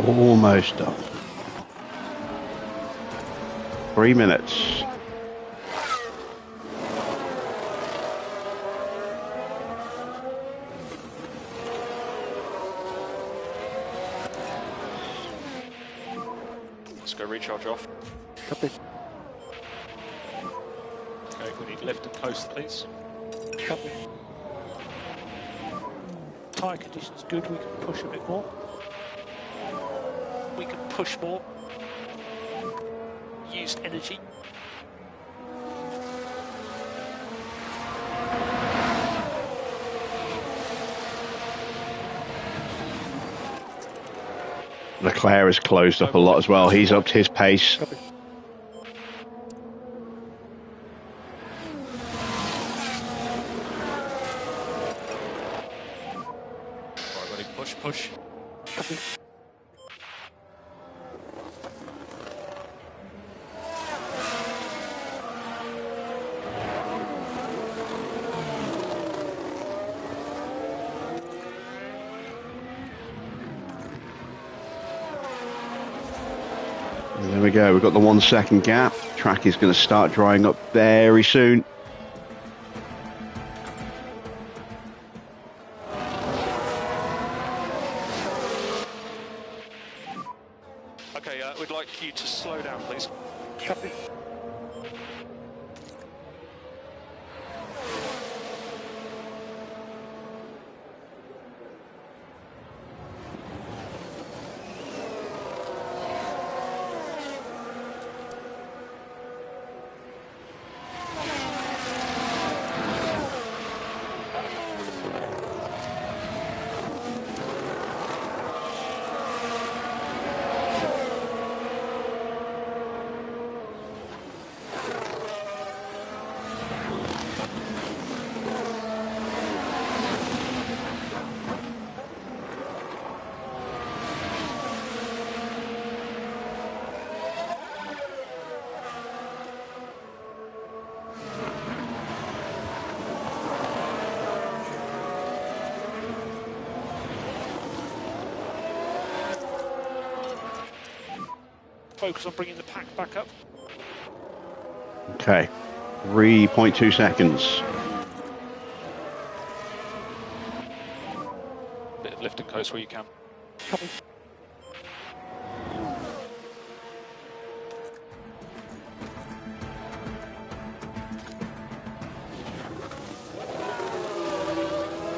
Almost done. 3 minutes. Let's go recharge off. Copy. Okay, we need lift and coast, please. Copy. Tyre conditions good, we can push a bit more. We can push more. Used energy. Leclerc has closed up a lot as well. He's upped his pace. Copy. Right, ready, push. Push, push. Copy. And there we go. We've got the 1 second gap. Track is going to start drying up very soon. Okay, we'd like you to slow down, please. Copy. Focus on bringing the pack back up. Okay. 3.2 seconds. Bit of lift and coast where you can. Copy.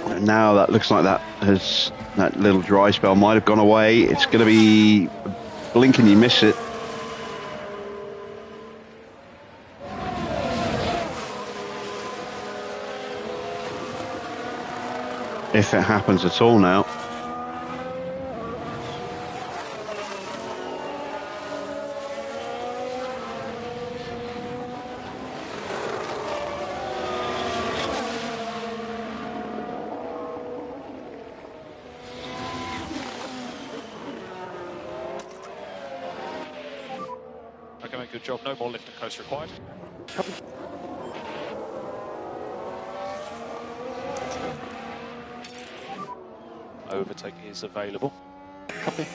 And now that looks like that little dry spell might have gone away. It's going to be blink and you miss it. If it happens at all now. Okay, mate, good job. No more lift and coast required. Copy. Overtake is available. Copy.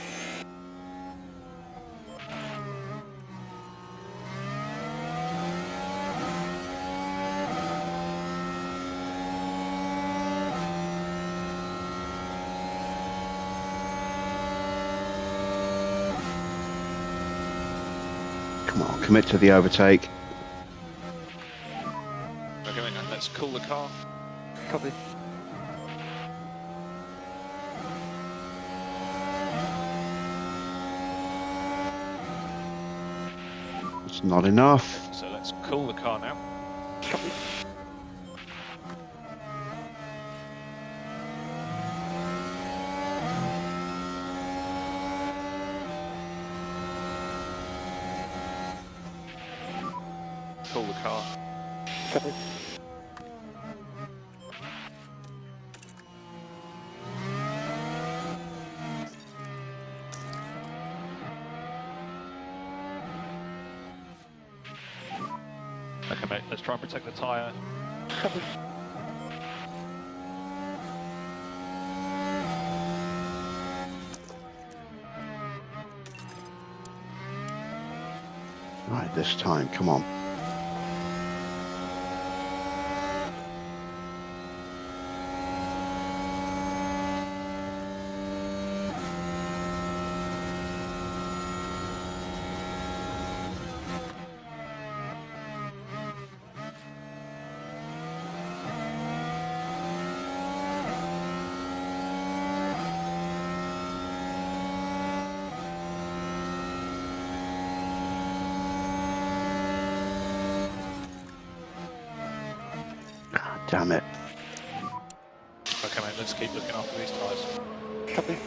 Come on, commit to the overtake. Okay, mate, and let's cool the car. Copy. It's not enough. So let's cool the car now. Copy. Cool the car. Copy. Okay, mate, let's try and protect the tyre. Copy. Right, this time, come on. Damn it. Okay, mate, let's keep looking after these tyres. Copy.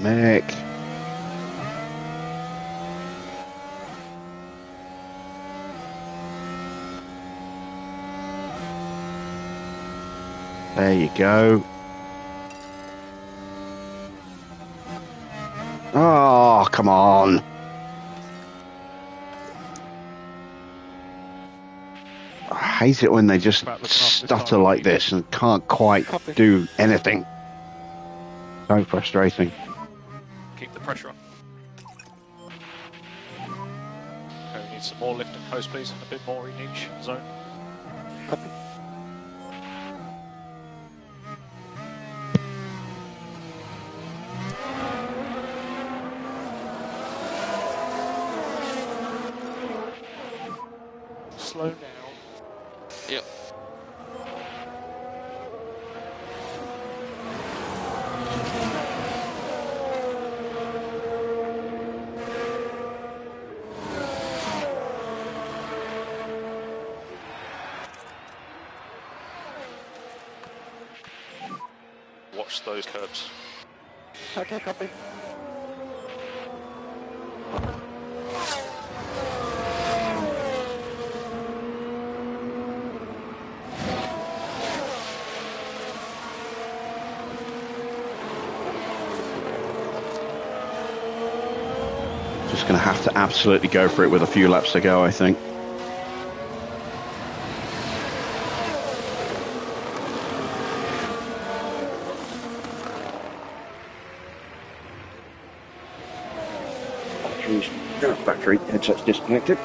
Mick. There you go. Oh, come on. I hate it when they just stutter like this and can't quite do anything. So frustrating. Keep the pressure on. Okay, we need some more lift and coast, please. A bit more in each zone. Copy. Slow down. Yep. Watch those curves. Okay, copy. Just going to have to absolutely go for it with a few laps to go, I think. Battery headset's disconnected.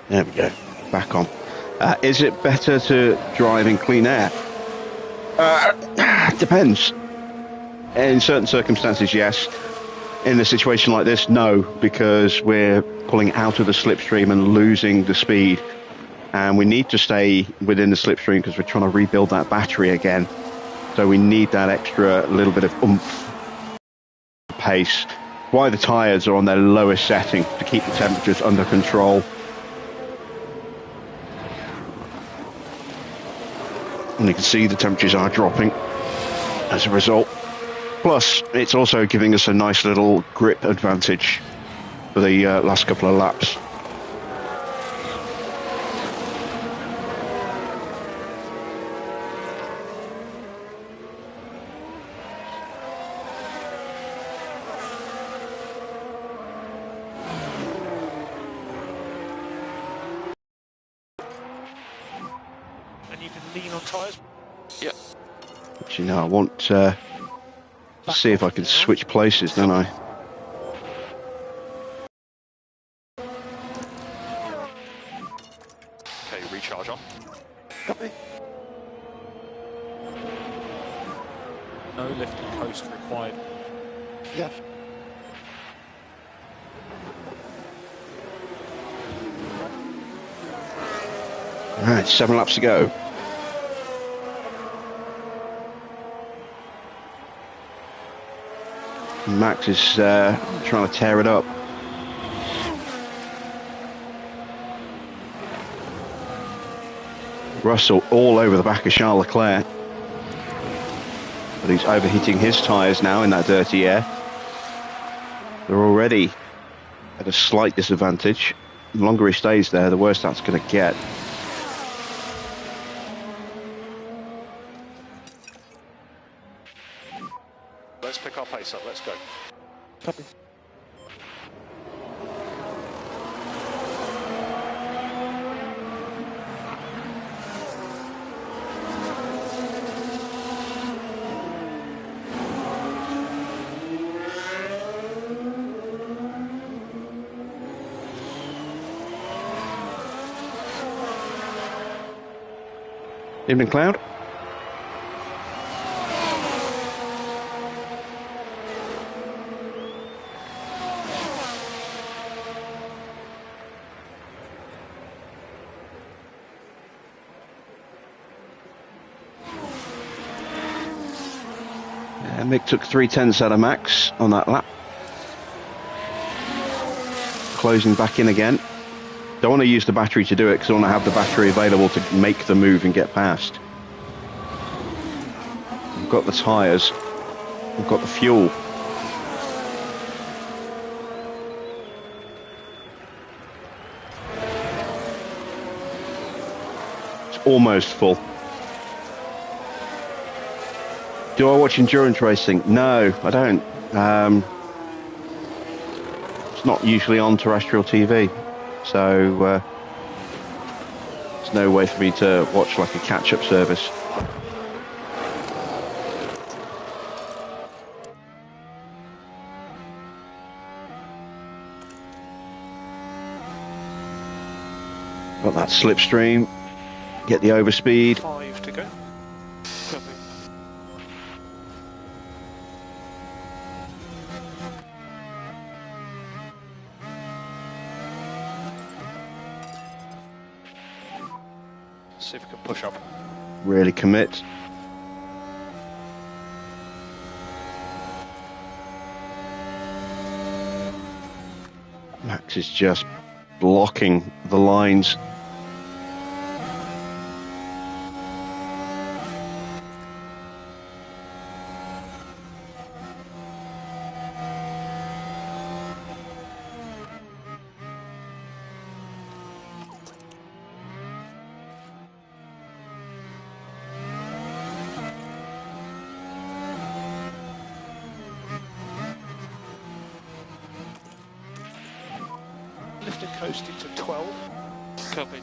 There we go, back on. Is it better to drive in clean air? Depends. In certain circumstances, yes. In a situation like this, no, because we're pulling out of the slipstream and losing the speed. And we need to stay within the slipstream because we're trying to rebuild that battery again. So we need that extra little bit of oomph, pace. Why the tyres are on their lowest setting, to keep the temperatures under control. And you can see the temperatures are dropping as a result. Plus, it's also giving us a nice little grip advantage for the last couple of laps. And you can lean on tyres. Yep. Actually, no, I want to see if I can switch places, don't I? Okay, recharge on. Copy. No lift and coast required. Yeah. Alright, 7 laps to go. Max is trying to tear it up. Russell all over the back of Charles Leclerc. But he's overheating his tyres now in that dirty air. They're already at a slight disadvantage. The longer he stays there, the worse that's going to get. Let's pick our pace up, let's go. Copy. Evening, Cloud. And Mick took 3/10 out of Max on that lap. Closing back in again. Don't want to use the battery to do it because I want to have the battery available to make the move and get past. We've got the tyres. We've got the fuel. It's almost full. Do I watch endurance racing? No, I don't. It's not usually on terrestrial TV, so there's no way for me to watch like a catch-up service. Got that slipstream, get the overspeed. 5 to go. Copy. See if we can push up. Really commit. Max is just blocking the lines. Lifting coasting to 12. Copy.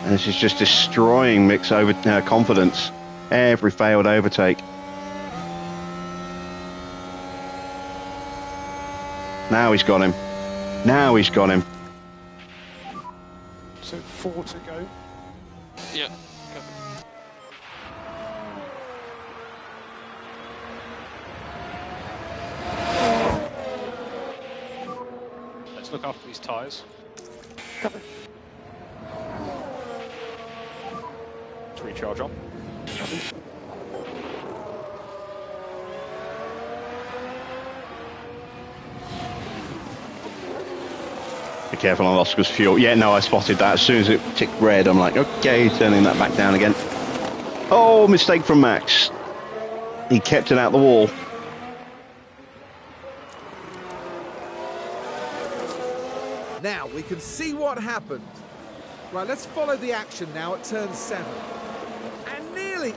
And this is just destroying Mick's confidence. Every failed overtake. Now he's got him. Now he's got him. So 4 to go. Yeah. Copy. Let's look after these tyres. Copy. To recharge on. Copy. Be careful on Oscar's fuel. Yeah, no, I spotted that. As soon as it ticked red, I'm like, okay, turning that back down again. Oh, mistake from Max. He kept it out the wall. Now we can see what happened. Right, let's follow the action now at turn 7. And nearly,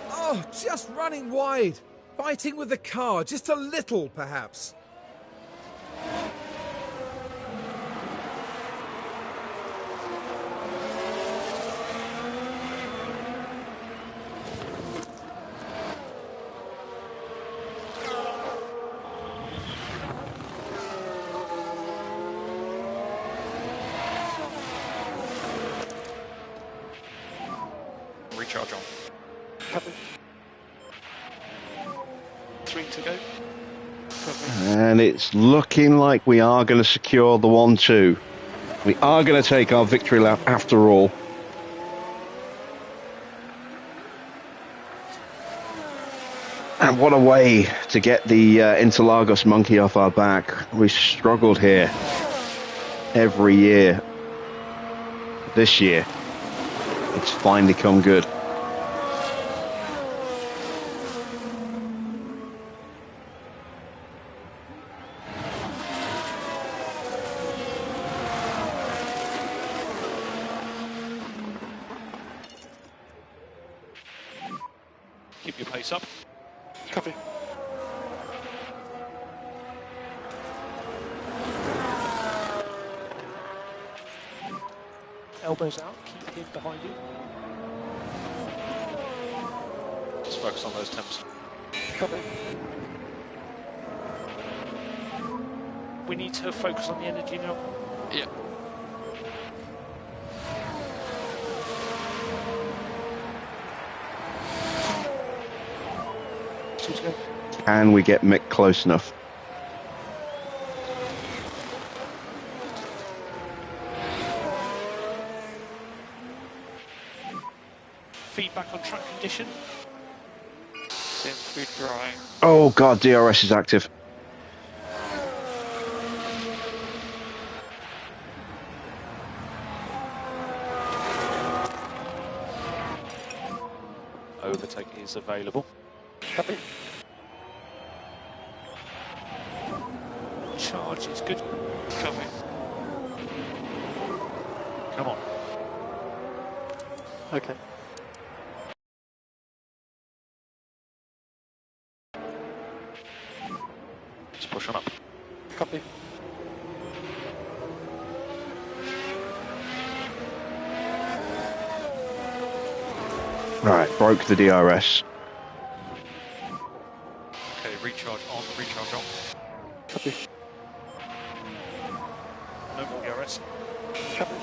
just running wide. Fighting with the car, just a little perhaps. Recharge on. Copy. 3 to go. Copy. And it's looking like we are going to secure the 1-2. We are going to take our victory lap after all. And what a way to get the Interlagos monkey off our back. We struggled here every year. This year, it's finally come good. Keep your pace up. Copy. Elbows out, keep him behind you. Just focus on those temps. Copy. We need to focus on the energy now. Yeah. Two to go. Can we get Mick close enough? feedback on track condition? Seems to be dry. Oh God, DRS is active. Overtake is available. Copy. Charge is good. Coming. Come on. Okay. Let's push on up. Copy. Right, broke the DRS. Okay, recharge on, recharge off. Copy. No more DRS. Copy.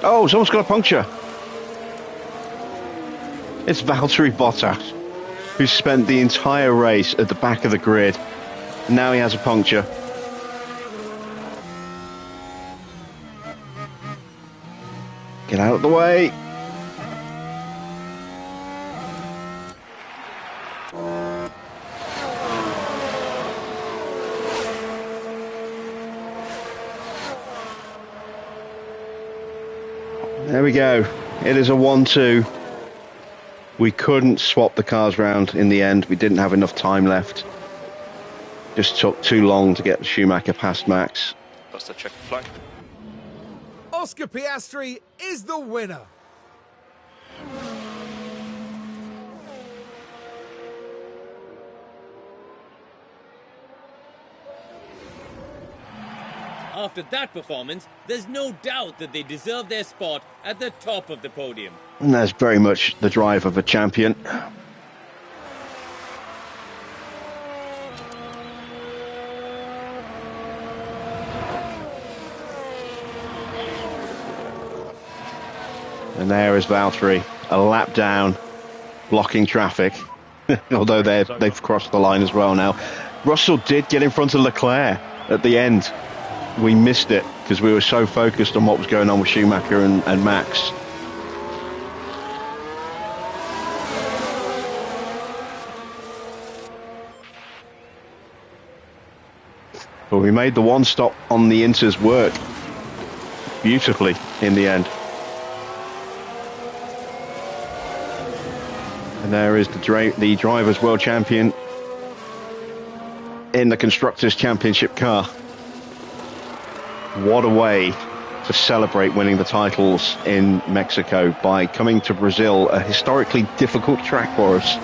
Oh, someone's got a puncture. It's Valtteri Bottas, who spent the entire race at the back of the grid. Now he has a puncture. Get out of the way. There we go. It is a 1-2. We couldn't swap the cars round in the end. We didn't have enough time left. Just took too long to get Schumacher past Max. That's the checkered flag. Oscar Piastri is the winner. After that performance, there's no doubt that they deserve their spot at the top of the podium. And that's very much the drive of a champion. And there is Valtteri, a lap down, blocking traffic. Although they've crossed the line as well now. Russell did get in front of Leclerc at the end. We missed it because we were so focused on what was going on with Schumacher and Max. But we made the one stop on the Inters work beautifully in the end. And there is the Drivers' World Champion in the Constructors' Championship car. What a way to celebrate winning the titles in Mexico by coming to Brazil, a historically difficult track for us,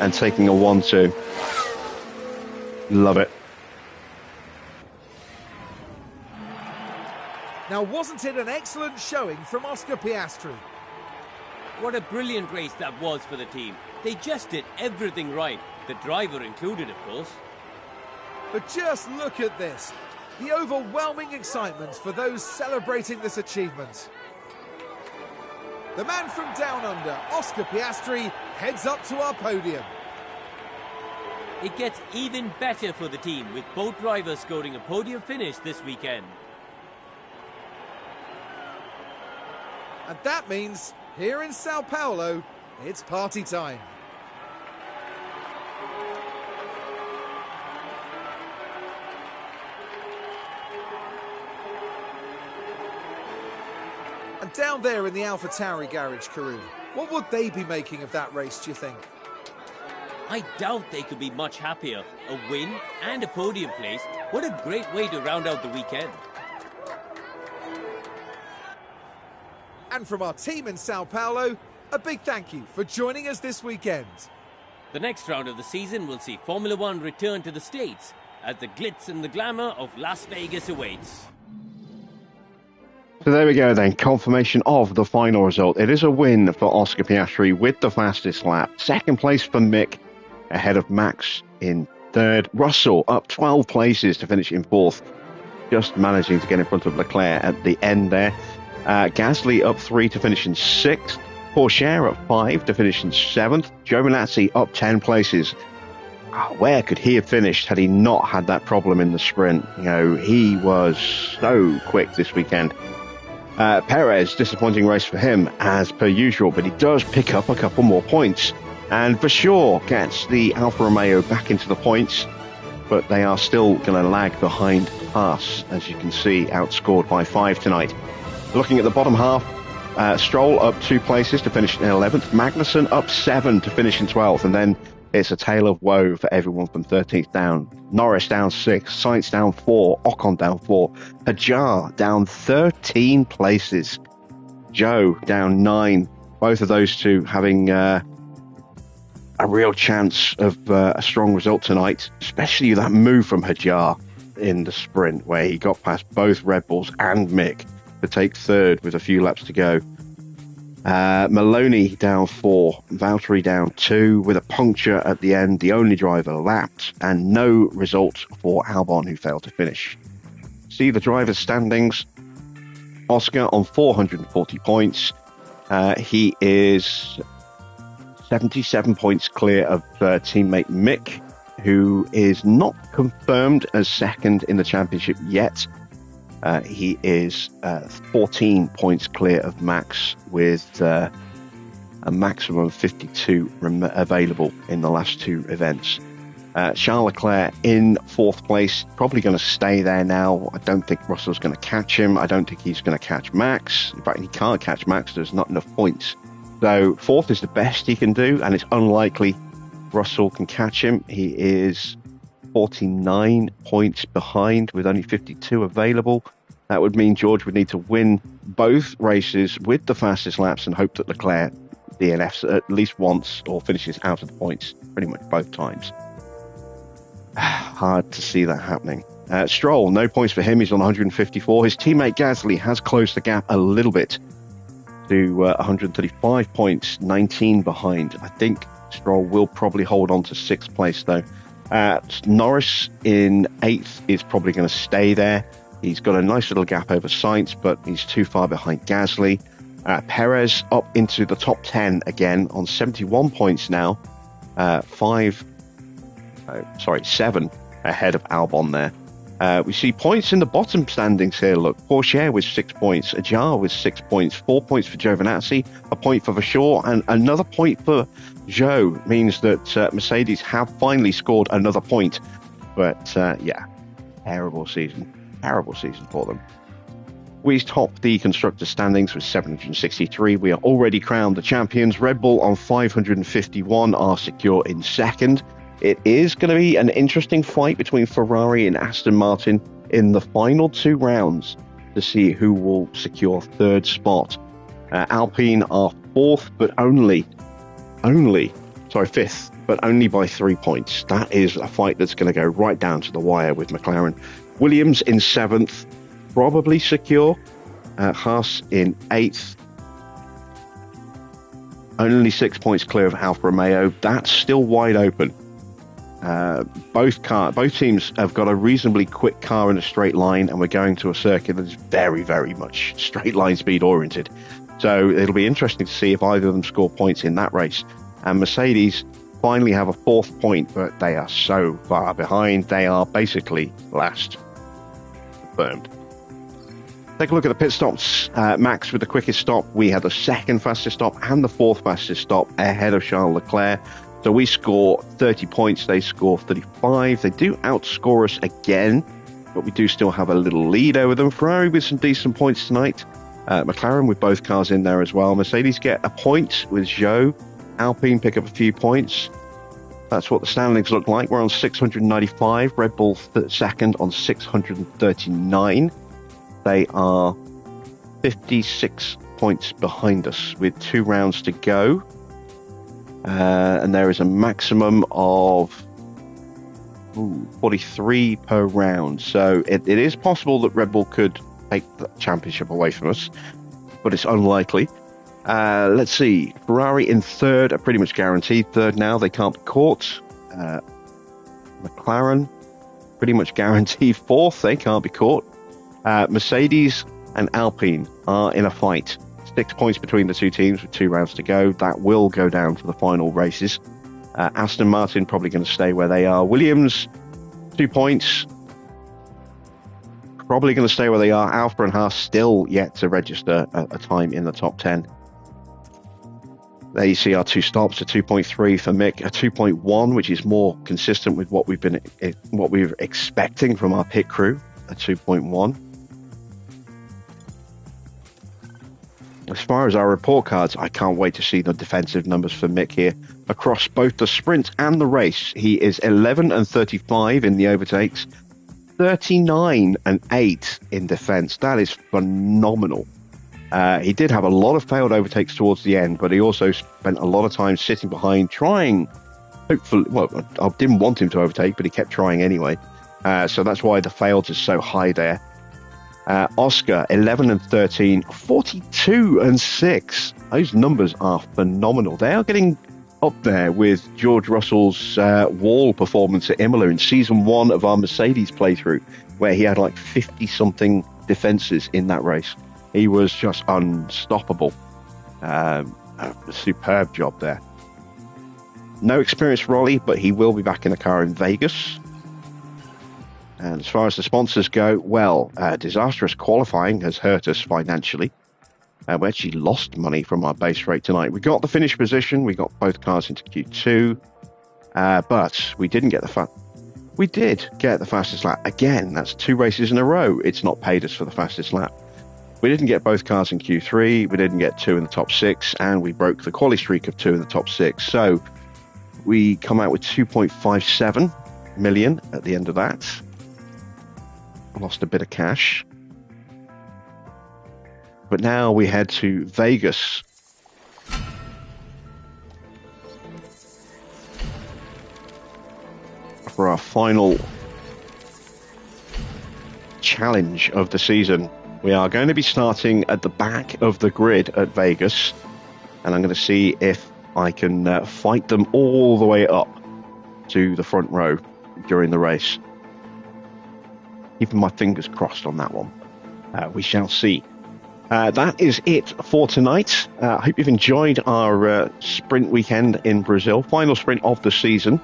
and taking a 1-2. Love it. Now, wasn't it an excellent showing from Oscar Piastri? What a brilliant race that was for the team. They just did everything right, the driver included, of course. But just look at this. The overwhelming excitement for those celebrating this achievement. The man from down under, Oscar Piastri, heads up to our podium. It gets even better for the team, with both drivers scoring a podium finish this weekend. And that means, here in Sao Paulo, it's party time. And down there in the Alpha Tauri garage, Karun, what would they be making of that race, do you think? I doubt they could be much happier. A win and a podium place. What a great way to round out the weekend. And from our team in Sao Paulo, a big thank you for joining us this weekend. The next round of the season will see Formula One return to the States as the glitz and the glamour of Las Vegas awaits. So there we go then, confirmation of the final result. It is a win for Oscar Piastri with the fastest lap. Second place for Mick, ahead of Max in third. Russell up 12 places to finish in fourth, just managing to get in front of Leclerc at the end there. Gasly up 3 to finish in sixth. Porsche up 5 to finish in seventh. Giovinazzi up 10 places. Where could he have finished had he not had that problem in the sprint? You know, he was so quick this weekend. Perez, disappointing race for him as per usual, but he does pick up a couple more points. And for sure gets the Alfa Romeo back into the points, but they are still going to lag behind Haas, as you can see, outscored by 5 tonight. Looking at the bottom half, Stroll up 2 places to finish in 11th. Magnussen up 7 to finish in 12th. And then it's a tale of woe for everyone from 13th down. Norris down 6, Sainz down 4, Ocon down 4, Hajar down 13 places, Joe down 9. Both of those two having a real chance of a strong result tonight, especially that move from Hajar in the sprint where he got past both Red Bulls and Mick to take third with a few laps to go. Maloney down 4, Valtteri down 2 with a puncture at the end, the only driver lapped, and no result for Albon, who failed to finish. See the drivers' standings. Oscar on 440 points. He is 77 points clear of teammate Mick, who is not confirmed as second in the championship yet. He is 14 points clear of Max with a maximum of 52 available in the last 2 events. Charles Leclerc in 4th place, probably going to stay there now. I don't think Russell's going to catch him. I don't think he's going to catch Max. In fact, he can't catch Max. There's not enough points. So 4th is the best he can do, and it's unlikely Russell can catch him. He is 49 points behind with only 52 available. That would mean George would need to win both races with the fastest laps and hope that Leclerc DNFs at least once or finishes out of the points pretty much both times. Hard to see that happening. Stroll, no points for him. He's on 154. His teammate Gasly has closed the gap a little bit to 135 points, 19 behind. I think Stroll will probably hold on to 6th place though. Norris in 8th is probably going to stay there. He's got a nice little gap over Sainz, but he's too far behind Gasly. Perez up into the top 10 again on 71 points now. 7 ahead of Albon there. We see points in the bottom standings here. Look, Porsche with 6 points, Hajar with 6 points, 4 points for Giovinazzi, a point for Vasseur, and another point for Joe. Means that Mercedes have finally scored another point. But yeah, terrible season for them. We top the constructor standings with 763. We are already crowned the champions. Red Bull on 551 are secure in second. It is going to be an interesting fight between Ferrari and Aston Martin in the final 2 rounds to see who will secure third spot. Alpine are fifth, but only by 3 points. That is a fight that's going to go right down to the wire with McLaren. Williams in 7th, probably secure. Haas in 8th. Only 6 points clear of Alfa Romeo. That's still wide open. Both teams have got a reasonably quick car in a straight line, and we're going to a circuit that's very, very much straight line speed oriented. So it'll be interesting to see if either of them score points in that race. And Mercedes finally have a 4th point, but they are so far behind. They are basically last. Confirmed. Take a look at the pit stops. Max with the quickest stop. We had the 2nd fastest stop and the 4th fastest stop ahead of Charles Leclerc. So we score 30 points. They score 35. They do outscore us again, but we do still have a little lead over them. Ferrari with some decent points tonight. McLaren with both cars in there as well. Mercedes get a point with Zhou. Alpine pick up a few points. That's what the standings look like. We're on 695. Red Bull second on 639. They are 56 points behind us with 2 rounds to go. And there is a maximum of 43 per round. So it is possible that Red Bull could take the championship away from us, but it's unlikely. Let's see. Ferrari in third are pretty much guaranteed third now. They can't be caught. McLaren pretty much guaranteed fourth. They can't be caught. Mercedes and Alpine are in a fight. 6 points between the two teams with 2 rounds to go. That will go down for the final races. Aston Martin probably going to stay where they are. Williams, 2 points. Probably going to stay where they are. Alfa and Haas still yet to register a time in the top 10. There you see our 2 stops, a 2.3 for Mick, a 2.1, which is more consistent with what we're expecting from our pit crew, a 2.1. As far as our report cards, I can't wait to see the defensive numbers for Mick here. Across both the sprint and the race, he is 11 and 35 in the overtakes, 39 and 8 in defense. That is phenomenal. He did have a lot of failed overtakes towards the end, but he also spent a lot of time sitting behind, trying, hopefully, well, I didn't want him to overtake, but he kept trying anyway. So that's why the fails is so high there. Oscar, 11 and 13, 42 and 6. Those numbers are phenomenal. They are getting up there with George Russell's wall performance at Imola in season 1 of our Mercedes playthrough, where he had like 50-something defenses in that race. He was just unstoppable. A superb job there. No experience for Ollie, but he will be back in the car in Vegas. And as far as the sponsors go, well, disastrous qualifying has hurt us financially. We actually lost money from our base rate tonight. We got the finish position. We got both cars into Q2. But we didn't get we did get the fastest lap. Again, that's 2 races in a row. It's not paid us for the fastest lap. We didn't get both cars in Q3. We didn't get 2 in the top 6. And we broke the quali streak of 2 in the top 6. So we come out with 2.57 million at the end of that. Lost a bit of cash. But now we head to Vegas. For our final challenge of the season. We are going to be starting at the back of the grid at Vegas. And I'm going to see if I can fight them all the way up to the front row during the race. Keeping my fingers crossed on that one. We shall see. That is it for tonight. I hope you've enjoyed our sprint weekend in Brazil. Final sprint of the season.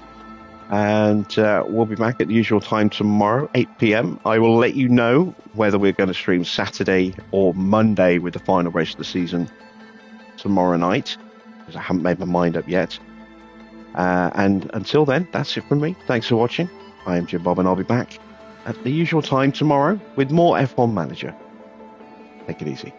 And we'll be back at the usual time tomorrow, 8 p.m. I will let you know whether we're going to stream Saturday or Monday with the final race of the season tomorrow night, because I haven't made my mind up yet. And until then, that's it from me. Thanks for watching. I am Jim Bob, and I'll be back at the usual time tomorrow with more F1 Manager. Take it easy.